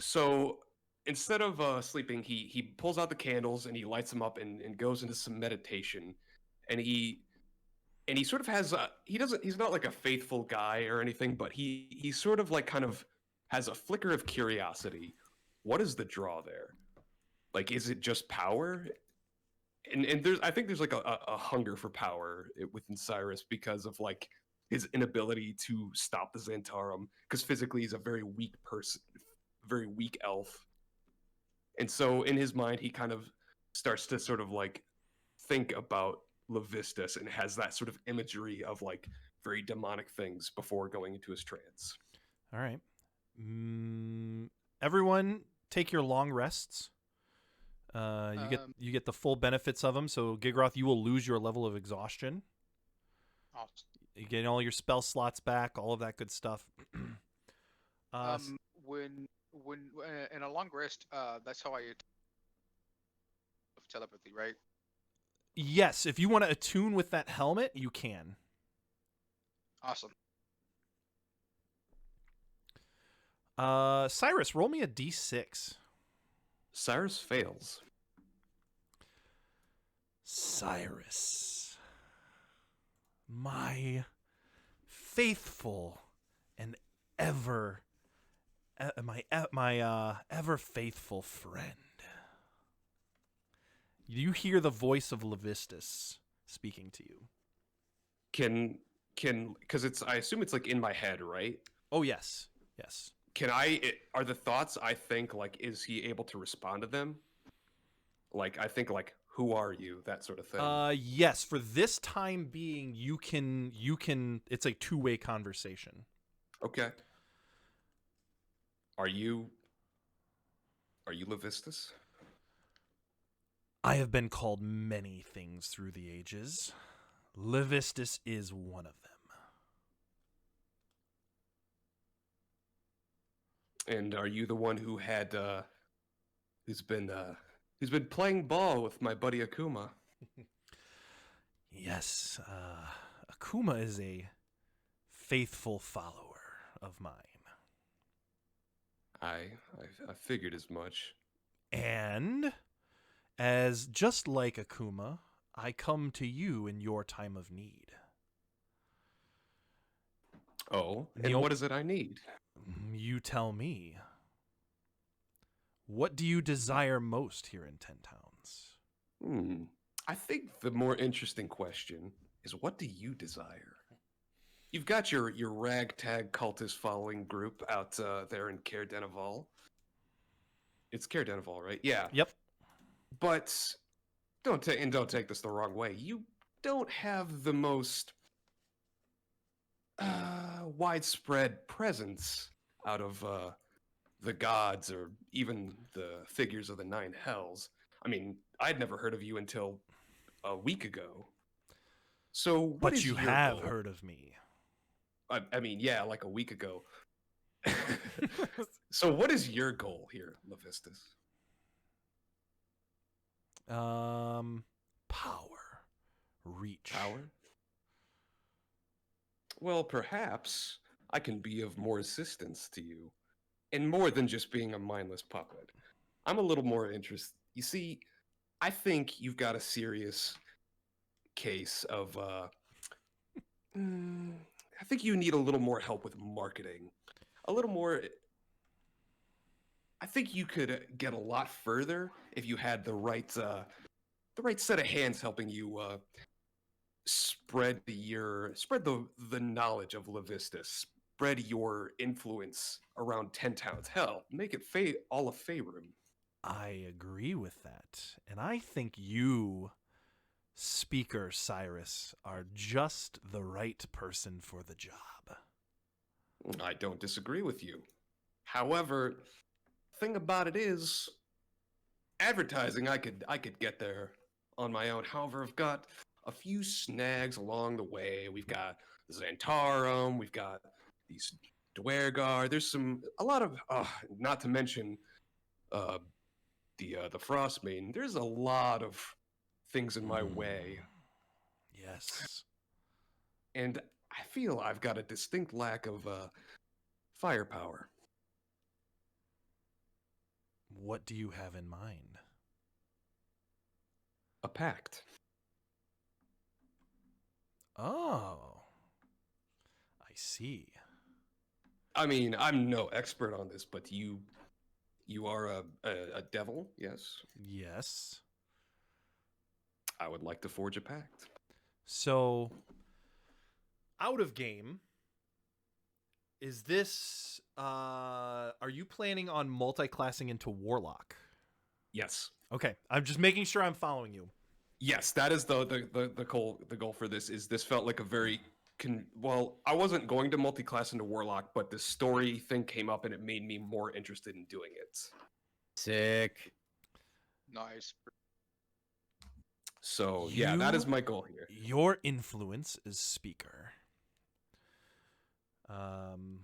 So instead of sleeping, he pulls out the candles and he lights them up and goes into some meditation, and he sort of has he's not like a faithful guy or anything, but he sort of like kind of has a flicker of curiosity. What is the draw there? Like, is it just power? And I think there's like a hunger for power within Cyrus because of like his inability to stop the Zentarum, because physically he's a very weak person, very weak elf. And so in his mind, he kind of starts to sort of like think about Levistus and has that sort of imagery of like very demonic things before going into his trance. All right. Everyone, take your long rests. You get the full benefits of them. So Gigroth, you will lose your level of exhaustion. Awesome. You get all your spell slots back, all of that good stuff. When in a long rest, that's how I telepathy, right? Yes, if you want to attune with that helmet, you can. Awesome. Cyrus, roll me a d6. Cyrus fails. Cyrus, my faithful and ever ever faithful friend. You hear the voice of Levistus speaking to you. Can because it's I assume it's like in my head, right? Oh yes. Yes. Are the thoughts I think like is he able to respond to them? Like I think like who are you? That sort of thing. Yes, for this time being you can it's a two-way conversation. Okay. Are you Levistus? I have been called many things through the ages. Levistus is one of them. And are you the one who had who's been playing ball with my buddy Akuma? Yes, Akuma is a faithful follower of mine. I figured as much. And as just like Akuma, I come to you in your time of need. Oh, and Neil- what is it I need? You tell me. What do you desire most here in 10 Towns? I think the more interesting question is what do you desire? You've got your ragtag cultist following group out there in Caer Denival. It's Caer Denival, right? Yeah. Yep. But don't take this the wrong way. You don't have the most widespread presence out of the gods or even the figures of the nine hells. I mean, I'd never heard of you until a week ago. So, what But is you your have goal? heard of me. I mean, yeah, like a week ago. So, what is your goal here, Levistus? Power. Reach. Power? Well, perhaps I can be of more assistance to you, and more than just being a mindless puppet. I'm a little more interested. You see, I think you've got a serious case of. I think you need a little more help with marketing. A little more. I think you could get a lot further if you had the right set of hands helping you spread the knowledge of Levistus, spread your influence around 10 Towns. Hell, make it all of Faerun. I agree with that. And I think you, Speaker Cyrus, are just the right person for the job. I don't disagree with you. However, thing about it is, advertising I could get there on my own. However, I've got a few snags along the way. We've got Xantarum, we've got these Dwergar. There's a lot of not to mention the Frostmaiden. There's a lot of things in my way, Yes. and I feel I've got a distinct lack of firepower. What do you have in mind? A pact. Oh. I see. I mean, I'm no expert on this, but you are a devil, yes? Yes. I would like to forge a pact. So, out of game, is this, are you planning on multi-classing into Warlock? Yes. Okay, I'm just making sure I'm following you. Yes, that is the goal for this. Is this felt like a very well, I wasn't going to multi-class into Warlock, but the story thing came up and it made me more interested in doing it. Sick. Nice. So yeah, that is You- my goal here. Your influence is speaker.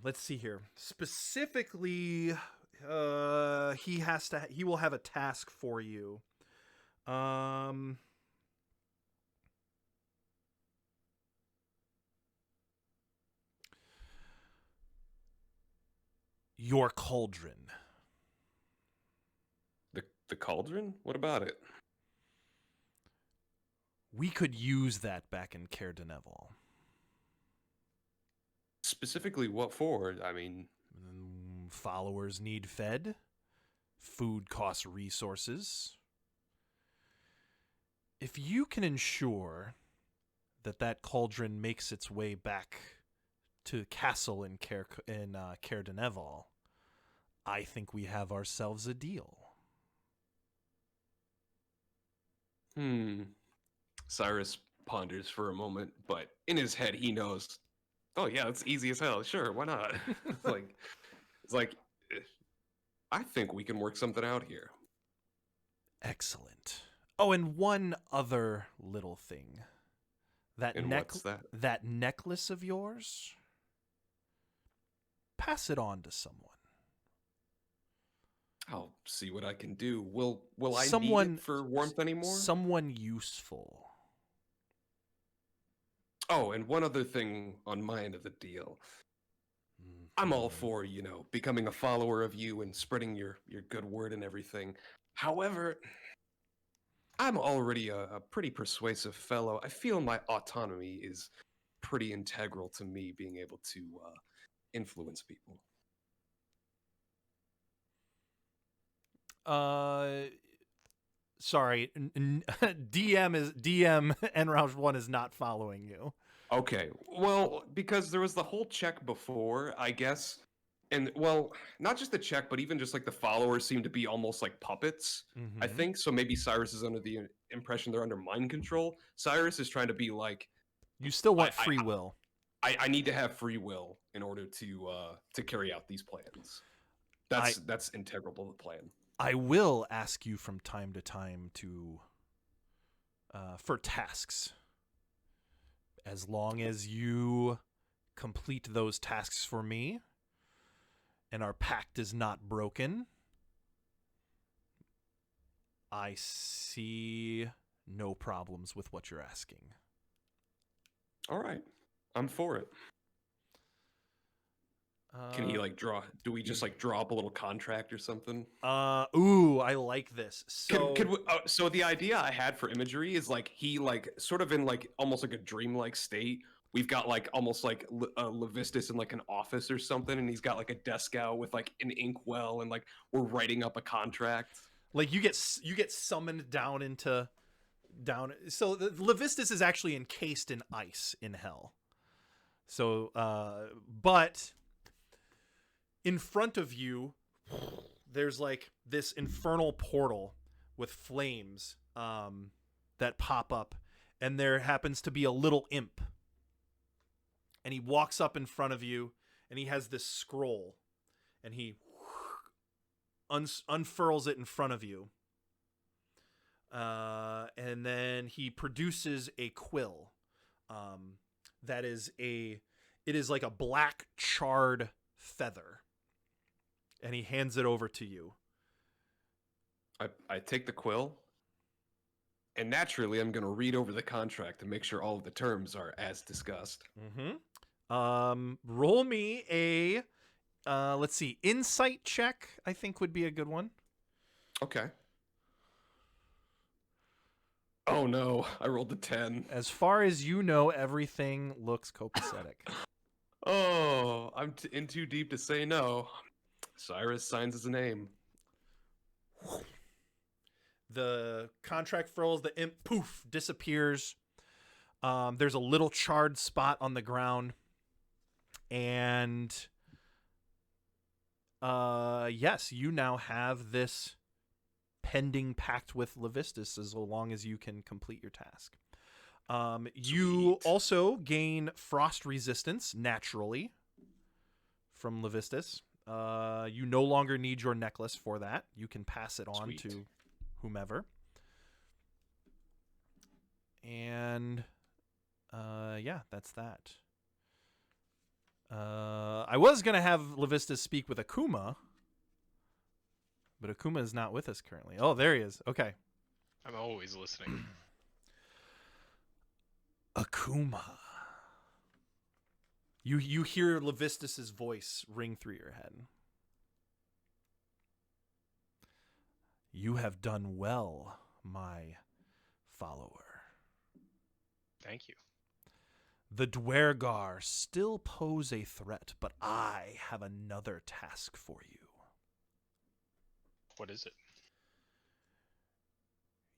Let's see here. Specifically, he will have a task for you. Your cauldron. The cauldron? What about it? We could use that back in Caer Dineval. Specifically, what for? I mean, Followers need fed. Food costs resources. If you can ensure that cauldron makes its way back to the castle in Caer Dineval, I think we have ourselves a deal. Cyrus ponders for a moment, but in his head he knows, oh yeah, it's easy as hell. Sure, why not? it's like, I think we can work something out here. Excellent. Oh, and one other little thing. And what's that? That necklace of yours, pass it on to someone. I'll see what I can do. Will I need Someone- it for warmth anymore? Someone useful. Oh, and one other thing on my end of the deal. I'm all for, becoming a follower of you and spreading your good word and everything. However, I'm already a pretty persuasive fellow. I feel my autonomy is pretty integral to me being able to influence people. Sorry, DM Enrouge 1 is not following you. Okay, well, because there was the whole check before, I guess. And, well, not just the check, but even just like the followers seem to be almost like puppets, I Mhm. think. So maybe Cyrus is under the impression they're under mind control. Cyrus is trying to be like, You still want I- free will. I need to have free will in order to carry out these plans. That's integral to the plan. I will ask you from time to time for tasks. As long as you complete those tasks for me and our pact is not broken, I see no problems with what you're asking. All right, I'm for it. Can he draw? Do we just draw up a little contract or something? Ooh, I like this. So Could we, so the idea I had for imagery is he sort of in almost like a dreamlike state. We've got almost Levistus in an office or something, and he's got a desk out with an inkwell, and we're writing up a contract. you get summoned down. So the Levistus is actually encased in ice in hell. So but in front of you, there's this infernal portal with flames that pop up, and there happens to be a little imp. And he walks up in front of you, and he has this scroll, and he unfurls it in front of you. And then he produces a quill. It is like a black charred feather. And he hands it over to you. I take the quill, and naturally I'm going to read over the contract to make sure all of the terms are as discussed. Roll me a let's see, insight check, I think would be a good one. Okay. Oh no, I rolled a 10. As far as you know, everything looks copacetic. Oh, I'm in too deep to say no. Cyrus signs his name. The contract furls, the imp poof disappears. There's a little charred spot on the ground, and yes, you now have this pending pact with Levistus as long as you can complete your task. You Sweet. also gain frost resistance naturally from Levistus. You no longer need your necklace for that. You can pass it on Sweet. to whomever. And yeah, that's that. I was gonna have Levistus speak with Akuma, but Akuma is not with us currently. Oh, there he is. Okay. I'm always listening. Akuma. You hear Levistus's voice ring through your head. You have done well, my follower. Thank you. The Dwergar still pose a threat, but I have another task for you. What is it?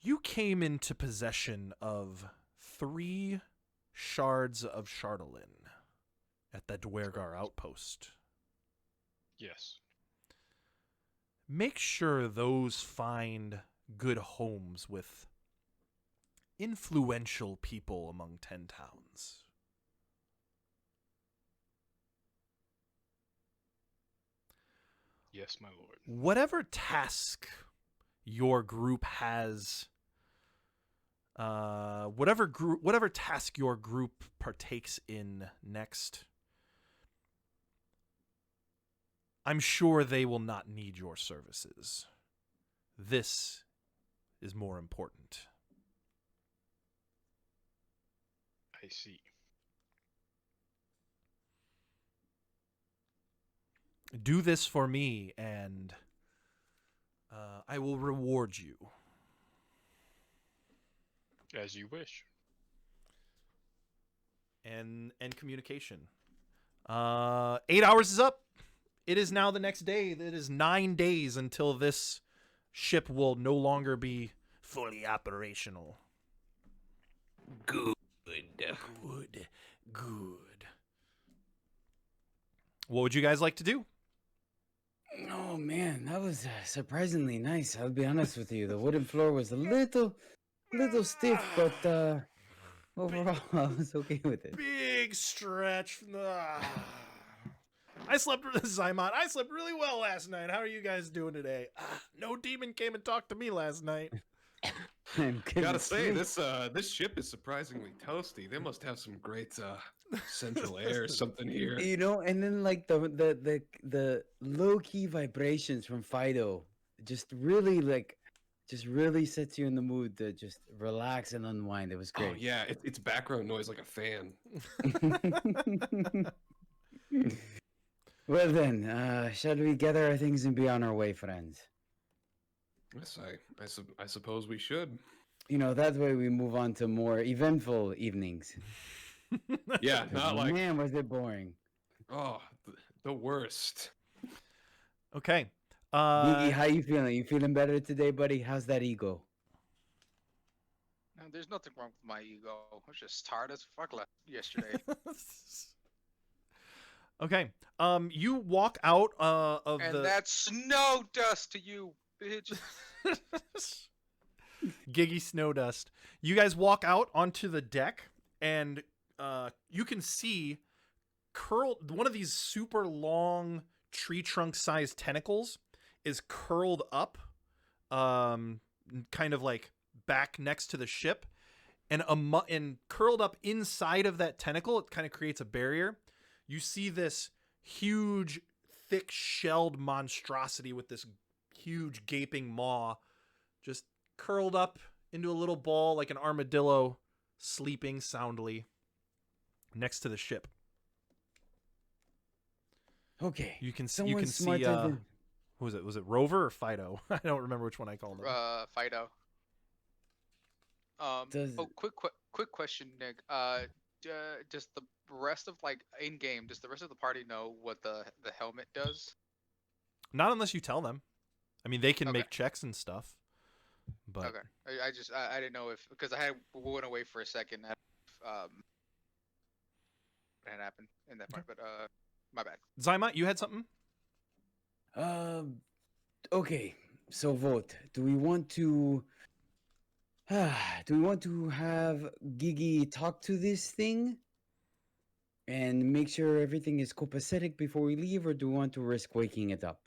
You came into possession of 3 shards of Chardolin at the Dwergar outpost. Yes. Make sure those find good homes with influential people among 10 towns. Yes, my lord. Whatever task your group has, whatever task your group partakes in next, I'm sure they will not need your services. This is more important. I see. Do this for me, and I will reward you. As you wish. And communication. 8 hours is up. It is now the next day. It is 9 days until this ship will no longer be fully operational. Good. Good. What would you guys like to do? Oh man, that was surprisingly nice. I'll be honest with you. The wooden floor was a little stiff, but overall I was okay with it. Big stretch. I slept Zymon. I slept really well last night. How are you guys doing today? No demon came and talked to me last night. Gotta say, this ship is surprisingly toasty. They must have some great central air or something here. You know, and then like the low key vibrations from Fido just really sets you in the mood to just relax and unwind. It was Oh great. yeah, it's background noise like a fan. Well then, shall we gather our things and be on our way, friends? Yes, I suppose we should. You know, that way we move on to more eventful evenings. Yeah, not like Man, was it boring. the worst. Okay. Biggie, how you feeling? You feeling better today, buddy? How's that ego? No, there's nothing wrong with my ego. I was just tired as fuck yesterday. Okay. You walk out of And the that's snow dust to you, bitch. Giggy snow dust. You guys walk out onto the deck, and you can see curled one of these super long tree trunk sized tentacles is curled up, kind of like back next to the ship, and and curled up inside of that tentacle, it kind of creates a barrier. You see this huge, thick shelled monstrosity with this huge gaping maw just curled up into a little ball like an armadillo, sleeping soundly next to the ship. Okay. You can Someone see smarter than... who was it? Was it Rover or Fido? I don't remember which one I called him. Fido. Does- Quick question, Nick. Does the rest of in game? Does the rest of the party know what the helmet does? Not unless you tell them. I mean, they can Okay. make checks and stuff. But Okay. I didn't know if because I went away for a second. What had happened in that part, but my bad. Zymot, you had something? Okay. So vote. Do we want to have Gigi talk to this thing And make sure everything is copacetic before we leave, or do we want to risk waking it up?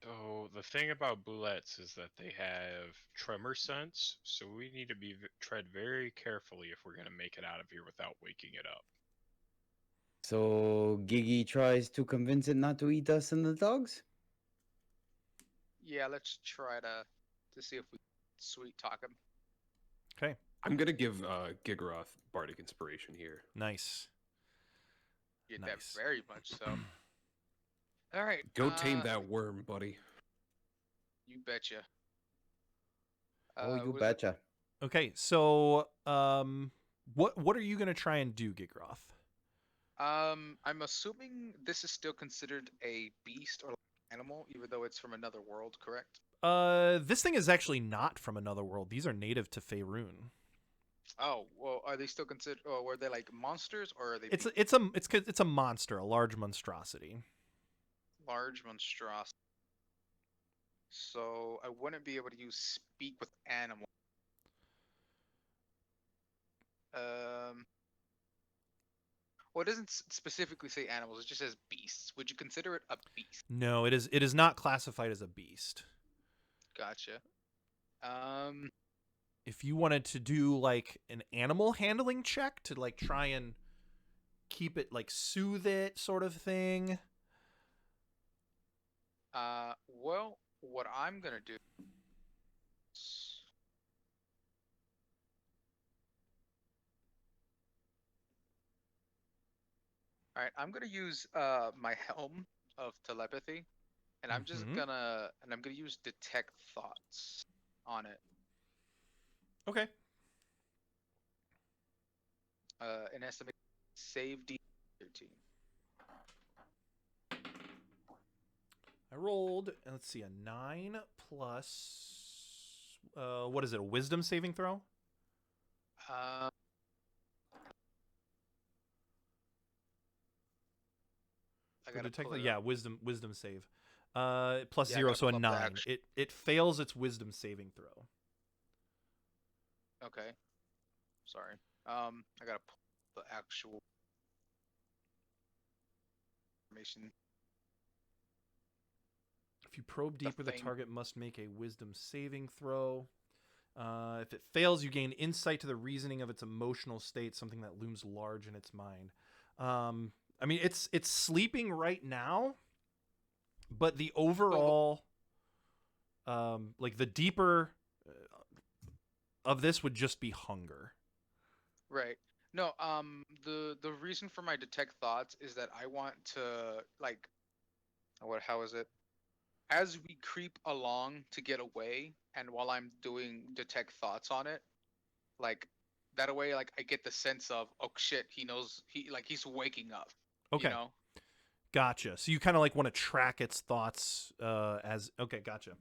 So the thing about bullets is that they have tremor sense, so we need to tread very carefully if we're gonna make it out of here without waking it up. So Giggy tries to convince it not to eat us and the dogs? Yeah, let's try to see if we sweet talk him. Okay, I'm gonna give Gigaroth bardic inspiration here. nice. Get Nice. that very much so. All right. Go tame that worm, buddy. You betcha. Oh, you what is it? betcha. Okay, so what are you gonna try and do, Gigroth? I'm assuming this is still considered a beast or animal, even though it's from another world, correct? This thing is actually not from another world. These are native to Faerun. Oh, well, are they still considered? Or were they like monsters, or are they It's a monster, a large monstrosity. large monstrosity? So I wouldn't be able to use speak with animal. Well, it doesn't specifically say animals. It just says beasts. Would you consider it a beast? No, it is not classified as a beast. Gotcha. If you wanted to do like an animal handling check to like try and keep it like soothe it sort of thing. Well, what I'm gonna do. All right, I'm gonna use my helm of telepathy, and I'm just Mhm. gonna use detect thoughts on it. Okay. An estimate save D 13. I rolled, and let's see, a 9 plus what is it? A wisdom saving throw? I For gotta detect pull it yeah, up. wisdom save. Plus Yeah, I 0, gotta so a pull up the 9. actual- It fails its wisdom saving throw. Okay. Sorry. I gotta pull the actual information. If you probe The deeper, the thing. target must make a wisdom saving throw. If it fails, you gain insight to the reasoning of its emotional state, something that looms large in its mind. I mean, it's sleeping right now, but the overall, like the deeper of this would just be hunger. Right. No, the reason for my detect thoughts is that I want to like how is it? As we creep along to get away, and while I'm doing detect thoughts on it, like that way like I get the sense of, oh shit, he knows, he's waking up. Okay. You know? Gotcha. So you kind of like want to track its thoughts as okay, gotcha.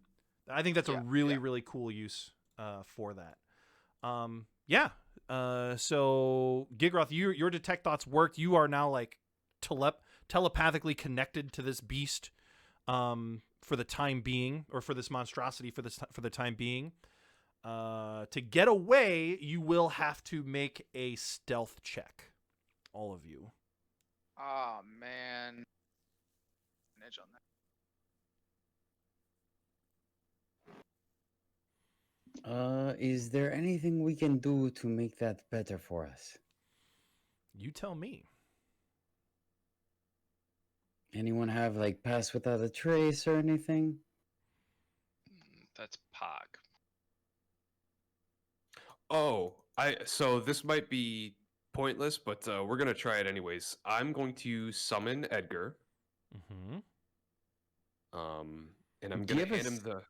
I think that's a Yeah, really yeah. really cool use for that. Yeah. So Gigroth, your detect thoughts worked. You are now like telepathically connected to this beast for the time being, or for this monstrosity for the time being. To get away, you will have to make a stealth check. All of you. Oh man. An edge on that. Is there anything we can do to make that better for us? You tell me. Anyone have like pass without a trace or anything? That's Pog. Oh, so this might be pointless, but we're gonna try it anyways. I'm going to summon Edgar, Mm-hmm. and I'm Do gonna you have a hand him s- the.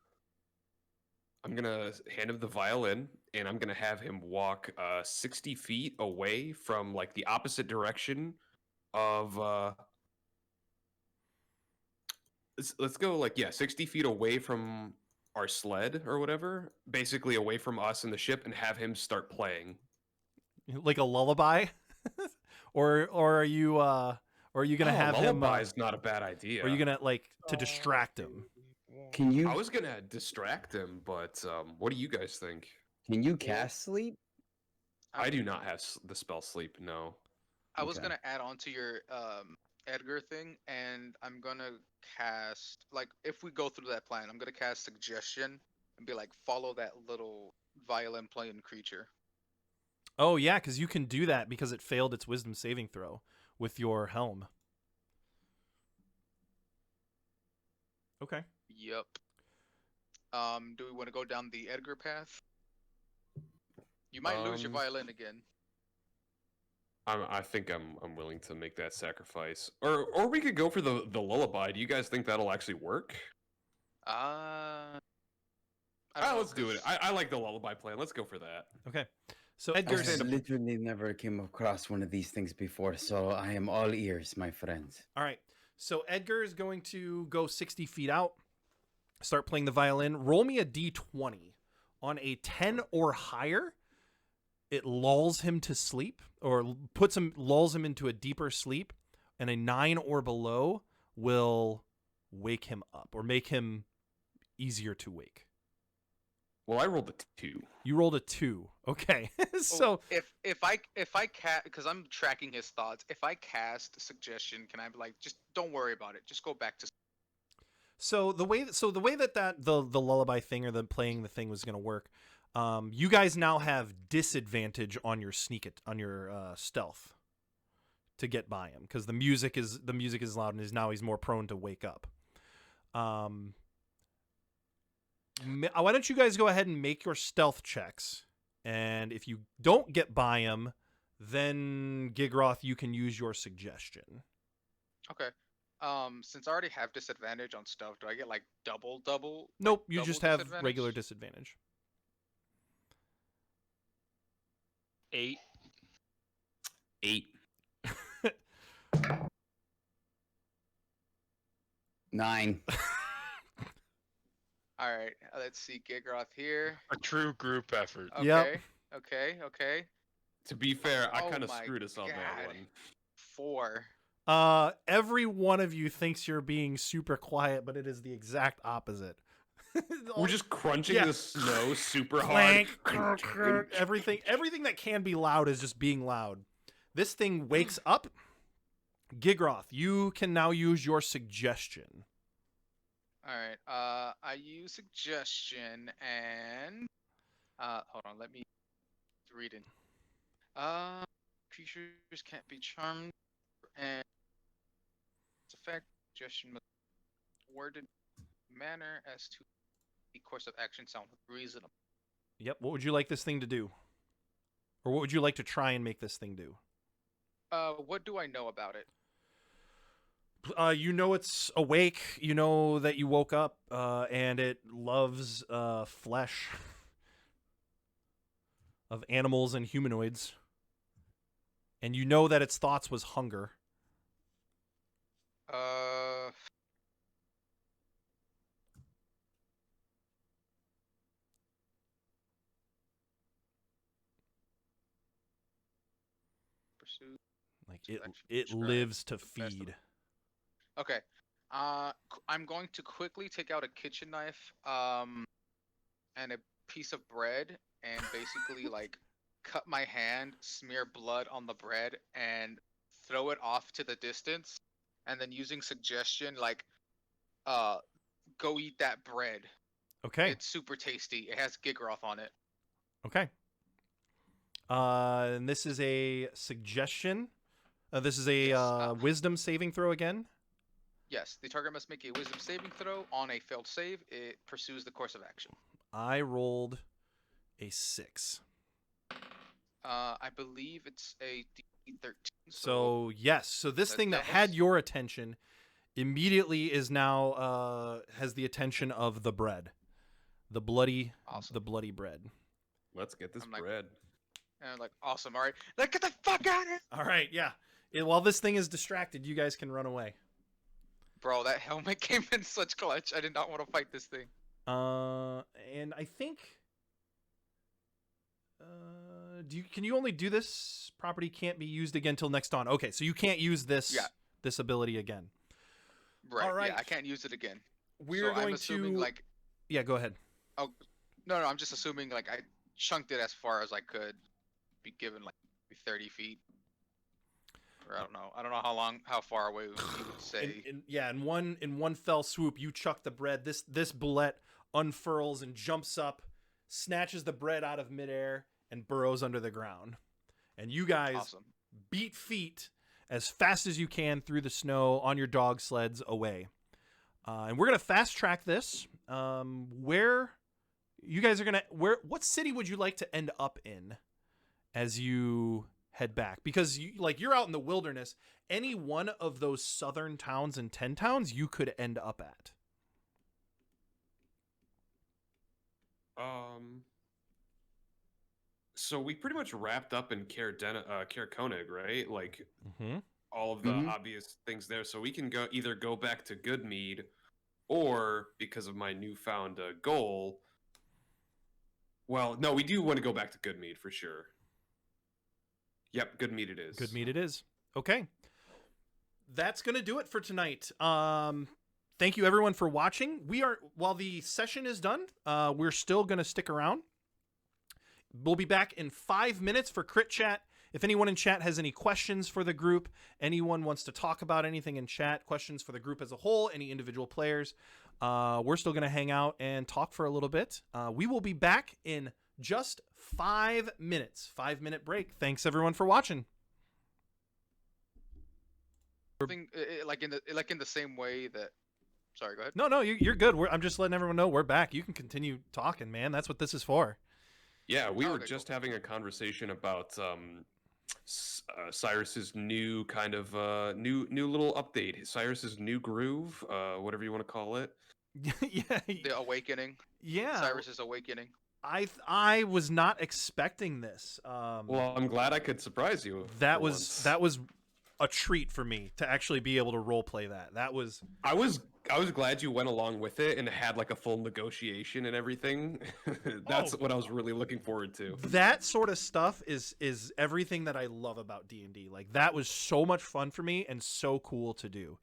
I'm gonna hand him the violin, and I'm gonna have him walk 60 feet away from like the opposite direction of. Let's go like 60 feet away from our sled or whatever, basically away from us and the ship, and have him start playing. Like a lullaby, or are you gonna Oh, have him? lullaby is not a bad idea. Or are you gonna like to distract him? Can you I was gonna distract him, but what do you guys think? cast sleep? I do not have the spell sleep. No. I was Okay. gonna add on to your Edgar thing, and I'm gonna cast like if we go through that plan, I'm gonna cast suggestion and be like follow that little violin playing creature. Oh yeah, because you can do that because it failed its wisdom saving throw with your helm. Okay. Yep. Do we want to go down the Edgar path? You might lose your Um, violin again. I think I'm willing to make that sacrifice, or we could go for the lullaby. Do you guys think that'll actually work? I don't know, Let's do it. 'cause- I like the lullaby plan. Let's go for that. Okay. So I Edgar's stand up. literally never came across one of these things before, so I am all ears, my friends. all right. So Edgar is going to go 60 feet out, start playing the violin. Roll me a d20. On a 10 or higher, it lulls him to sleep, or lulls him into a deeper sleep, and a 9 or below will wake him up or make him easier to wake. Well, I rolled a 2. You rolled a 2. Okay. So Oh, if I cast, because I'm tracking his thoughts, if I cast suggestion, can I be like, just don't worry about it, just go back to. So the way that the lullaby thing or the playing the thing was going to work, you guys now have disadvantage on your stealth to get by him because the music is loud and he's more prone to wake up. Why don't you guys go ahead and make your stealth checks, and if you don't get by him, then Gigroth, you can use your suggestion. Okay. Since I already have disadvantage on stuff, do I get like double? Nope, you double just have disadvantage? regular disadvantage. 8. 8. 9. All right. Let's see, Gigroth here. A true group effort. Okay. Yep. Okay. To be fair, I Oh kind of my screwed us on that God. one. 4. Every one of you thinks you're being super quiet, but it is the exact opposite. We're just crunching Yeah. the snow super Clank, hard. everything that can be loud is just being loud. This thing wakes up. Gigroth, you can now use your suggestion. All right. I use suggestion and hold on, let me read it. Creatures can't be charmed and its effect suggestion must be worded in a manner as to the course of action sound reasonable. Yep. What would you like this thing to do? Or what would you like to try and make this thing do? What do I know about it? You know it's awake. You know that you woke up, and it loves flesh of animals and humanoids. And you know that its thoughts was hunger. Pursue. Like Selection, it describe lives to the best of feed. Okay. I'm going to quickly take out a kitchen knife, and a piece of bread, and basically like cut my hand, smear blood on the bread, and throw it off to the distance, and then using suggestion, like, go eat that bread. Okay. It's super tasty. It has Gigroth on it. Okay. And this is a suggestion. This is a Yes, wisdom saving throw again. Yes, the target must make a wisdom saving throw. On a failed save, it pursues the course of action. I rolled a 6. I believe it's a D13. So yes, so this that thing that doubles? had your attention immediately is now has the attention of the bread, the bloody Awesome. bread. Let's get this I'm like- bread. And I'm like, awesome. All right, like, get the fuck out of here, All right, yeah. While this thing is distracted, you guys can run away. bro. That helmet came in such clutch. I did not want to fight this thing. And I think can you only do this? Property can't be used again till next dawn. Okay, so you can't use this Yeah. this ability again. Right. All right. Yeah, I can't use it again. We're so going I'm assuming to like, Yeah, go ahead. oh, no, I'm just assuming like I chunked it as far as I could be given, like 30 feet. Or I don't know how far away you would say. In one fell swoop, you chuck the bread. This bullet unfurls and jumps up, snatches the bread out of midair, and burrows under the ground. And you guys Awesome. beat feet as fast as you can through the snow on your dog sleds away. And we're gonna fast track this. Where you guys are gonna what city would you like to end up in as you head back? Because you're out in the wilderness. Any one of those southern towns and 10 towns you could end up at. So we pretty much wrapped up in Caer Konig, right? Like Mm-hmm. all of the Mhm. obvious things there. So we can either go back to Goodmead, or because of my newfound goal. Well, no, we do want to go back to Goodmead for sure. Yep, Goodmead it is. Good meat it is. Okay. That's going to do it for tonight. Thank you everyone for watching. While the session is done, we're still going to stick around. We'll be back in 5 minutes for Crit Chat. If anyone in chat has any questions for the group, anyone wants to talk about anything in chat, questions for the group as a whole, any individual players, we're still going to hang out and talk for a little bit. We will be back in just 5 minutes. 5-minute break. Thanks everyone for watching. Thing, like in the same way that. Sorry, go ahead. No, you're good. I'm just letting everyone know we're back. You can continue talking, man. That's what this is for. Yeah, we were Okay, just cool. having a conversation about Cyrus's new kind of new little update. Cyrus's new groove, whatever you want to call it. Yeah. The awakening. Yeah. Cyrus's awakening. I was not expecting this. Well, I'm glad I could surprise you. that for was once. a treat for me to actually be able to role play that. That was I was glad you went along with it and had like a full negotiation and everything. That's Oh. what I was really looking forward to. that sort of stuff is everything that I love about D&D. Like that was so much fun for me and so cool to do.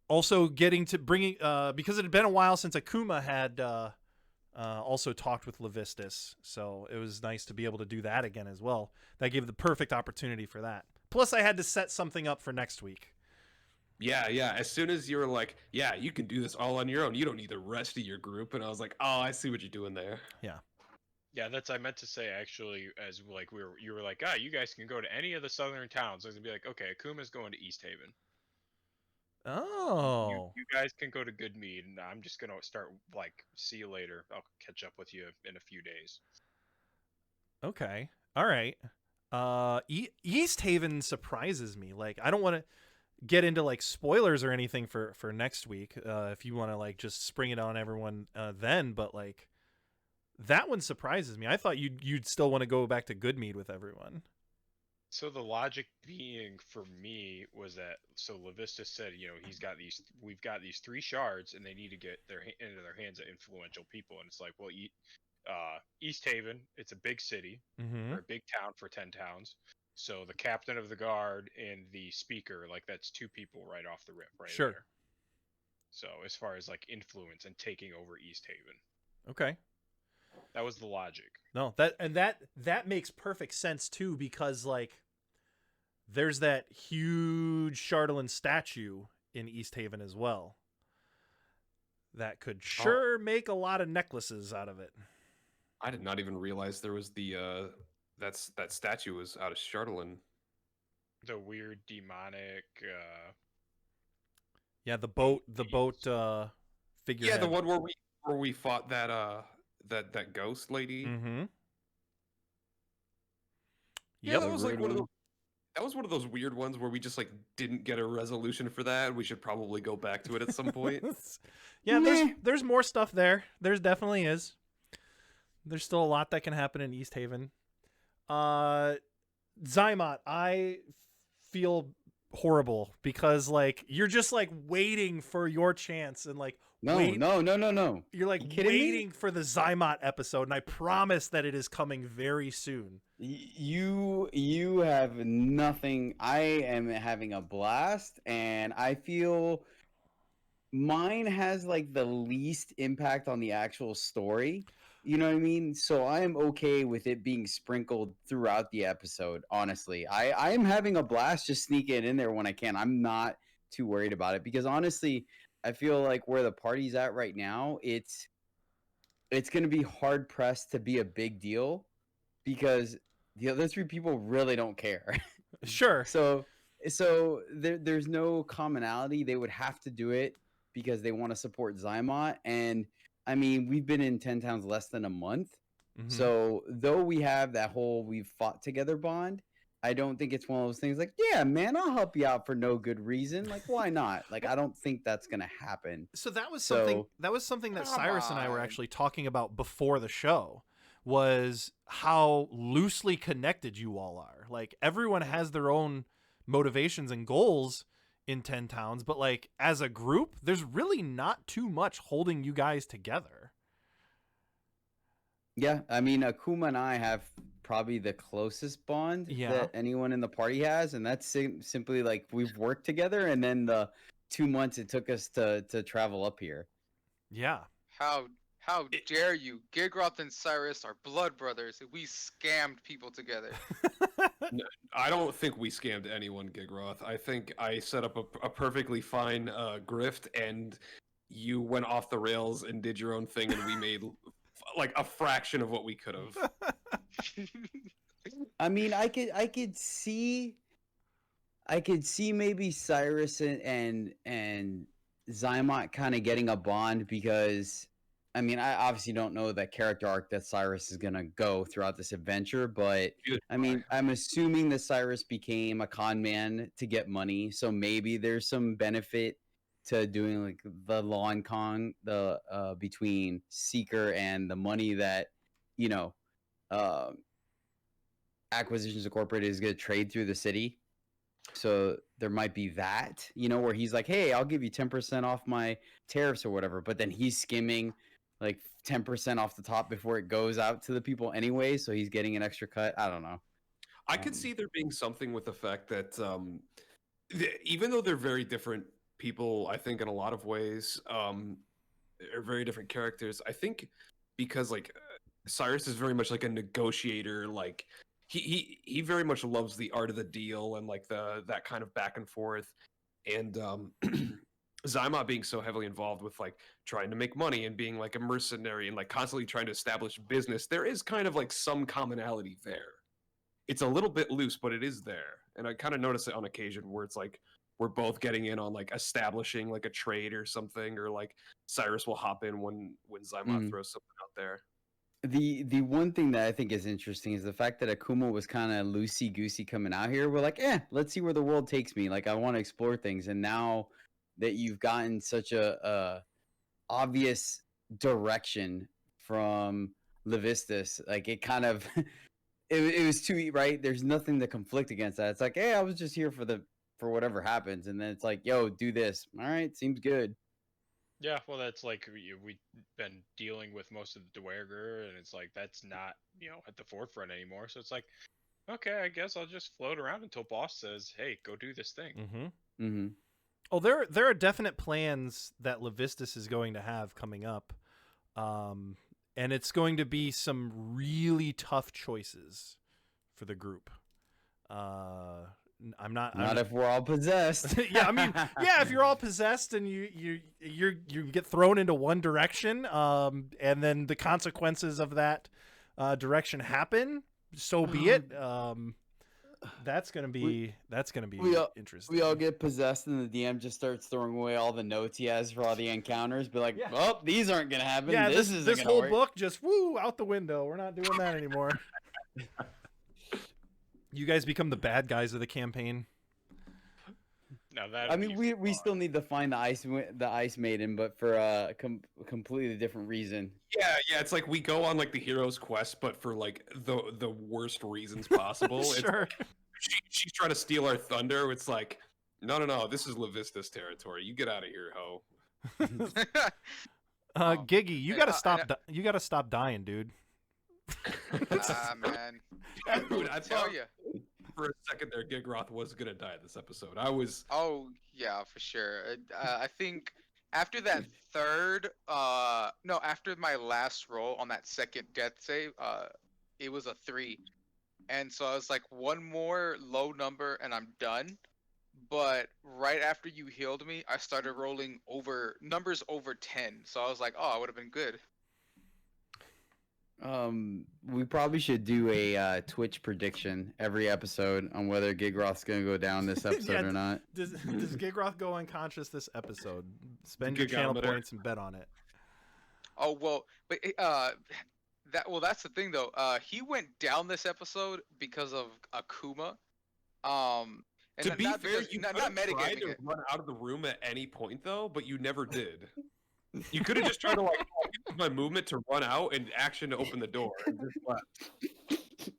Also getting to bringing because it had been a while since Akuma had also talked with Levistus, so it was nice to be able to do that again as well. That gave the perfect opportunity for that. Plus, I had to set something up for next week. Yeah, yeah. As soon as you were like, "Yeah, you can do this all on your own. You don't need the rest of your group," and I was like, "Oh, I see what you're doing there." Yeah, that's I meant to say actually. As like you were like, you guys can go to any of the southern towns. I was gonna be like, okay, Akuma's going to East Haven. Oh, You guys can go to Goodmead, and I'm just gonna start like, see you later. I'll catch up with you in a few days. okay, all right. East Haven surprises me. Like, I don't want to get into like spoilers or anything for next week. If you want to like just spring it on everyone, then. But like, that one surprises me. I thought you'd still want to go back to Goodmead with everyone. So the logic being for me was that Levistus said, we've got these 3 shards, and they need to get into their hands of influential people, and it's like, well, East Haven, it's a big city Mm-hmm. or a big town for 10 towns, so the captain of the guard and the speaker, like that's 2 people right off the rip, right Sure. there. So as far as like influence and taking over East Haven, Okay. that was the logic. No, that makes perfect sense too, because like there's that huge Chardalyn statue in East Haven as well. That could sure make a lot of necklaces out of it. I did not even realize there was that statue was out of Chardalyn. The weird demonic. Yeah, the boat figure. Yeah, the one where we fought that ghost lady. Mm-hmm. Yeah, Yep. that was like Rude one. that was one of those weird ones where we just like didn't get a resolution for that. We should probably go back to it at some point. Yeah, there's more stuff there. There's definitely is. There's still a lot that can happen in East Haven. Zymot, I feel horrible because like you're just like waiting for your chance and like No. you're like You kidding me? waiting for the Zymot episode, and I promise that it is coming very soon. You have nothing. I am having a blast, and I feel mine has like the least impact on the actual story. You know what I mean? So I am okay with it being sprinkled throughout the episode. Honestly, I am having a blast just sneaking it in there when I can. I'm not too worried about it because honestly, I feel like where the party's at right now, it's going to be hard pressed to be a big deal because the other three people really don't care. Sure. So there's no commonality. They would have to do it because they want to support Zymot. And I mean, we've been in 10 towns less than a month. Mhm. So though we have that whole we've fought together bond, I don't think it's one of those things like, yeah, man, I'll help you out for no good reason. Like, why not? Like, I don't think that's gonna happen. So that was So- something that Come Cyrus and I were on. actually talking about before the show, was how loosely connected you all are. Like everyone has their own motivations and goals in 10 towns, but like as a group, there's really not too much holding you guys together. Yeah, I mean, Akuma and I have probably the closest bond Yeah. that anyone in the party has, and that's simply like we've worked together, and then the 2 months it took us to travel up here. Yeah. How dare you? Gigroth and Cyrus are blood brothers. We scammed people together. I don't think we scammed anyone, Gigroth. I think I set up a perfectly fine grift, and you went off the rails and did your own thing, and we made like a fraction of what we could have. I mean, I could see maybe Cyrus and Zymot kind of getting a bond because I mean, I obviously don't know the character arc that Cyrus is gonna go throughout this adventure, but I mean, I'm assuming that Cyrus became a con man to get money, so maybe there's some benefit to doing like the law and con between Seeker and the money that you know uh, Acquisitions Incorporated is gonna trade through the city. So there might be that, where he's like, "Hey, I'll give you 10% off my tariffs or whatever," but then he's skimming like 10% off the top before it goes out to the people anyway, so he's getting an extra cut. I don't know. I could see there being something with the fact that even though they're very different people, I think in a lot of ways, are very different characters. I think because like Cyrus is very much like a negotiator, like he very much loves the art of the deal and like that kind of back and forth, and Zymot being so heavily involved with like trying to make money and being like a mercenary and like constantly trying to establish business, there is kind of like some commonality there. It's a little bit loose, but it is there. And I kind of notice it on occasion where it's like we're both getting in on like establishing like a trade or something, or like Cyrus will hop in when Zymot throws something out there. The one thing that I think is interesting is the fact that Akuma was kind of loosey goosey coming out here. We're like, let's see where the world takes me. Like, I want to explore things. And now that you've gotten such a obvious direction from Levistus, like it kind of it was too right. There's nothing to conflict against that. It's like, hey, I was just here for whatever happens, and then it's like, yo, do this. All right, seems good. Yeah, well, that's like we've been dealing with most of the Dweger, and it's like that's not at the forefront anymore. So it's like, okay, I guess I'll just float around until boss says, "Hey, go do this thing." Mm-hmm. Mm-hmm. Oh, there are definite plans that Levistus is going to have coming up, and it's going to be some really tough choices for the group. I'm not if we're all possessed. yeah, I mean, yeah, if you're all possessed and you get thrown into one direction, and then the consequences of that direction happen, so be it. That's gonna be interesting. We all get possessed, and the DM just starts throwing away all the notes he has for all the encounters. Be like, oh, these aren't gonna happen. Yeah, this whole work. book just out the window. We're not doing that anymore. You guys become the bad guys of the campaign. Now that I mean, we still need to find the Ice Maiden, but for a completely different reason. Yeah, it's like we go on like the hero's quest, but for like the worst reasons possible. Sure. It's like, she's trying to steal our thunder. It's like, no, this is Levistus territory. You get out of here, ho. Giggy, you gotta stop. You gotta stop dying, dude. Man. Dude, I tell thought you. for a second there, Gigroth was gonna die this episode. I was. Oh yeah, for sure. I think after that after my last roll on that second death save, it was a 3. And so I was like, one more low number and I'm done. But right after you healed me, I started rolling numbers over 10. So I was like, oh, I would have been good. We probably should do a Twitch prediction every episode on whether Gigroth's gonna go down this episode Yeah, or not. Does Gigroth go unconscious this episode? Spend your channel Gigometer. points and bet on it. Oh well, but that's the thing though. He went down this episode because of Akuma. And To not- be not fair, because- you not could have tried metagaming to it. run out of the room at any point though, but you never did. You could have just tried to like use my movement to run out and action to open the door. And just left.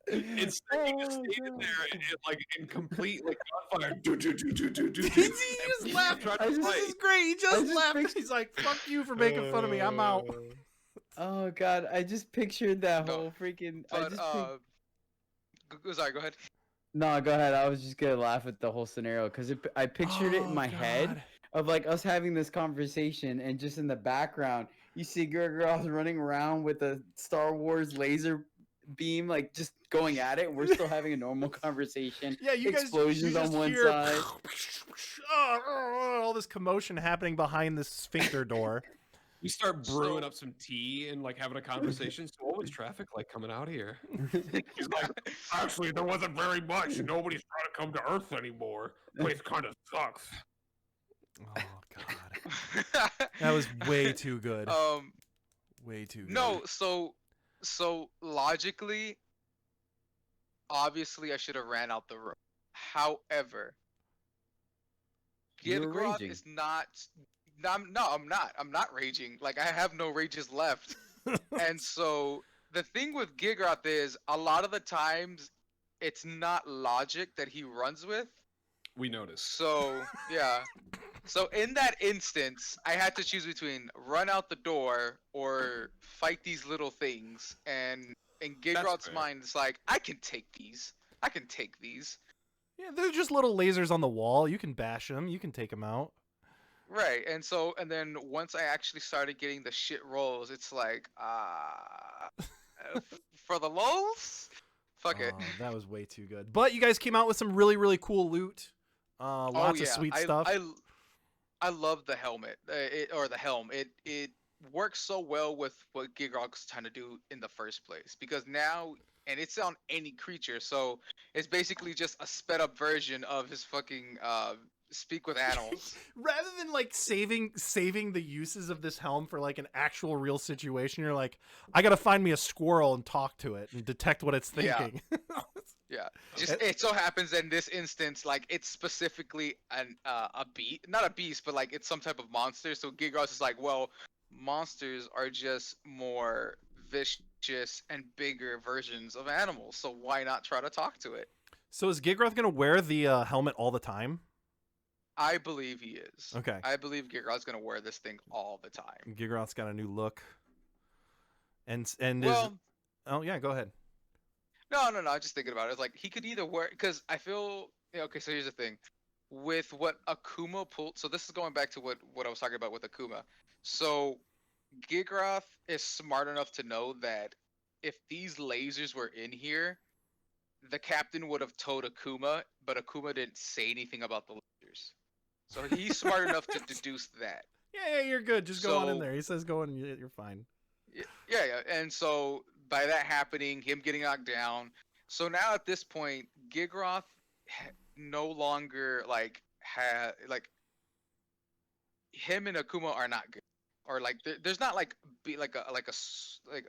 Instead, you just stayed in there and like in complete like gunfire. He just laughed. This is great. He just just laughed. fixed- He's like, "Fuck you for making fun of me. I'm out." Oh god, I just pictured that No, whole freaking. But sorry, go ahead. No, go ahead. I was just gonna laugh at the whole scenario because I pictured it in Oh, my head God. of like us having this conversation, and just in the background, you see Gigroth running around with a Star Wars laser beam, like just going at it. We're still having a normal conversation. Yeah, you guys. Explosions you on just one hear side. all this commotion happening behind this sphincter door. We start brewing So- up some tea and like having a conversation. So what was traffic like coming out here? He's like, actually, there wasn't very much. Nobody's trying to come to Earth anymore. Place kind of sucks. Oh God, that was way too good. Way too good. No, so logically, obviously I should have ran out the room. However, You were Gigroth raging. is not. I'm not. I'm not raging. Like I have no rages left. And so the thing with Gigroth is a lot of the times it's not logic that he runs with. We noticed. So yeah. So in that instance, I had to choose between run out the door or fight these little things. And in Gigroth's fair. mind, it's like I can take these. I can take these. Yeah, they're just little lasers on the wall. You can bash them. You can take them out. Right. And then once I actually started getting the shit rolls, it's like for the lulz, fuck it. Oh, that was way too good. But you guys came out with some really, really cool loot. Lots of sweet stuff. I love the helmet, or the helm. It works so well with what Gigroth's trying to do in the first place because now, and it's on any creature, so it's basically just a sped up version of his fucking speak with animals. Rather than like saving the uses of this helm for like an actual real situation, you're like, I gotta find me a squirrel and talk to it and detect what it's Yeah. thinking. Yeah, just it so happens that in this instance, like it's specifically a beast, not a beast, but like it's some type of monster. So Gigroth is like, well, monsters are just more vicious and bigger versions of animals. So why not try to talk to it? So is Gigroth gonna wear the helmet all the time? I believe he is. Okay. I believe Gigroth's gonna wear this thing all the time. Gigroth's got a new look. And Well, is oh yeah, go ahead. no. I'm just thinking about it. It's like he could either wear, because I feel okay. So here's the thing, with what Akuma pulled. So this is going back to what I was talking about with Akuma. So Gigroth is smart enough to know that if these lasers were in here, the captain would have told Akuma, but Akuma didn't say anything about the lasers. So he's smart enough to deduce that. Yeah, you're good. Just go on in So- there. He says go in, you're fine. Yeah. And so by that happening, him getting knocked down. So now at this point, Gigroth no longer him and Akuma are not good, or like there's not like a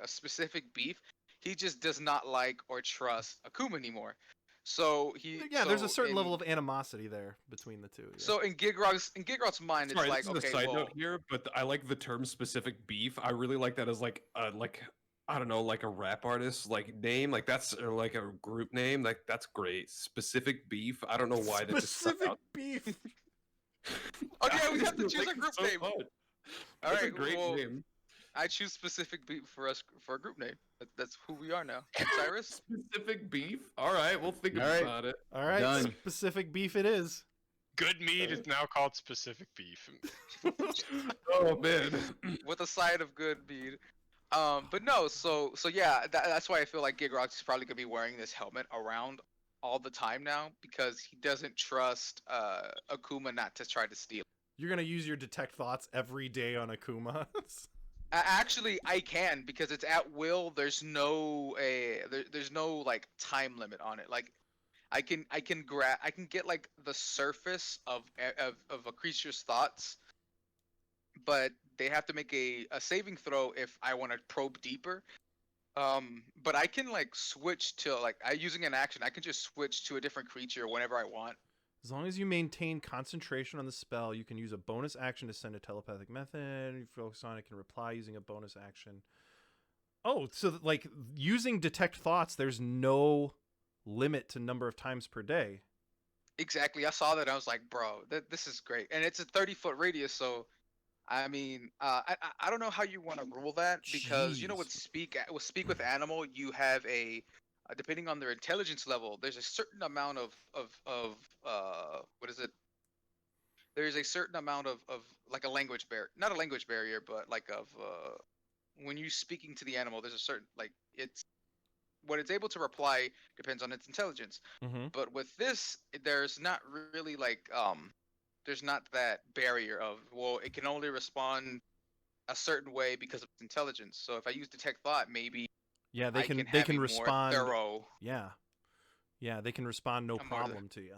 specific beef. He just does not like or trust Akuma anymore. So There's a so certain in- level of animosity there between the two. Yeah. So in Gigroth's mind, Sorry, it's like, this is okay, a side well, note here, but I like the term specific beef. I really like that as like I don't know, like a rap artist like name, like that's or like a group name, like that's great. Specific beef. I don't know why that just stuck specific out. beef. oh yeah, we have to It's choose like a group so name. fun. All That's a right, great well, name. I choose specific beef for us for a group name. That's who we are now. Cyrus. Specific beef. All right, we'll think All right. about it. All right, Done. specific beef it is. Good meat is now called specific beef. Oh man. with a side of good mead. But no, so yeah, that's why I feel like Gigrox is probably gonna be wearing this helmet around all the time now because he doesn't trust Akuma not to try to steal. You're gonna use your detect thoughts every day on Akuma. Actually, I can because it's at will. There's no there's no like time limit on it. Like I can get like the surface of a creature's thoughts, but they have to make a saving throw if I want to probe deeper. But I can like switch to like using an action. I can just switch to a different creature whenever I want. As long as you maintain concentration on the spell, you can use a bonus action to send a telepathic method. If you focus on it, can reply using a bonus action. Oh, so like using detect thoughts, there's no limit to number of times per day. Exactly. I saw that. And I was like, bro, this is great, and it's a 30-foot radius. So, I mean, I don't know how you want to rule that because you know with speak with animal, you have a depending on their intelligence level, there's a certain amount of what is it? There's a certain amount of like a language barrier, not a language barrier, but like of when you speaking to the animal, there's a certain like it's what it's able to reply depends on its intelligence. Mm-hmm. But with this, there's not really like there's not that barrier of well, it can only respond a certain way because of its intelligence. So if I use detect thought, maybe Yeah, they I can have a more respond. thorough. Yeah, they can respond no A more- problem to you.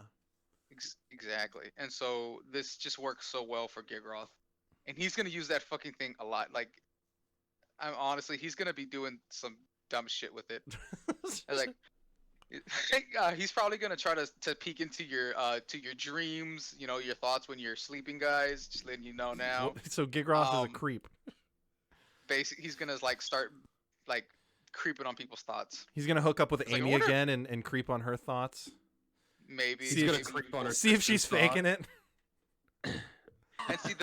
Exactly. And so this just works so well for Gigroth. And he's gonna use that fucking thing a lot. Like I'm honestly he's gonna be doing some dumb shit with it. Like he's probably gonna try to peek into your dreams, you know, your thoughts when you're sleeping, guys. Just letting you know now. So Gigroth is a Um, creep. Basically, he's gonna like start like creeping on people's thoughts. He's gonna hook up with it's like, I Amy wonder- again and creep on her thoughts. Maybe See He's if gonna maybe- creep on her. See if she's sister's faking thought. it. And see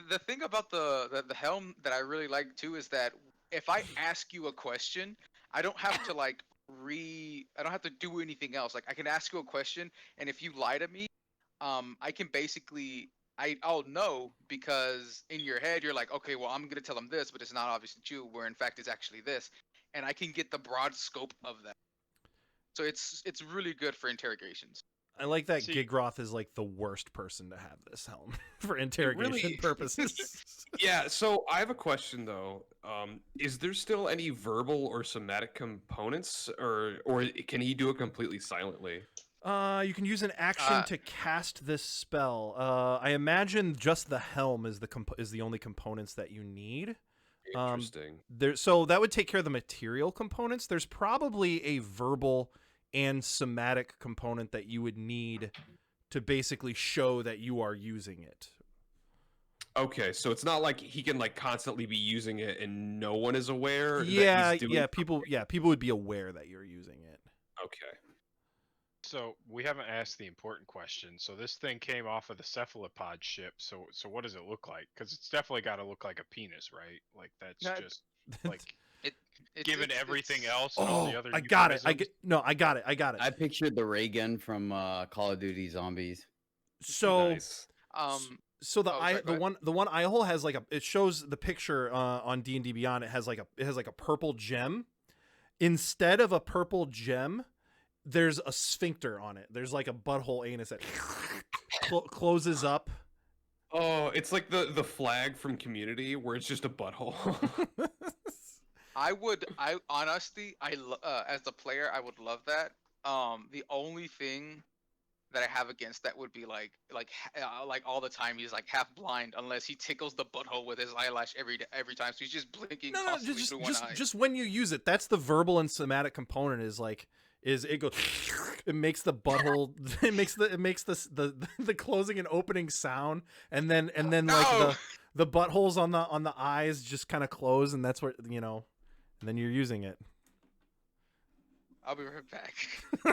the thing about the helm that I really like too is that if I ask you a question, I don't have to like I don't have to do anything else. Like I can ask you a question, and if you lie to me, I can basically I'll know because in your head you're like, okay, well I'm gonna tell him this, but it's not obviously true. Where in fact it's actually this, and I can get the broad scope of that. So it's really good for interrogations. I like that See- Gigroth is like the worst person to have this helm for interrogation really- purposes. Yeah, so I have a question though. Is there still any verbal or somatic components, or can he do it completely silently? You can use an action to cast this spell. I imagine just the helm is the only components that you need. Interesting. So that would take care of the material components. There's probably a verbal and somatic component that you would need to basically show that you are using it. Okay, so it's not like he can like constantly be using it and no one is aware. Yeah, that he's doing... people would be aware that you're using it. Okay. So we haven't asked the important question. So this thing came off of the cephalopod ship. So what does it look like? Because it's definitely got to look like a penis, right? Like that's No, just like It's, given it's- everything it's- else and all Oh, the other. I got it. euphemisms. I got it. I pictured the ray gun from Call of Duty Zombies. So Nice. So the Oh, eye, sorry, go ahead. the one eye hole has like it shows the picture on D&D Beyond. It has like a purple gem. Instead of a purple gem, there's a sphincter on it. There's like a butthole anus that closes up. Oh, it's like the flag from Community where it's just a butthole. I honestly, as a player, I would love that. The only thing that I have against that would be like all the time he's like half blind unless he tickles the butthole with his eyelash every time. So he's just blinking No, constantly through one eye. just when you use it, that's the verbal and somatic component. Is it goes? It makes the butthole. It makes the closing and opening sound, and then like No! the buttholes on the eyes just kind of close, and that's what and then you're using it. I'll be right back.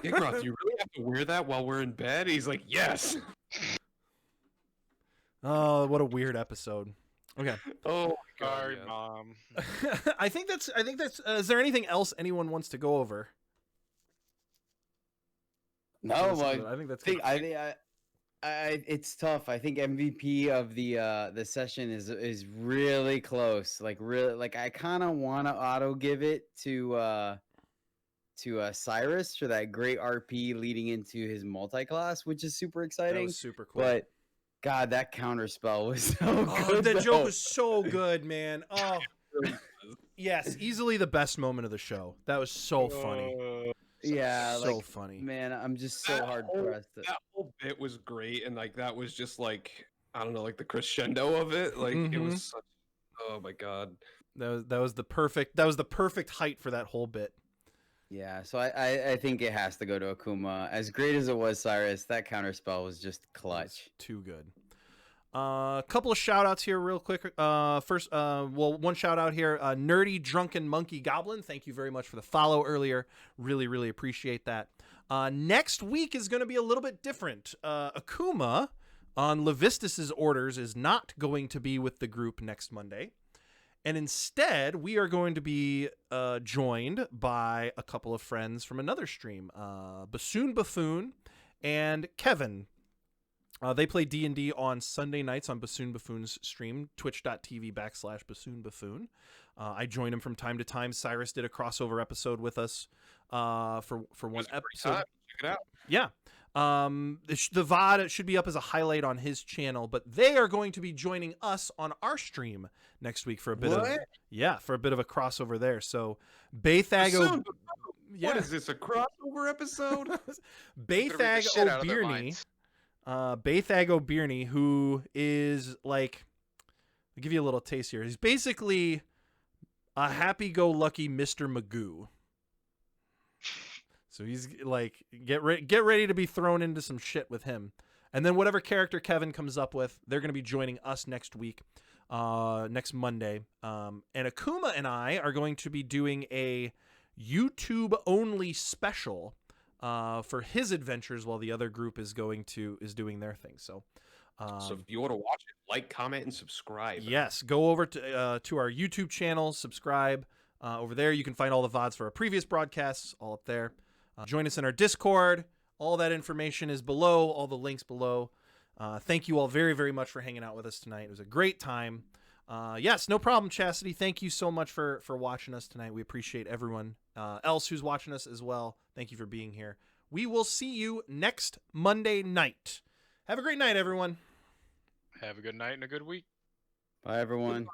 Gigroth, you really have to wear that while we're in bed? He's like, yes. Oh, what a weird episode. Okay. Oh, my God, Sorry, yeah. mom. I think that's. Is there anything else anyone wants to go over? No, I think that's good. it's tough. I think MVP of the session is really close. Like really, like I kind of want to auto give it to Cyrus for that great RP leading into his multi-class, which is super That exciting. was super cool. But God, that counter spell was so Oh, good. that joke though. was so good, man. Oh, yes, easily the best moment of the show. That was so funny. Yeah, so like funny. man, I'm just so hard pressed. That whole bit was great, and like that was just like I don't know, like the crescendo of it. Like it Mhm. was such. Oh my god. That was the perfect height for that whole bit. Yeah, so I think it has to go to Akuma. As great as it was, Cyrus, that counter spell was just It was clutch. too good. A couple of shout outs here real quick. First, one shout out here. Nerdy Drunken Monkey Goblin. Thank you very much for the follow earlier. Really, really appreciate that. Next week is going to be a little bit different. Akuma, on Levistus's orders, is not going to be with the group next Monday. And instead, we are going to be joined by a couple of friends from another stream, Bassoon Buffoon and Kevin. They play D&D on Sunday nights on Bassoon Buffoon's stream, twitch.tv/Bassoon Buffoon. I join him from time to time. Cyrus did a crossover episode with us for one episode. Check it out. Yeah. The VOD should be up as a highlight on his channel, but they are going to be joining us on our stream next week for a bit of a crossover there. So Baythago, yeah. What is this, a crossover episode? Baythag shit out of their O'Bierney, minds. Baythag O'Bierney, who is like, I'll give you a little taste here. He's basically a happy-go-lucky Mr. Magoo. So he's like, get ready to be thrown into some shit with him. And then whatever character Kevin comes up with, they're going to be joining us next week, next Monday. And Akuma and I are going to be doing a YouTube-only special for his adventures while the other group is doing their thing. So So if you want to watch it, like, comment, and subscribe. yes, go over to our YouTube channel, subscribe. Over there, you can find all the VODs for our previous broadcasts, all up there. Join us in our Discord. All that information is below, all the links below. Thank you all very, very much for hanging out with us tonight. It was a great time. Yes, no problem, Chastity. Thank you so much for watching us tonight. We appreciate everyone else who's watching us as well. Thank you for being here. We will see you next Monday night. Have a great night, everyone. Have a good night and a good week. Bye, everyone.